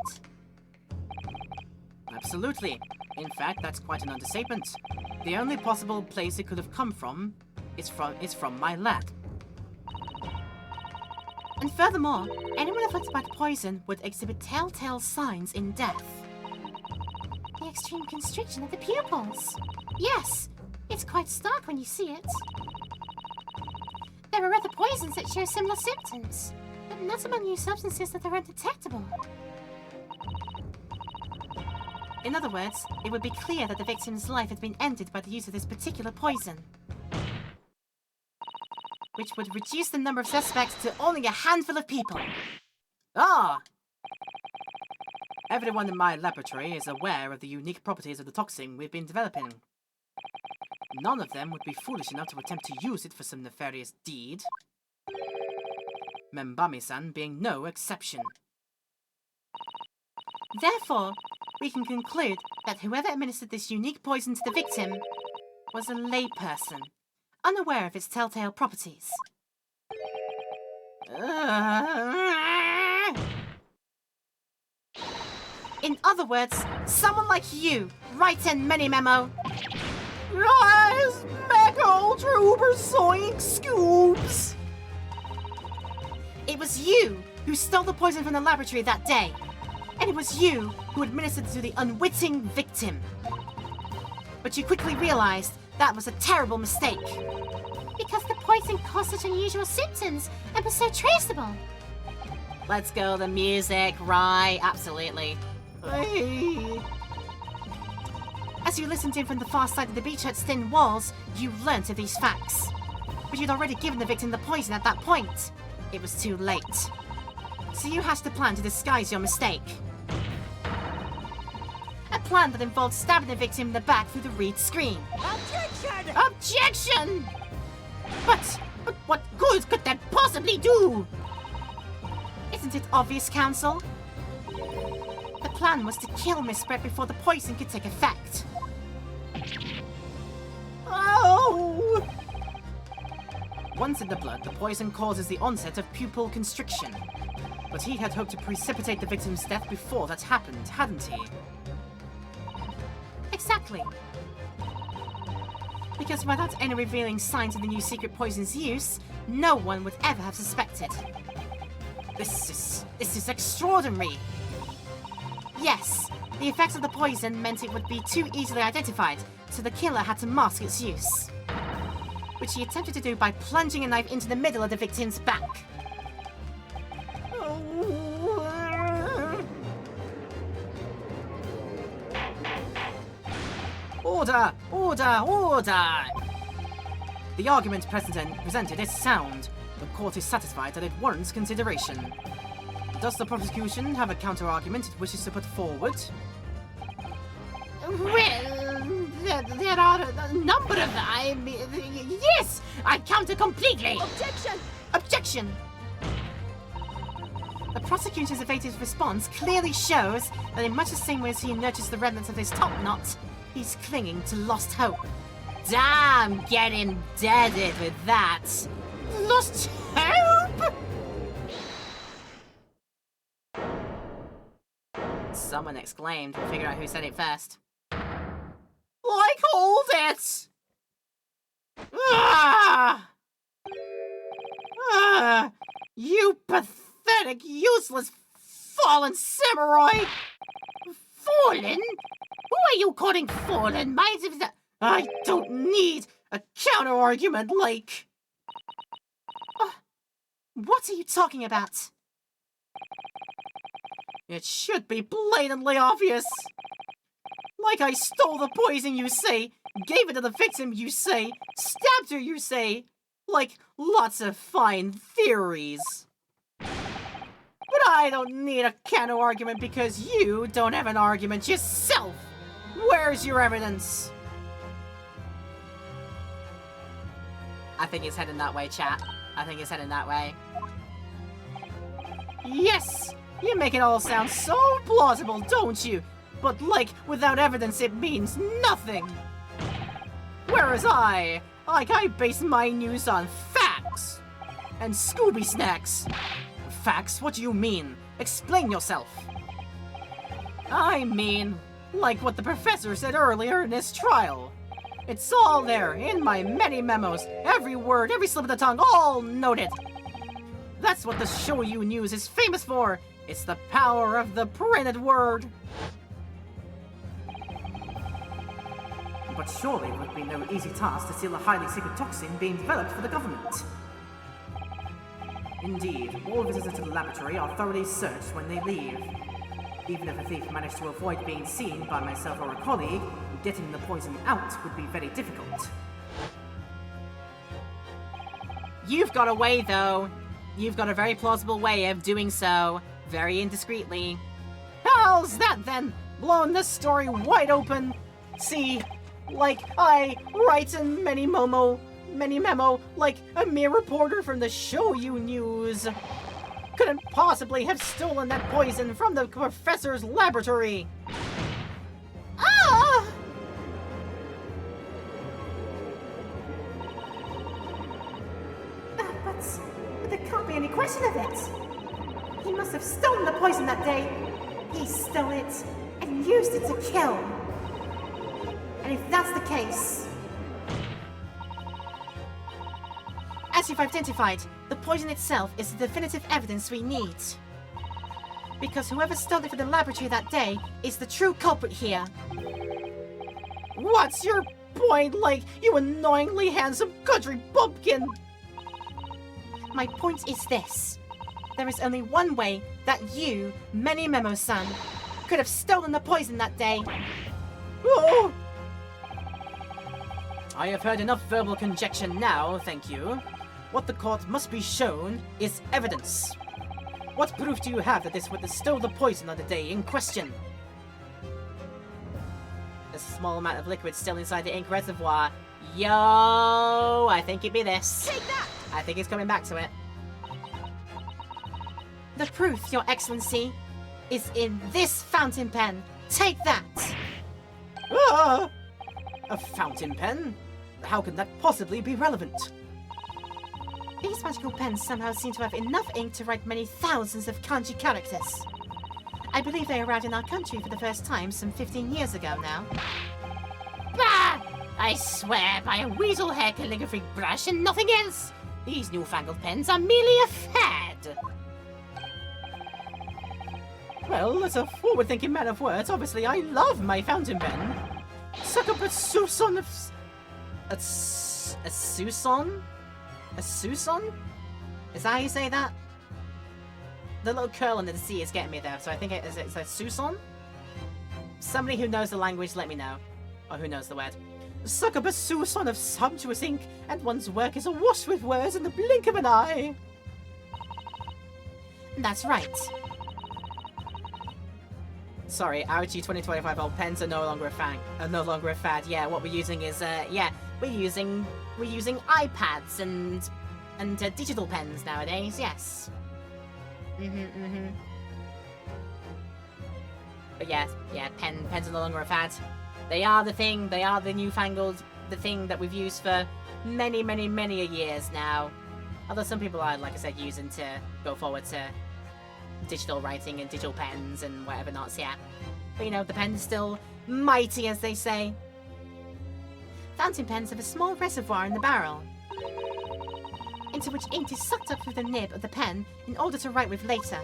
Absolutely. In fact, that's quite an understatement. The only possible place it could have come from is from my lab. And furthermore, anyone afflicted by the poison would exhibit telltale signs in death. The extreme constriction of the pupils. Yes, it's quite stark when you see it. There are other poisons that show similar symptoms, but not among new substances that are undetectable. In other words, it would be clear that the victim's life had been ended by the use of this particular poison, which would reduce the number of suspects to only a handful of people. Ah! Everyone in my laboratory is aware of the unique properties of the toxin we've been developing. None of them would be foolish enough to attempt to use it for some nefarious deed. Membami-san being no exception. Therefore, we can conclude that whoever administered this unique poison to the victim was a layperson, unaware of its telltale properties. In other words, someone like you, Right and Many Memo. Rise, Mecha Ultra Uber Zoink Scoops! It was you who stole the poison from the laboratory that day. And it was you who administered it to the unwitting victim. But you quickly realized that was a terrible mistake. Because the poison caused such unusual symptoms and was so traceable. Let's go, the music, right? Absolutely. As you listened in from the far side of the beach hut's thin walls, you learnt of these facts. But you'd already given the victim the poison at that point. It was too late. So you hatched a plan to disguise your mistake. A plan that involved stabbing the victim in the back through the reed screen. Objection! Objection! But what good could that possibly do? Isn't it obvious, Counsel? The plan was to kill Miss Brett before the poison could take effect. Oh! Once in the blood, the poison causes the onset of pupil constriction. But he had hoped to precipitate the victim's death before that happened, hadn't he? Exactly. Because without any revealing signs of the new secret poison's use, no one would ever have suspected. This is extraordinary. Yes, the effects of the poison meant it would be too easily identified, so the killer had to mask its use. Which he attempted to do by plunging a knife into the middle of the victim's back. Order! Order! Order! The argument presented is sound. The court is satisfied that it warrants consideration. Does the prosecution have a counter-argument it wishes to put forward? Well, there are a number of... yes! I counter completely! Objection! Objection! The prosecutor's evasive response clearly shows that in much the same way as he nurtures the remnants of his top knot, he's clinging to lost hope. Damn, get embedded with that. Lost hope? Someone exclaimed. We'll figure out who said it first. Like, hold it! Ah! Ah! You pathetic, useless, fallen samurai! Fallen? Who are you calling fallen? I don't need a counter-argument like... what are you talking about? It should be blatantly obvious. Like I stole the poison, you say, gave it to the victim, you say, stabbed her, you say. Like lots of fine theories. But I don't need a counter-argument because you don't have an argument yourself. Where's your evidence? I think it's heading that way, chat. I think it's heading that way. Yes! You make it all sound so plausible, don't you? But like, without evidence it means nothing. Whereas I base my news on facts and Scooby snacks. Facts? What do you mean? Explain yourself. I mean, like what the professor said earlier in this trial. It's all there in my many memos. Every word, every slip of the tongue, all noted. That's what the Show You News is famous for. It's the power of the printed word. But surely it would be no easy task to steal a highly secret toxin being developed for the government. Indeed, all visitors to the laboratory are thoroughly searched when they leave. Even if a thief managed to avoid being seen by myself or a colleague, getting the poison out would be very difficult. You've got a way, though. You've got a very plausible way of doing so, very indiscreetly. How's that then? Blowing this story wide open. See, like I write in many memo, like a mere reporter from the Show You News. Couldn't possibly have stolen that poison from the professor's laboratory. Ah! But there can't be any question of it. He must have stolen the poison that day. He stole it and used it to kill. And if that's the case... As you've identified, the poison itself is the definitive evidence we need. Because whoever stole it from the laboratory that day is the true culprit here. What's your point, like, you annoyingly handsome country bumpkin? My point is this. There is only one way that you, Many Memo-san, could have stolen the poison that day. Oh! I have heard enough verbal conjecture now, thank you. What the court must be shown is evidence. What proof do you have that this witness stole the poison on the day in question? There's a small amount of liquid still inside the ink reservoir. Yo, I think it'd be this. Take that! I think it's coming back to it. The proof, Your Excellency, is in this fountain pen. Take that! Ah! A fountain pen? How can that possibly be relevant? These magical pens somehow seem to have enough ink to write many thousands of kanji characters. I believe they arrived in our country for the first time some 15 years ago now. Bah! I swear by a weasel hair calligraphy brush and nothing else. These newfangled pens are merely a fad. Well, as a forward-thinking man of words, obviously I love my fountain pen. Suck up a Susan of... A Susan? A Susan? Is that how you say that? The little curl under the C is getting me there, so I think it's a Susan? Somebody who knows the language, let me know. Or who knows the word. Suck up a Susan of sumptuous ink, and one's work is awash with words in the blink of an eye. That's right. Sorry, RG 2025 old pens are no longer a fad. Yeah, what we're using is We're using iPads and digital pens nowadays. Yes. But yeah, pens are no longer a fad. They are the thing. They are the newfangled, the thing that we've used for many a years now. Although some people are, like I said, using to go forward to digital writing and digital pens and whatever not. So yeah, but you know, the pen's still mighty, as they say. Fountain pens have a small reservoir in the barrel, into which ink is sucked up through the nib of the pen in order to write with later.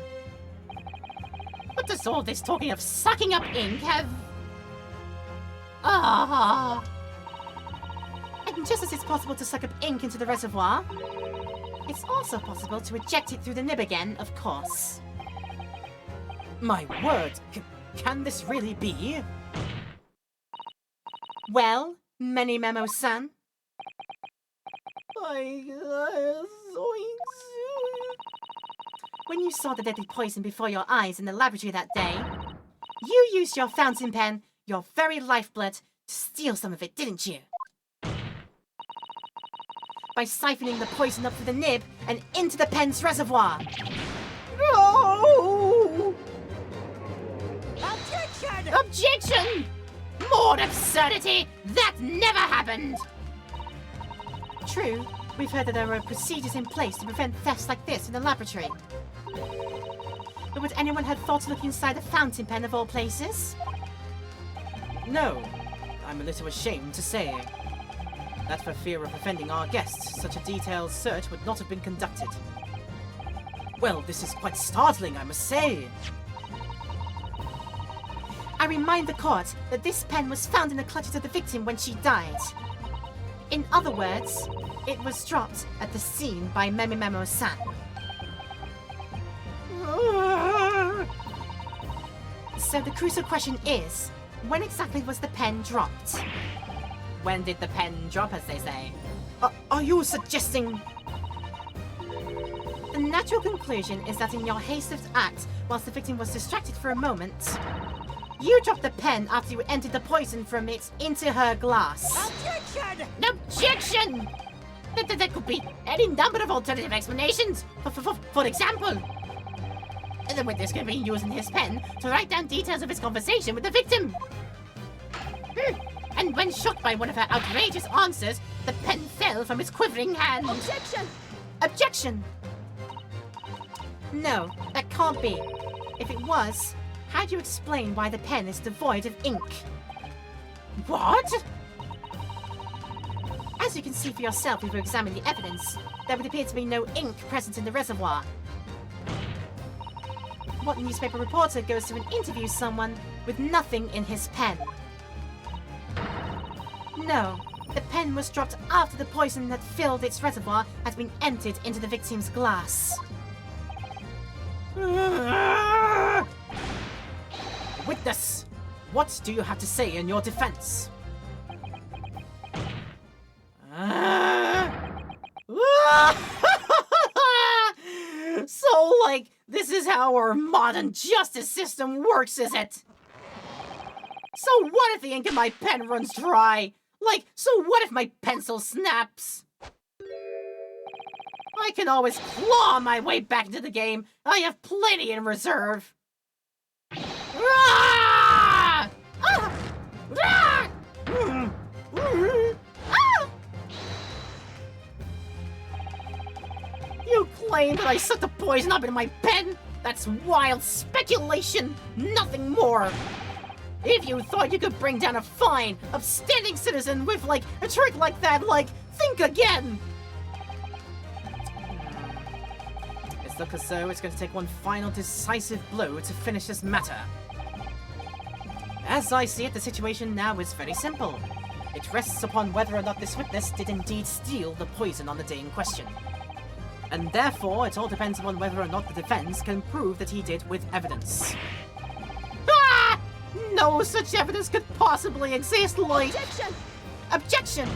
What does all this talking of sucking up ink have... Ah! And just as it's possible to suck up ink into the reservoir, it's also possible to eject it through the nib again, of course. My word, can this really be? Well, Many Memo-san? When you saw the deadly poison before your eyes in the laboratory that day, you used your fountain pen, your very lifeblood, to steal some of it, didn't you? By siphoning the poison up through the nib and into the pen's reservoir. No! Objection! More absurdity! That never happened! true, we've heard that there are procedures in place to prevent thefts like this in the laboratory. But would anyone have thought to look inside a fountain pen of all places? No, I'm a little ashamed to say. That for fear of offending our guests, such a detailed search would not have been conducted. Well, this is quite startling, I must say. I remind the court that this pen was found in the clutches of the victim when she died. In other words, it was dropped at the scene by Memimemo-san. So the crucial question is, when exactly was the pen dropped? When did the pen drop, as they say? Are you suggesting... The natural conclusion is that in your hasted act, whilst the victim was distracted for a moment, you dropped the pen after you emptied the poison from it into her glass. Objection! Objection! There could be any number of alternative explanations. For example, the witness could be using his pen to write down details of his conversation with the victim. And when shocked by one of her outrageous answers, the pen fell from his quivering hand. Objection! Objection! No, that can't be. If it was, how do you explain why the pen is devoid of ink? What? As you can see for yourself if you examine the evidence, there would appear to be no ink present in the reservoir. What newspaper reporter goes to interview someone with nothing in his pen? No, the pen was dropped after the poison that filled its reservoir had been emptied into the victim's glass. Witness! What do you have to say in your defense? So, like, this is how our modern justice system works, is it? So what if the ink in my pen runs dry? Like, so what if my pencil snaps? I can always claw my way back into the game. I have plenty in reserve. Ah! Ah! Ah! Ah! You claim that I sucked the poison up in my pen? That's wild speculation, nothing more. If you thought you could bring down a fine, upstanding citizen with, like, a trick like that, like, think again! It looks as though it's going to take one final decisive blow to finish this matter. As I see it, the situation now is very simple. It rests upon whether or not this witness did indeed steal the poison on the day in question. And therefore, it all depends upon whether or not the defense can prove that he did with evidence. Ah! No such evidence could possibly exist, Lloyd! Objection! Objection!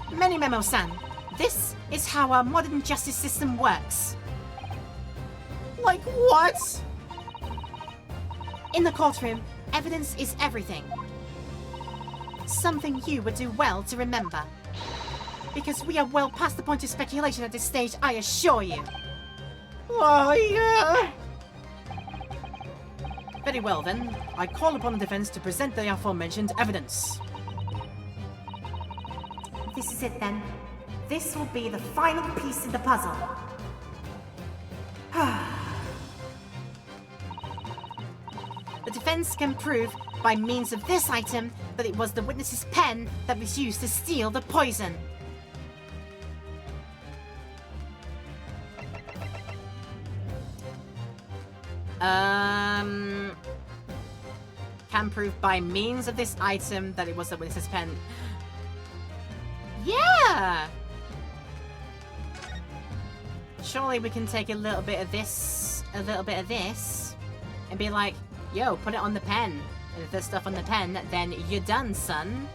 Memimemo-san, this is how our modern justice system works. Like what? In the courtroom, evidence is everything. Something you would do well to remember. Because we are well past the point of speculation at this stage, I assure you. Oh, yeah! Very well then, I call upon the defense to present the aforementioned evidence. This is it then. This will be the final piece in the puzzle. The defense can prove, by means of this item, that it was the witness's pen that was used to steal the poison. Can prove by means of this item that it was the witness's pen. Yeah! Surely we can take a little bit of this, and be like, yo, put it on the pen. And if there's stuff on the pen, then you're done, son.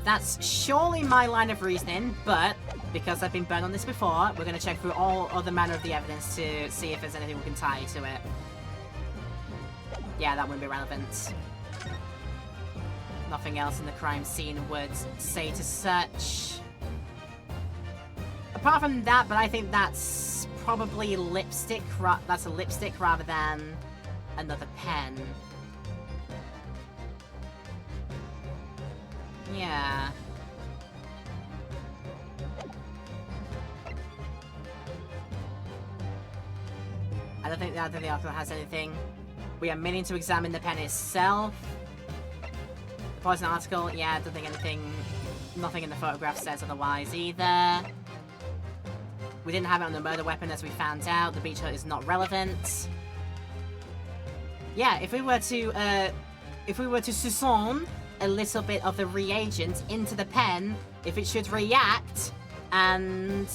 That's surely my line of reasoning, but because I've been burned on this before, we're going to check through all other manner of the evidence to see if there's anything we can tie to it. Yeah, that wouldn't be relevant. Nothing else in the crime scene would say to search. Apart from that, but I think that's probably lipstick. That's a lipstick rather than another pen. Yeah. I don't think the article has anything. We are meaning to examine the pen itself. The poison article, yeah, I don't think nothing in the photograph says otherwise either. We didn't have it on the murder weapon as we found out. The beach hut is not relevant. Yeah, if we were to saison a little bit of the reagent into the pen, if it should react and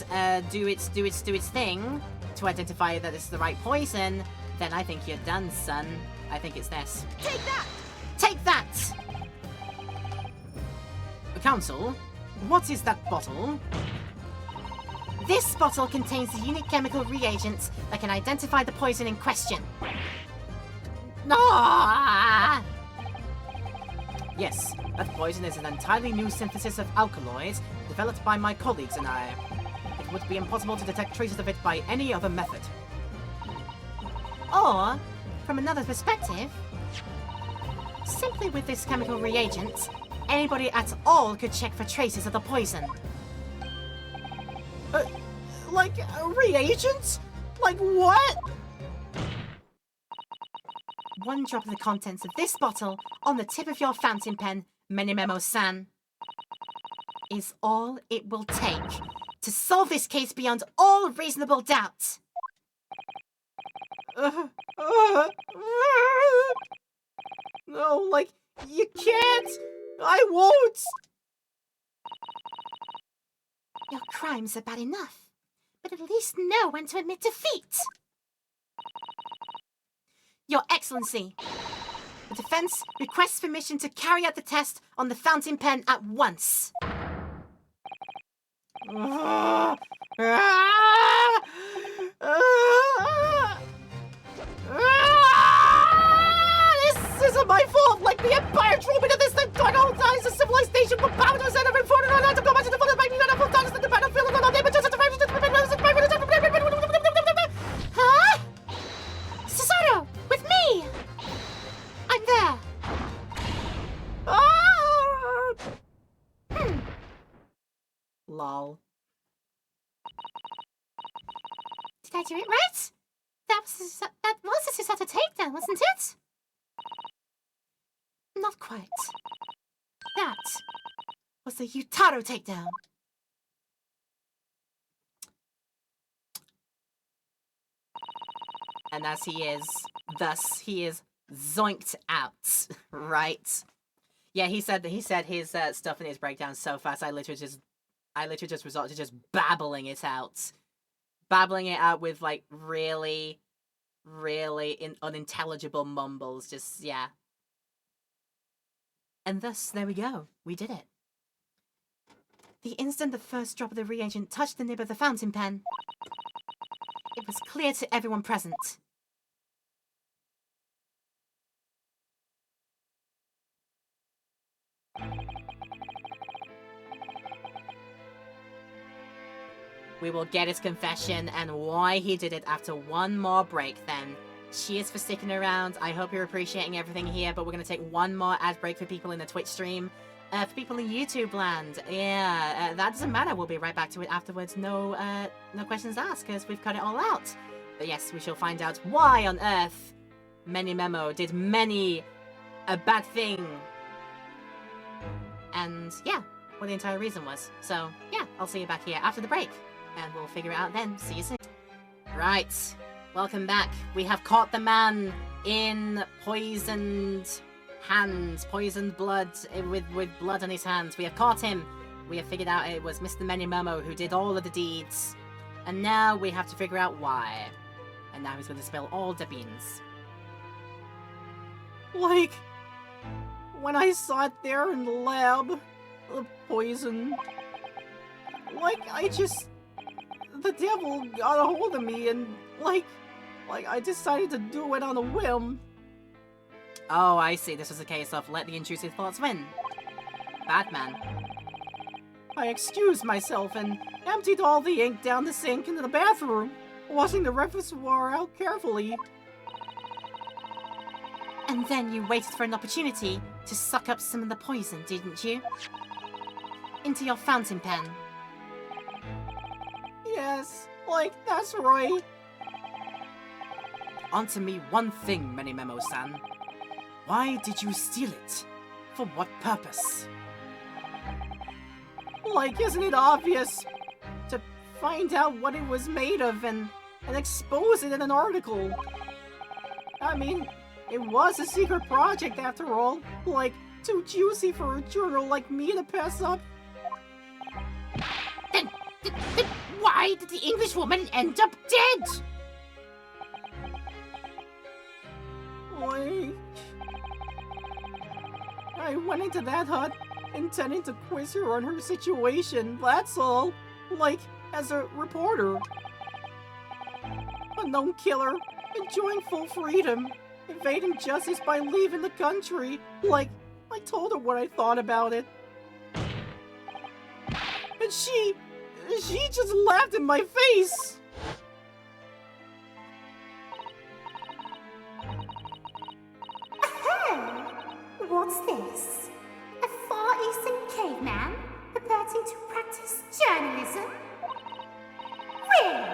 do its thing to identify that it's the right poison, then I think you're done, son. I think it's this. Take that! Take that! Council, what is that bottle? This bottle contains the unique chemical reagents that can identify the poison in question. Ah! Yes, that poison is an entirely new synthesis of alkaloids developed by my colleagues and I. It would be impossible to detect traces of it by any other method. Or, from another perspective, simply with this chemical reagent, anybody at all could check for traces of the poison. Like, reagents? Like what? One drop of the contents of this bottle on the tip of your fountain pen, Menimemo-san, is all it will take to solve this case beyond all reasonable doubt. No, like, you can't! I won't! Your crimes are bad enough, but at least know when to admit defeat. Your Excellency, the defense requests permission to carry out the test on the fountain pen at once. This isn't my fault! Like the Empire drove into this thing, organized a civilized nation with powers and have informed on how to go back to the front of my beautiful times in the battlefield and all the images of the Huh? Cesaro, with me! I'm there. Lol. Did I do it right? That was a Susato takedown, wasn't it? Not quite. That was the Yutaro takedown. And as he is, thus he is zoinked out, right? Yeah, he said his stuff in his breakdown so fast. I literally just resorted to just babbling it out with like really unintelligible mumbles. Just yeah. And thus, there we go. We did it. The instant the first drop of the reagent touched the nib of the fountain pen, it was clear to everyone present. We will get his confession and why he did it after one more break then. Cheers for sticking around. I hope you're appreciating everything here, but we're going to take one more ad break for people in the Twitch stream. For people in YouTube land, yeah, that doesn't matter. We'll be right back to it afterwards. No questions asked, because we've cut it all out. But yes, we shall find out why on earth Menimemo did many a bad thing. And yeah, what the entire reason was. So yeah, I'll see you back here after the break. And we'll figure it out then. See you soon. Right. Welcome back. We have caught the man in poisoned hands. Poisoned blood with blood on his hands. We have caught him. We have figured out it was Mr. Menimemo who did all of the deeds. And now we have to figure out why. And now he's going to spill all the beans. Like, when I sat there in the lab, the poison, like, the devil got a hold of me and, like I decided to do it on a whim. Oh, I see. This was a case of let the intrusive thoughts win. Batman. I excused myself and emptied all the ink down the sink into the bathroom, washing the reservoir out carefully. And then you waited for an opportunity to suck up some of the poison, didn't you? into your fountain pen. Yes, like, that's right. Answer me one thing, Memo-san. Why did you steal it? For what purpose? Like, isn't it obvious? To find out what it was made of and expose it in an article. I mean, it was a secret project after all. Like, too juicy for a journal like me to pass up. Then why did the English woman end up dead? Like, I went into that hut intending to quiz her on her situation, that's all. Like, as a reporter. A known killer, enjoying full freedom, evading justice by leaving the country. Like, I told her what I thought about it. And she just laughed in my face! What's this? A Far Eastern caveman purporting to practice journalism? Really?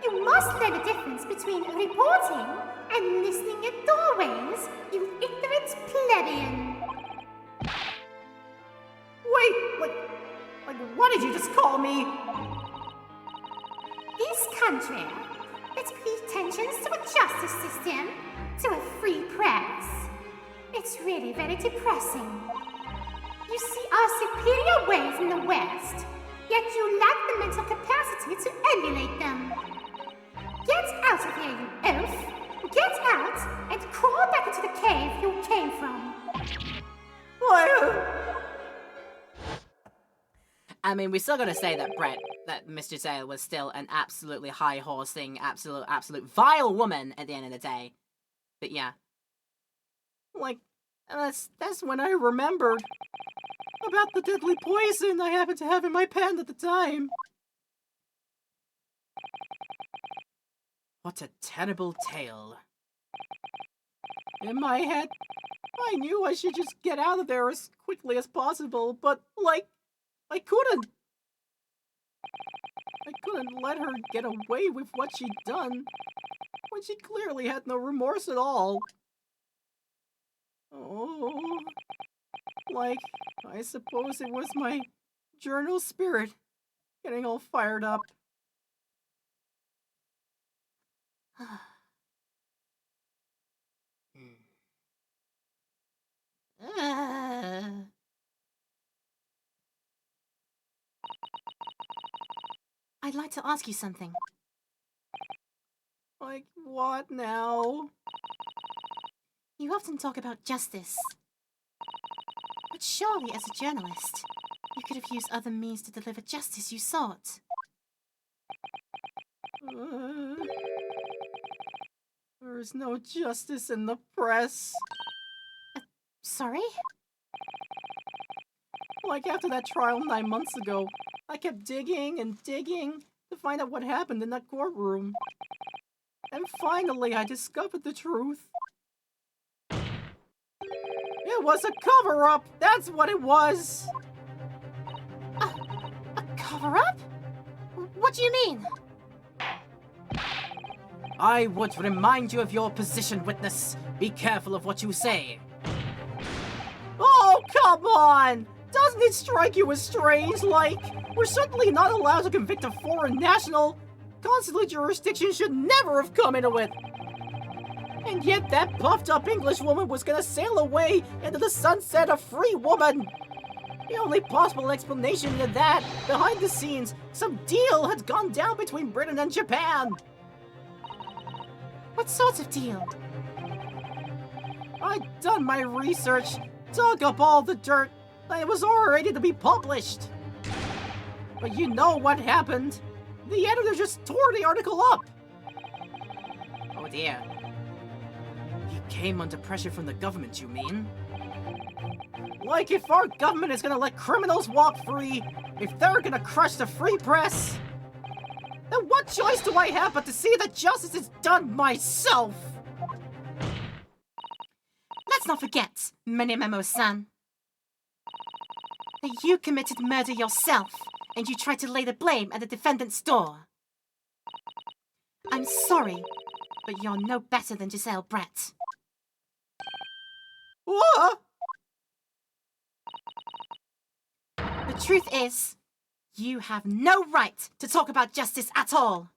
You must know the difference between reporting and listening at doorways, you ignorant plebeian. Wait, like, what did you just call me? This country, its pretensions to a justice system, to a free press. It's really very depressing. You see our superior ways in the West, yet you lack the mental capacity to emulate them. Get out of here, you oaf! Get out and crawl back into the cave you came from. I mean, we still gotta say that Mr. Sale was still an absolutely high-horsing, absolute vile woman at the end of the day. But yeah. Like, that's when I remembered about the deadly poison I happened to have in my pen at the time. What a terrible tale. In my head, I knew I should just get out of there as quickly as possible, but, like, I couldn't let her get away with what she'd done, when she clearly had no remorse at all. Oh, like, I suppose it was my journal spirit getting all fired up. I'd like to ask you something. Like, what now? You often talk about justice. But surely, as a journalist, you could have used other means to deliver justice you sought. There is no justice in the press. Sorry? Like, after that trial 9 months ago, I kept digging and digging to find out what happened in that courtroom. And finally, I discovered the truth. It was a cover-up! That's what it was! A cover-up? What do you mean? I would remind you of your position, witness. Be careful of what you say. Oh, come on! Doesn't it strike you as strange? Like, we're certainly not allowed to convict a foreign national. Consular jurisdiction should never have come into it. And yet that puffed-up English woman was gonna sail away into the sunset a free woman. The only possible explanation to that, behind the scenes, some deal had gone down between Britain and Japan. What sort of deal? I'd done my research, dug up all the dirt, and it was all ready to be published. But you know what happened? The editor just tore the article up. Oh dear. He came under pressure from the government, you mean? Like, if our government is gonna let criminals walk free, if they're gonna crush the free press, then what choice do I have but to see that justice is done myself? Let's not forget, Memo-san. that you committed murder yourself, and you tried to lay the blame at the defendant's door. I'm sorry, but you're no better than Giselle Brett. What? The truth is, you have no right to talk about justice at all.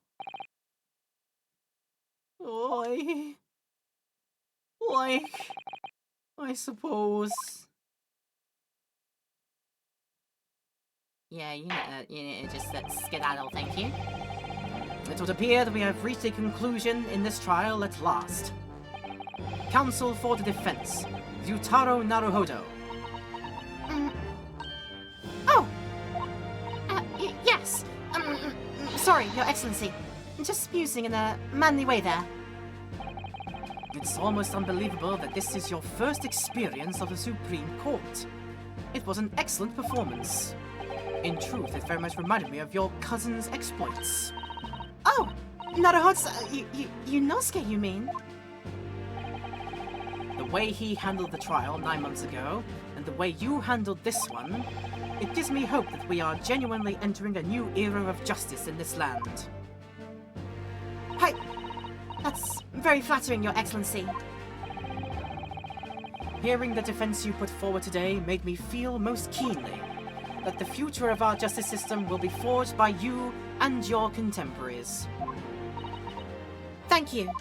I suppose. Yeah, you need to just skedaddle, thank you. It would appear that we have reached a conclusion in this trial at last. Counsel for the defense, Yutaro Naruhodo. Oh! Yes. Sorry, Your Excellency. Just musing in a manly way there. It's almost unbelievable that this is your first experience of the Supreme Court. It was an excellent performance. In truth, it very much reminded me of your cousin's exploits. Oh! Naruhodo, Yunosuke, you mean? The way he handled the trial 9 months ago, and the way you handled this one, it gives me hope that we are genuinely entering a new era of justice in this land. Hi. That's very flattering, Your Excellency. Hearing the defense you put forward today made me feel most keenly that the future of our justice system will be forged by you and your contemporaries. Thank you.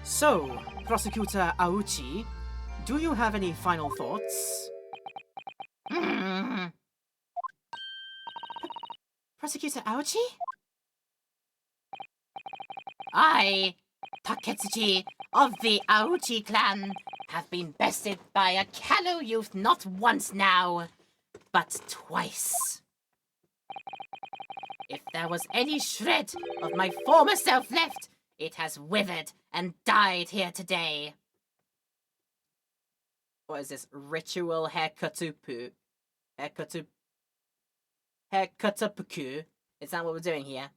So, Prosecutor Auchi, do you have any final thoughts? Prosecutor Aochi? I, Taketsuchi of the Aochi clan, have been bested by a callow youth not once now, but twice. If there was any shred of my former self left, it has withered and died here today. What is this? Ritual haircutupu? Haircutapuku? Is that what we're doing here?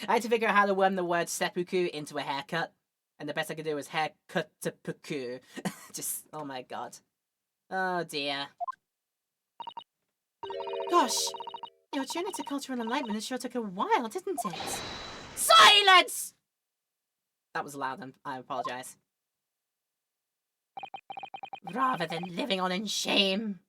I had to figure out how to worm the word seppuku into a haircut, and the best I could do was haircutapuku. Just, oh my god. Oh dear. Gosh, your journey to cultural enlightenment sure took a while, didn't it? Silence! That was loud, and I apologize. Rather than living on in shame,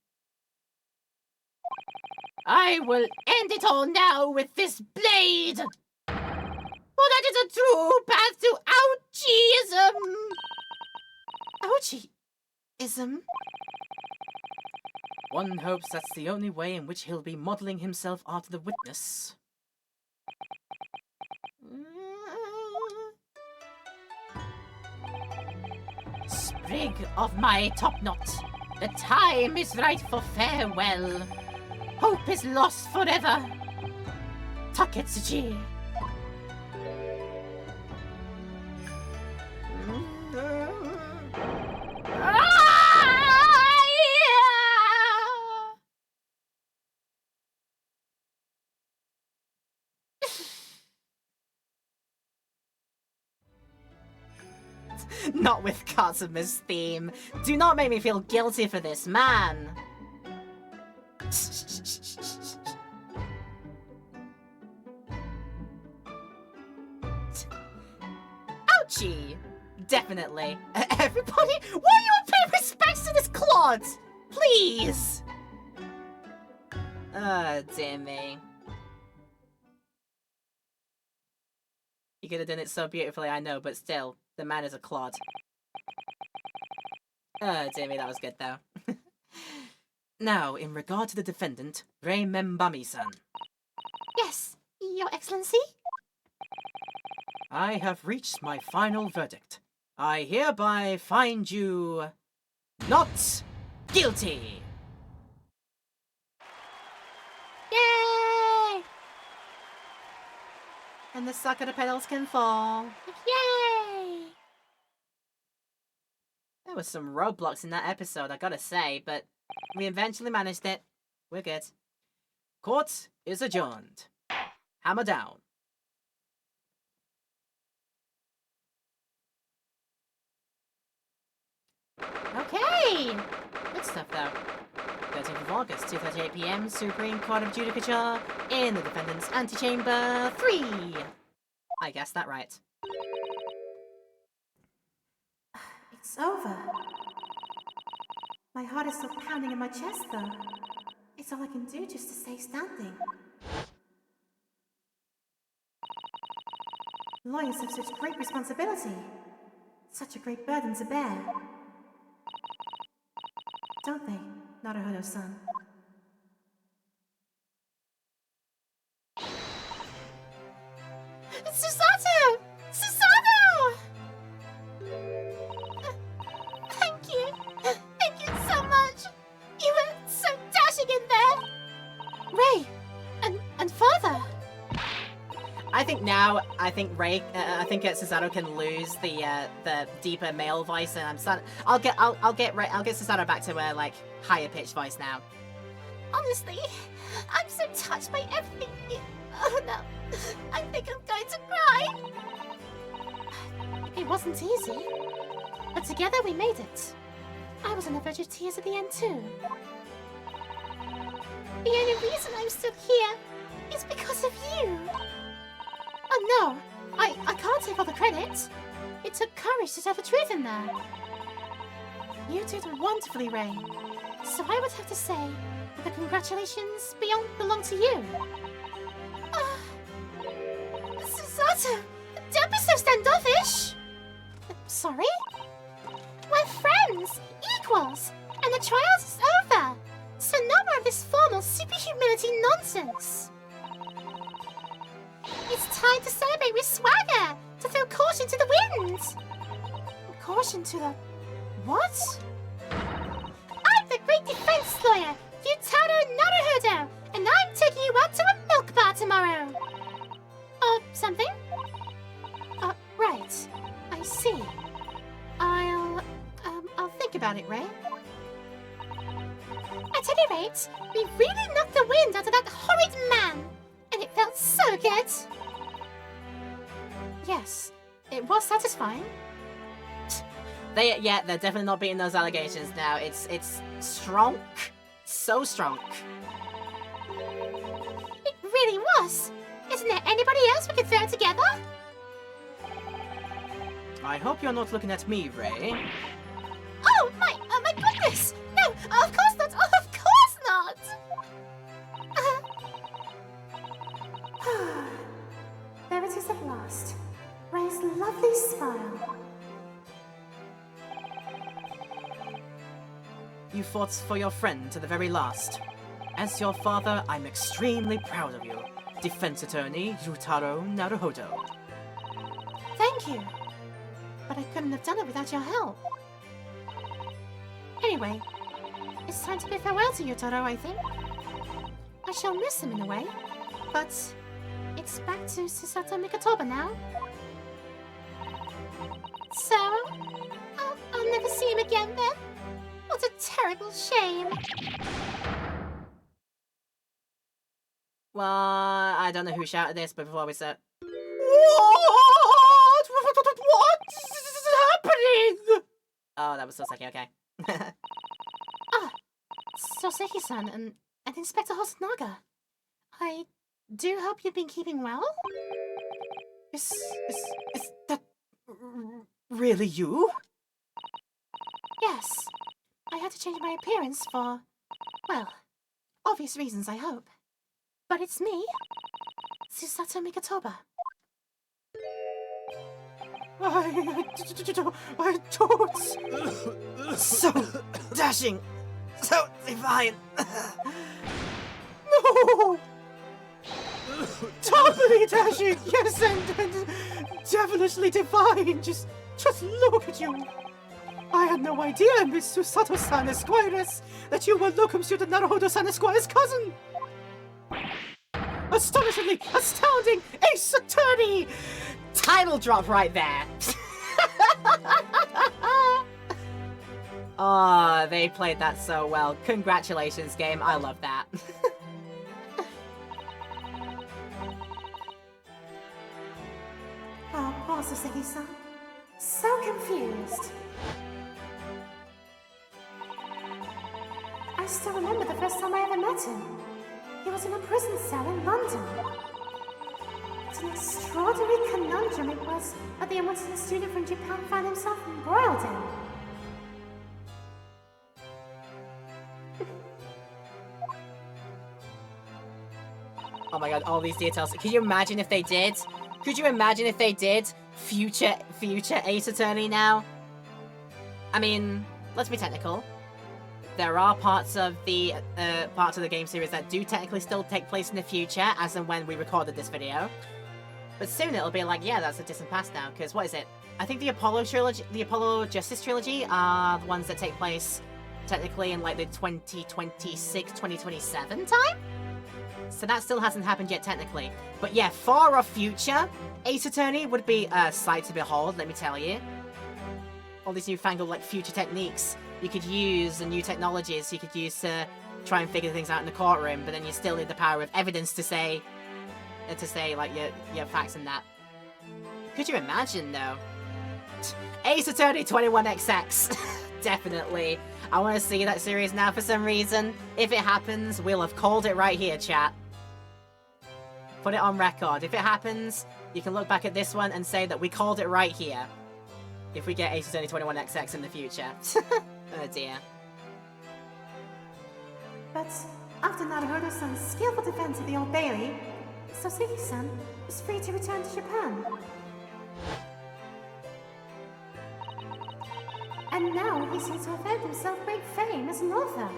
I will end it all now with this blade! For that is a true path to Ouchiism! Ouchiism? One hopes that's the only way in which he'll be modeling himself after the witness. Sprig of my topknot, the time is right for farewell. Hope is lost forever. Taketsuchi. Not with Kazuma's theme. Do not make me feel guilty for this, man. Ouchie! Definitely. Everybody, why you pay respects to this clod? Please! Oh, dear me. You could have done it so beautifully, I know, but still, the man is a clod. Oh, dear me, that was good, though. Now, in regard to the defendant, Rei Membami-san. Yes, Your Excellency? I have reached my final verdict. I hereby find you not guilty. Yay! And the sakura petals can fall. Yay! There was some roadblocks in that episode, I gotta say, but we eventually managed it. We're good. Court is adjourned. Hammer down. Okay! Good stuff, though. Good. 14th of August, 2:38 p.m., Supreme Court of Judicature in the defendant's antechamber 3. I guessed that right. It's over. My heart is still pounding in my chest, though. It's all I can do just to stay standing. Lawyers have such great responsibility. Such a great burden to bear. Don't they, Naruhodo-san? Susato! Susato! Thank you. Thank you so much. You were so dashing in there. Ray! And father! I think Susato can lose the deeper male voice, and I'll get Susato back to a like higher pitched voice now. Honestly, I'm so touched by everything. Oh no, I think I'm going to cry. It wasn't easy. But together we made it. I was on the verge of tears at the end too. The only reason I'm still here is because of you. Oh no! I can't take all the credit. It took courage to tell the truth in there. You did wonderfully, Ray. So I would have to say that the congratulations belong to you. Susato, don't be so standoffish. Sorry? We're friends, equals, and the trials is over. So no more of this formal superhumanity nonsense. It's time to celebrate with swagger, to throw caution to the wind. Caution to the... What? I'm the great defense lawyer, Yutaro Naruhodo, and I'm taking you out to a milk bar tomorrow. Or something? Right. I see. I'll think about it, Ray. At any rate, we really knocked the wind out of that horrid man, and it felt so good. Yes, it was satisfying. They're definitely not beating those allegations now. It's strong, so strong. It really was. Isn't there anybody else we could throw together? I hope you're not looking at me, Ray. Oh my goodness! No, of course not. Oh, of course not. There it is at last. Ray's lovely smile. You fought for your friend to the very last. As your father, I'm extremely proud of you. Defense attorney Yutaro Naruhodo. Thank you. But I couldn't have done it without your help. Anyway, it's time to bid farewell to Yutaro, I think. I shall miss him in a way, but it's back to Susato Mikotoba now. So, I'll never see him again then? What a terrible shame. Well, I don't know who shouted this, but before we start... What is happening? Oh, that was Soseki, okay. Soseki-san and Inspector Hosonaga. I do hope you've been keeping well? Is that really you? Yes. I had to change my appearance for, well, obvious reasons, I hope. But it's me, Susato Mikotoba. I don't. So dashing, so divine. No! Totally dashing, yes, and devilishly divine. Just look at you. I had no idea, Miss Susato-san Esquires, that you were Locum Student Naruhodo-san Esquire's cousin. Astonishingly astounding ace attorney. Title drop right there! Oh, they played that so well. Congratulations, game. I love that. Oh, poor Soseki-san. So confused. I I still remember the first time I ever met him. He was in a prison cell in London. What an extraordinary conundrum it was that the unwanted student from Japan found himself embroiled in. Oh my god, all these details. Could you imagine if they did? Could you imagine if they did? Future Ace Attorney now? I mean, let's be technical. There are parts of the game series that do technically still take place in the future, as in when we recorded this video. But soon it'll be like, yeah, that's a distant past now, because what is it? I think the Apollo trilogy, the Apollo Justice trilogy are the ones that take place technically in like the 2026, 2027 time? So that still hasn't happened yet technically. But yeah, far off future, Ace Attorney would be a sight to behold, let me tell you. All these newfangled like future techniques you could use and new technologies you could use to try and figure things out in the courtroom, but then you still need the power of evidence to say like your facts and that. Could you imagine though? Ace Attorney 21XX. Definitely. I want to see that series now for some reason. If it happens, we'll have called it right here, chat. Put it on record. If it happens, you can look back at this one and say that we called it right here. If we get Ace Attorney 21XX in the future. Oh dear. But after Naruhodo-san's skillful defense of the Old Bailey, Soseki-san was free to return to Japan. And now he seems to have earned himself great fame as an author.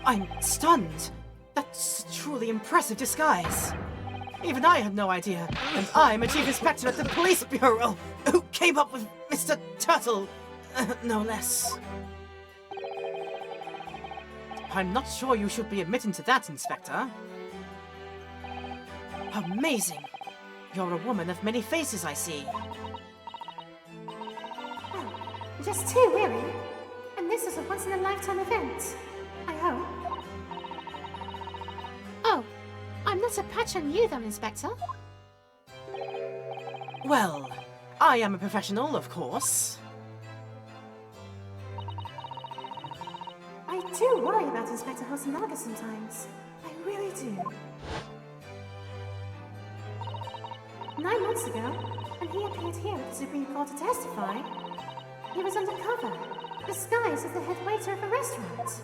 I'm stunned. That's a truly impressive disguise. Even I had no idea, and I'm a chief inspector at the police bureau who came up with Mr. Turtle, no less. I'm not sure you should be admitting to that, Inspector. Amazing. You're a woman of many faces, I see. Well, just two, really. And this is a once-in-a-lifetime event. I hope. Oh, I'm not a patch on you, though, Inspector. Well, I am a professional, of course. I do worry about Inspector Hosonaga sometimes. I really do. 9 months ago, when he appeared here at the Supreme Court to testify, he was undercover, disguised as the head waiter of a restaurant.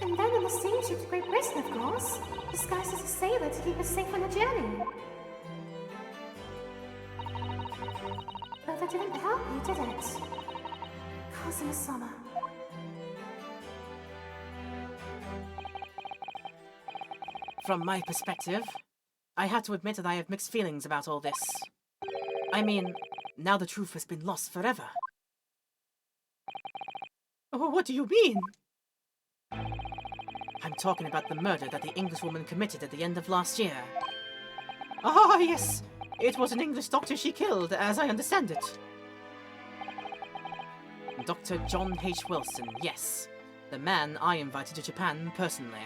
And then on the steamship to Great Britain, of course, disguised as a sailor to keep us safe on the journey. But that didn't help you, did it? Kazuma-sama. From my perspective, I have to admit that I have mixed feelings about all this. I mean, now the truth has been lost forever. Oh, what do you mean? I'm talking about the murder that the Englishwoman committed at the end of last year. Ah, yes! It was an English doctor she killed, as I understand it. Dr. John H. Wilson, yes. The man I invited to Japan personally.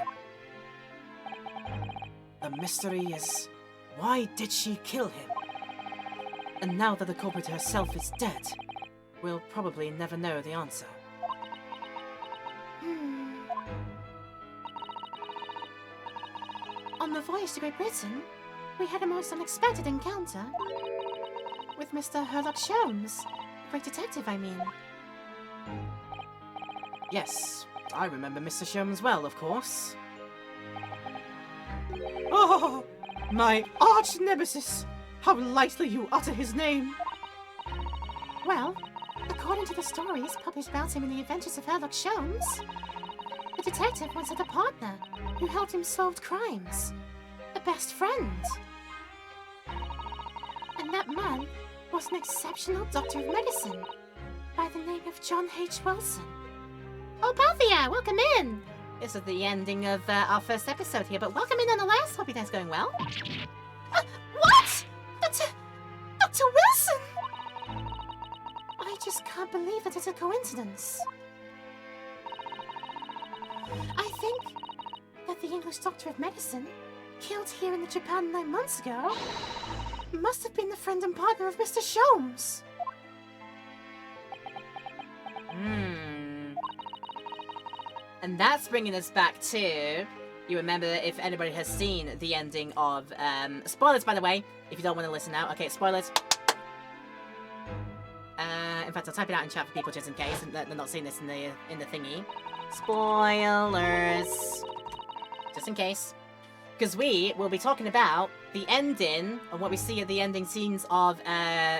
The mystery is, why did she kill him? And now that the culprit herself is dead, we'll probably never know the answer. On the voyage to Great Britain, we had a most unexpected encounter with Mr. Sherlock Holmes, the great detective, I mean. Yes, I remember Mr. Sherman's well, of course. Oh, my arch-nemesis! How lightly you utter his name! Well, according to the stories published about him in the Adventures of Sherlock Holmes, the detective once had a partner who helped him solve crimes. A best friend. And that man was an exceptional doctor of medicine by the name of John H. Wilson. Oh, Balthia, welcome in! This is the ending of our first episode here, but welcome in nonetheless. Hope your day's going well. What? Dr. Wilson! I just can't believe that it's a coincidence. I think that the English doctor of medicine, killed here in Japan 9 months ago, must have been the friend and partner of Mr. Sholmes. And that's bringing us back to... You remember if anybody has seen the ending of... spoilers, by the way, if you don't want to listen now. Okay, spoilers. In fact, I'll type it out in chat for people just in case, and they're not seeing this in the thingy. Spoilers. Just in case. Because we will be talking about the ending of what we see at the ending scenes of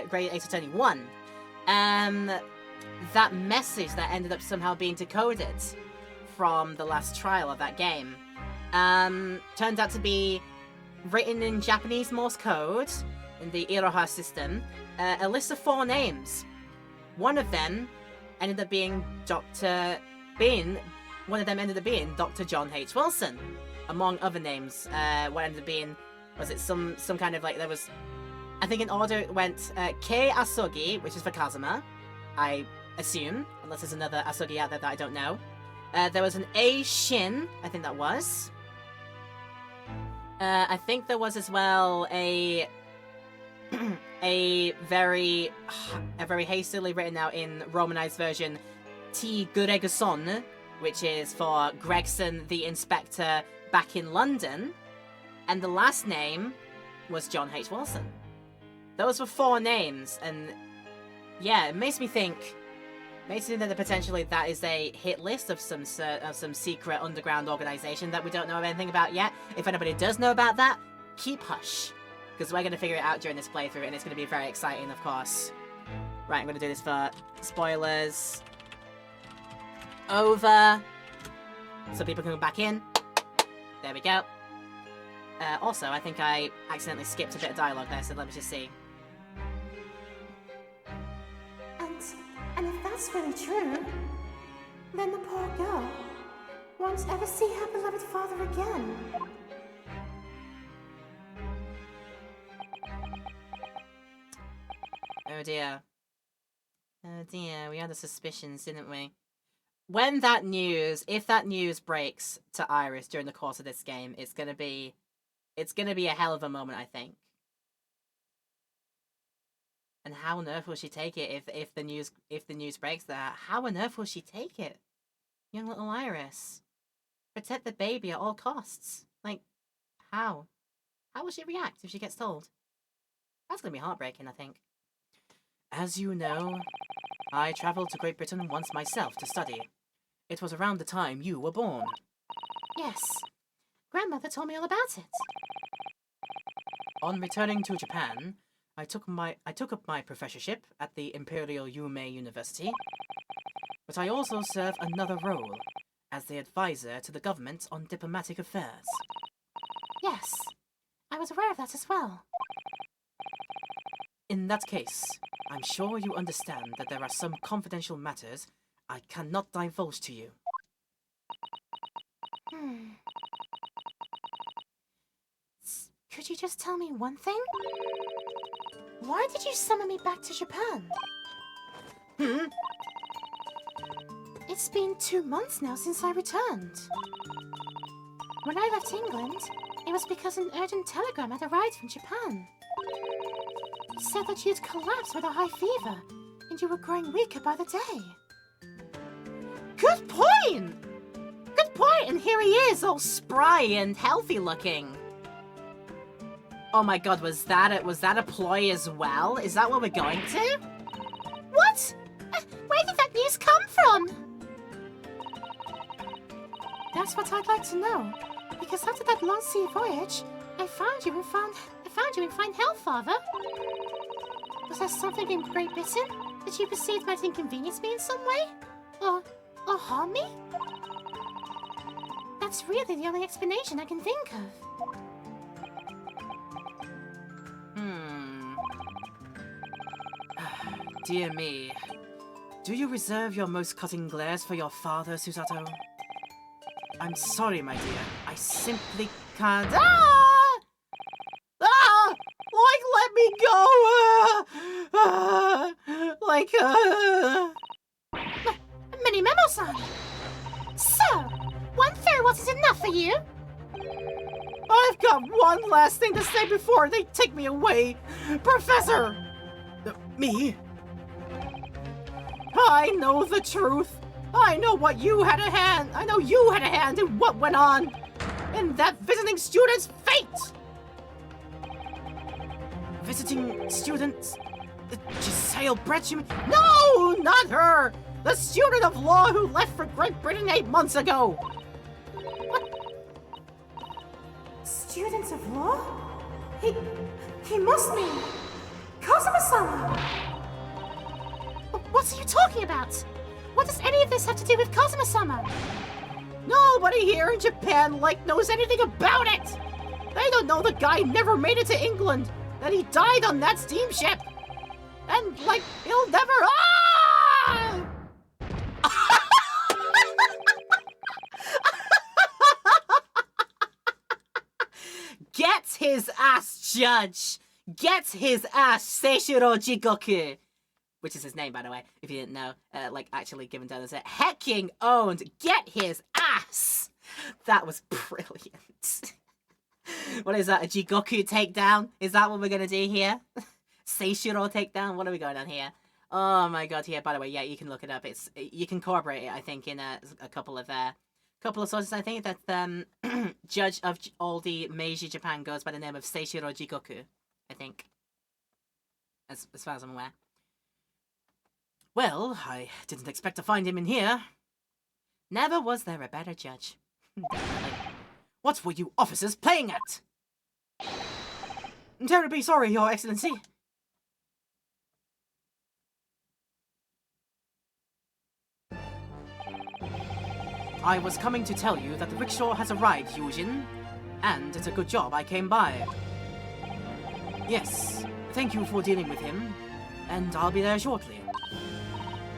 Great Ace Attorney 1. That message that ended up somehow being decoded from the last trial of that game. Turned out to be written in Japanese Morse code in the Iroha system, a list of 4 names. One of them ended up being Dr. John H. Wilson, among other names. What ended up being, was it some kind of like, there was, I think in order it went Kei Asogi, which is for Kazuma, I assume, unless there's another Asogi out there that I don't know. There was an A. Shin, I think that was. I think there was as well a very hastily written out in Romanized version T. Gregson, which is for Gregson the Inspector back in London, and the last name was John H. Wilson. Those were 4 names, and yeah, it makes me think that potentially that is a hit list of some secret underground organization that we don't know anything about yet. If anybody does know about that, keep hush, because we're going to figure it out during this playthrough, and it's going to be very exciting, of course. Right, I'm going to do this for spoilers. Over. So people can go back in. There we go. Also, I think I accidentally skipped a bit of dialogue there, so let me just see. And if that's really true, then the poor girl won't ever see her beloved father again. Oh dear. Oh dear, we had the suspicions, didn't we? When that news, if that news breaks to Iris during the course of this game, it's gonna be a hell of a moment, I think. And how on earth will she take it if the news breaks there? How on earth will she take it? Young little Iris. Protect the baby at all costs. Like, how? How will she react if she gets told? That's gonna be heartbreaking, I think. As you know, I travelled to Great Britain once myself to study. It was around the time you were born. Yes. Grandmother told me all about it. On returning to Japan, I took up my professorship at the Imperial Yume University, but I also serve another role as the advisor to the government on diplomatic affairs. Yes, I was aware of that as well. In that case, I'm sure you understand that there are some confidential matters I cannot divulge to you. Could you just tell me one thing? Why did you summon me back to Japan? It's been 2 months now since I returned. When I left England, it was because an urgent telegram had arrived from Japan. It said that you'd collapsed with a high fever, and you were growing weaker by the day. Good point! Good point! And here he is, all spry and healthy looking. Oh my god, was that a ploy as well? Is that what we're going to? What? Where did that news come from? That's what I'd like to know. Because after that long sea voyage, I found you in fine health, Father. Was there something in Great Britain that you perceived might inconvenience me in some way? Or harm me? That's really the only explanation I can think of. Dear me. Do you reserve your most cutting glares for your father, Susato? I'm sorry, my dear. I simply can't... Ah! Ah! Like, let me go! Mini Memo-san! So, 1/3 wasn't enough for you? I've got one last thing to say before they take me away! Professor! Me? I know the truth. I know what you had a hand. I know you had a hand in what went on in that visiting student's fate. Visiting student? Giselle Brett, you mean? No, not her. The student of law who left for Great Britain 8 months ago. Students of law? He must mean Kazuma-sama! What are you talking about? What does any of this have to do with Kazuma-sama? Nobody here in Japan, knows anything about it! They don't know the guy never made it to England, that he died on that steamship! And, he'll never— Ah! Get his ass, Judge! Get his ass, Seishiro Jigoku! Which is his name, by the way, if you didn't know. Actually given down as a hecking owned. Get his ass! That was brilliant. What is that, a Jigoku takedown? Is that what we're gonna do here? Seishiro takedown? What are we going on here? Oh my god, yeah, by the way, yeah, you can look it up. You can corroborate it, I think, in a couple of sources. I think that judge of all the Meiji Japan goes by the name of Seishiro Jigoku, I think. As far as I'm aware. Well, I didn't expect to find him in here. Never was there a better judge. Definitely. What were you officers playing at? I'm terribly sorry, Your Excellency. I was coming to tell you that the rickshaw has arrived, Yujin. And it's a good job I came by. Yes, thank you for dealing with him. And I'll be there shortly.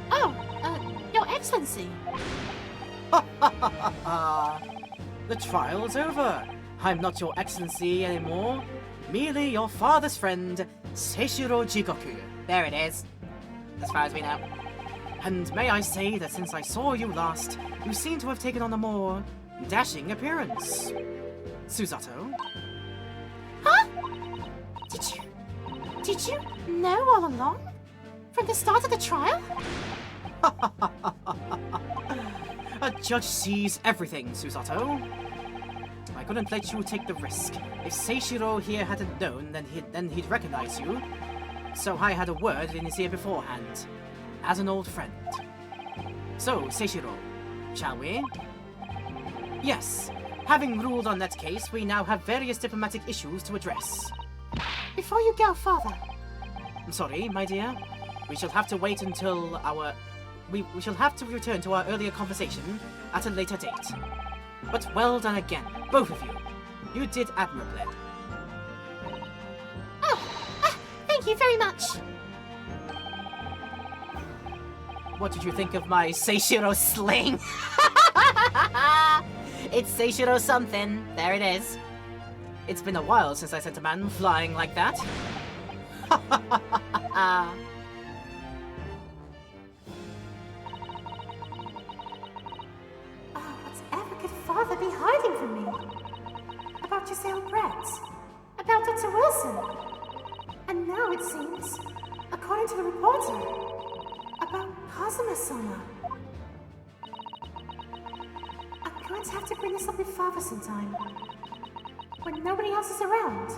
Oh, Your Excellency. The trial's over. I'm not Your Excellency anymore. Merely your father's friend, Seishiro Jigoku. There it is. As far as we know. And may I say that since I saw you last, you seem to have taken on a more dashing appearance. Susato? Huh? Did you know all along? From the start of the trial? A judge sees everything, Susato. I couldn't let you take the risk. If Seishiro here hadn't known, then he'd recognize you. So I had a word in his ear beforehand, as an old friend. So, Seishiro, shall we? Yes. Having ruled on that case, we now have various diplomatic issues to address. Before you go, Father. I'm sorry, my dear. We shall have to wait until our... We shall have to return to our earlier conversation at a later date. But well done again, both of you. You did admirably. Oh, thank you very much. What did you think of my Seishiro sling? It's Seishiro something. There it is. It's been a while since I sent a man flying like that. Whatever could Father be hiding from me? About Giselle Brett? About Dr. Wilson? And now it seems, according to the reporter, about Kazuma-sama. I'm going to have to bring this up with Father sometime. When nobody else is around.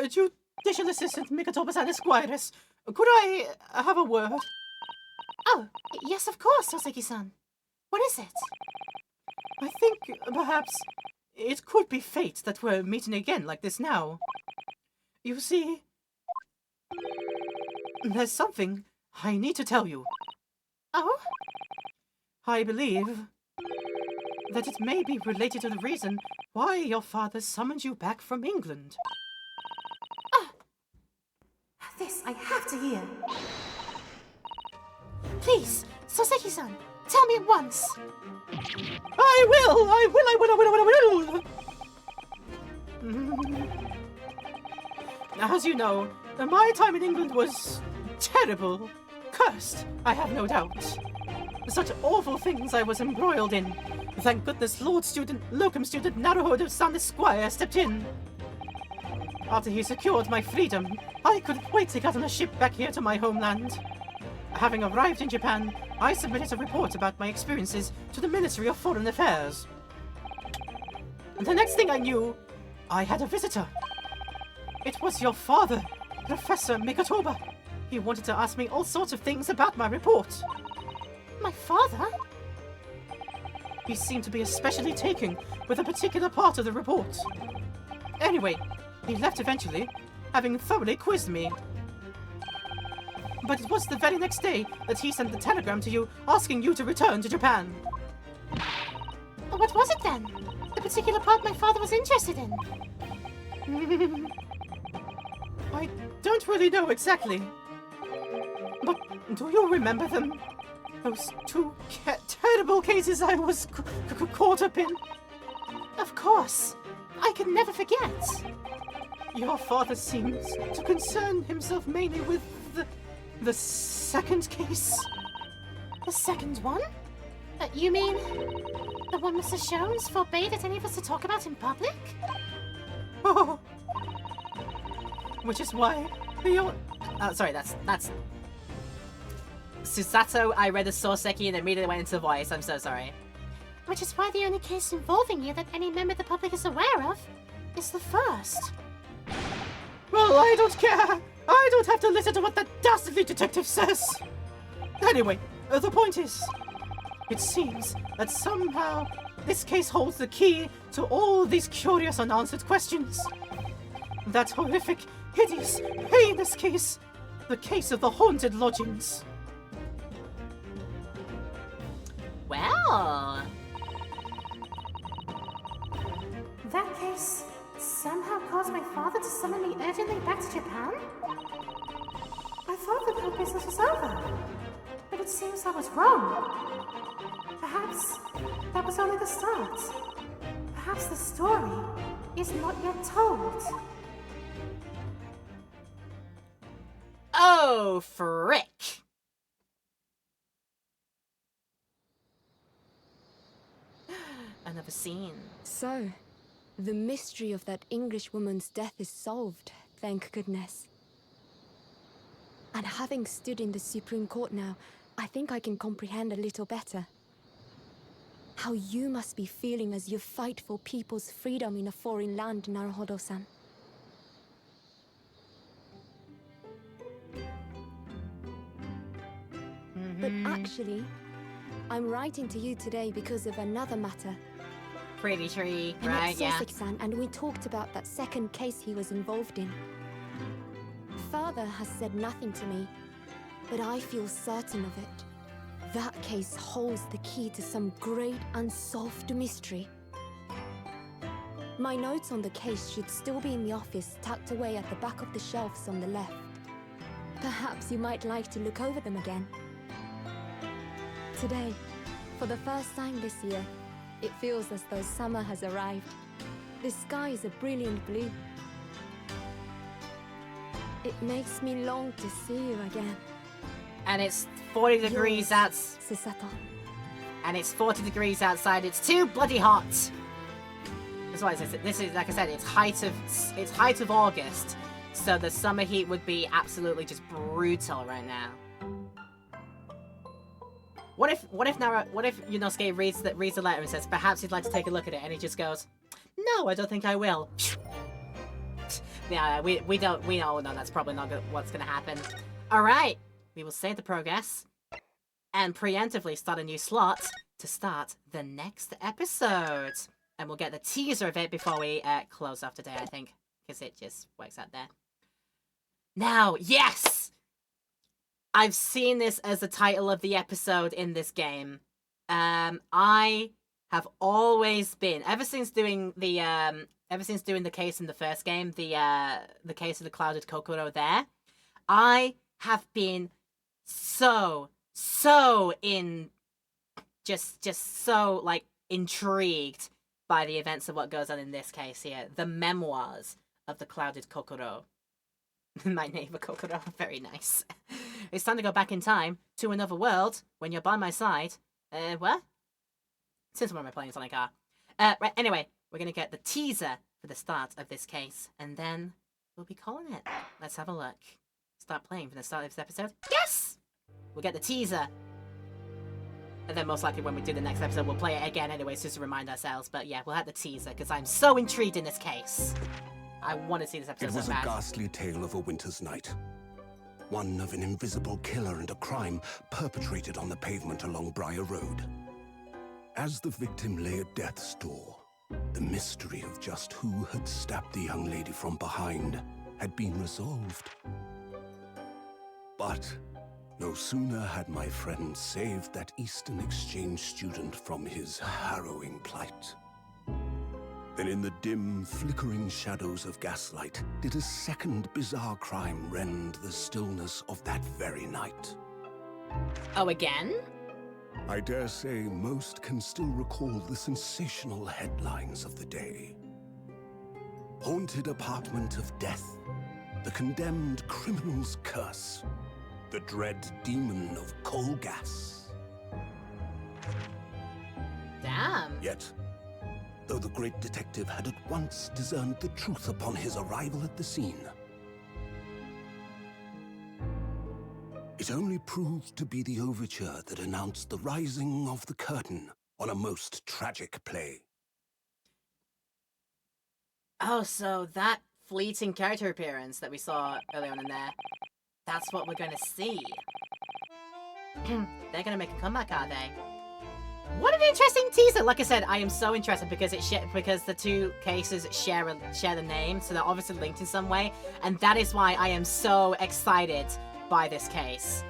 Judicial Assistant Mikatoba-san Esquires, could I have a word? Oh, yes, of course, Soseki-san. What is it? I think, perhaps, it could be fate that we're meeting again like this now. You see, there's something I need to tell you. Oh? I believe that it may be related to the reason why your father summoned you back from England. This I have to hear. Please, Soseki-san, tell me at once. I will! As you know, my time in England was terrible. Cursed, I have no doubt. Such awful things I was embroiled in. Thank goodness Locum Student Naruhodo-san Esquire stepped in. After he secured my freedom, I couldn't wait to get on a ship back here to my homeland. Having arrived in Japan, I submitted a report about my experiences to the Ministry of Foreign Affairs. And the next thing I knew, I had a visitor. It was your father, Professor Mikotoba. He wanted to ask me all sorts of things about my report. My father? He seemed to be especially taken with a particular part of the report. Anyway, he left eventually, having thoroughly quizzed me. But it was the very next day that he sent the telegram to you asking you to return to Japan. What was it then? The particular part my father was interested in? I don't really know exactly. But do you remember them? Those two terrible cases I was caught up in? Of course. I can never forget. Your father seems to concern himself mainly with the second case. The second one? You mean the one Mr. Jones forbade any of us to talk about in public? Oh. Which is why Sorry, that's Susato. I read the Soseki and immediately went into voice. I'm so sorry. Which is why the only case involving you that any member of the public is aware of is the first. Well, I don't care. I don't have to listen to what that dastardly detective says. Anyway, the point is, it seems that somehow this case holds the key to all these curious unanswered questions. That horrific, hideous, heinous case, the case of the haunted lodgings. Well, That case somehow caused my father to summon me urgently back to Japan? I thought the whole business was over, but it seems I was wrong. Perhaps that was only the start. Perhaps the story is not yet told. oh frick! Another scene. So, the mystery of that English woman's death is solved, thank goodness. And having stood in the Supreme Court now, I think I can comprehend a little better. How you must be feeling as you fight for people's freedom in a foreign land, Naruhodo-san. But actually, I'm writing to you today because of another matter. Pretty tree, I right? met Yeah. Soseki-san and we talked about that second case he was involved in. Father has said nothing to me, but I feel certain of it. That case holds the key to some great unsolved mystery. My notes on the case should still be in the office, tucked away at the back of the shelves on the left. Perhaps you might like to look over them again. Today, for the first time this year, it feels as though summer has arrived. The sky is a brilliant blue. It makes me long to see you again. And it's 40 degrees out. Susato. And it's 40 degrees outside. It's too bloody hot. That's why this is like I said. It's height of August, so the summer heat would be absolutely just brutal right now. What if Yunosuke reads the letter and says perhaps he'd like to take a look at it, and he just goes, "No, I don't think I will." Yeah, we all know that's probably not what's gonna happen. All right, we will save the progress and preemptively start a new slot to start the next episode, and we'll get the teaser of it before we close off today, I think, because it just works out there. Now, yes. I've seen this as the title of the episode in this game. I have always been, ever since doing the case in the first game, the case of the Clouded Kokoro there, I have been so intrigued by the events of what goes on in this case here. The memoirs of the Clouded Kokoro. My neighbor Kokoro, very nice. It's time to go back in time to another world when you're by my side. What? Since when am I playing Sonic R? Right, anyway, we're gonna get the teaser for the start of this case, and then we'll be calling it. Let's have a look. Start playing from the start of this episode. Yes! We'll get the teaser. And then most likely when we do the next episode, we'll play it again anyways, just to remind ourselves. But yeah, we'll have the teaser, because I'm so intrigued in this case. I want to see this episode It was so a bad. ghastly tale of a winter's night. One of an invisible killer and a crime perpetrated on the pavement along Briar Road. As the victim lay at death's door, the mystery of just who had stabbed the young lady from behind had been resolved. But no sooner had my friend saved that Eastern Exchange student from his harrowing plight than in the dim, flickering shadows of gaslight did a second bizarre crime rend the stillness of that very night. Oh, again? I dare say most can still recall the sensational headlines of the day. Haunted apartment of death, the condemned criminal's curse, the dread demon of coal gas. Damn. Yet, though the great detective had at once discerned the truth upon his arrival at the scene, it only proved to be the overture that announced the rising of the curtain on a most tragic play. Oh, so that fleeting character appearance that we saw earlier on in there, that's what we're going to see. They're going to make a comeback, are they? What an interesting teaser! Like I said, I am so interested because because the two cases share the name, so they're obviously linked in some way, and that is why I am so excited by this case.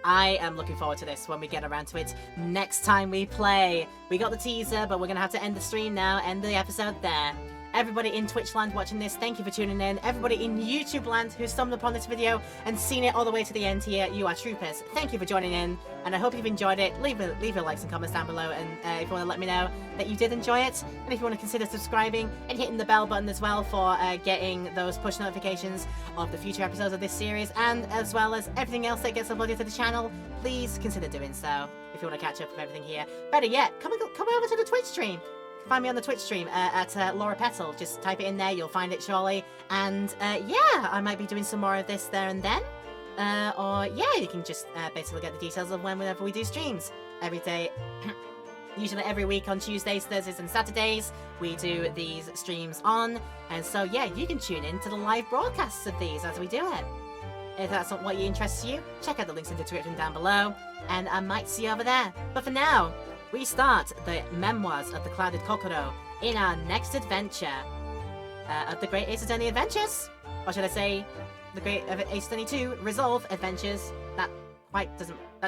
I am looking forward to this when we get around to it next time we play. We got the teaser, but we're gonna have to end the stream now, end the episode there. Everybody in Twitch land watching this, thank you for tuning in. Everybody in YouTube land who stumbled upon this video and seen it all the way to the end here, you are troopers. Thank you for joining in, and I hope you've enjoyed it. Leave your likes and comments down below, and if you want to let me know that you did enjoy it, and if you want to consider subscribing and hitting the bell button as well for getting those push notifications of the future episodes of this series, and as well as everything else that gets uploaded to the channel, please consider doing so if you want to catch up with everything here. Better yet, come over to the Twitch stream. Find me on the Twitch stream at Laura Petal. Just type it in there, you'll find it surely. And yeah, I might be doing some more of this there and then. Or yeah, you can just basically get the details of whenever we do streams. Every day, usually every week on Tuesdays, Thursdays and Saturdays, we do these streams on. And so yeah, you can tune in to the live broadcasts of these as we do it. If that's not what interests you, check out the links in the description down below. And I might see you over there. But for now, we start the memoirs of the Clouded Kokoro in our next adventure of the Great Ace Attorney Adventures. Or should I say, the Great Ace Attorney 2 Resolve Adventures. That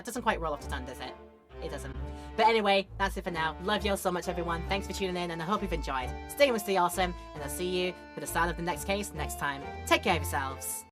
doesn't quite roll off the tongue, does it? It doesn't. But anyway, that's it for now. Love you all so much, everyone. Thanks for tuning in, and I hope you've enjoyed. Stay awesome, and I'll see you for the start of the next case next time. Take care of yourselves.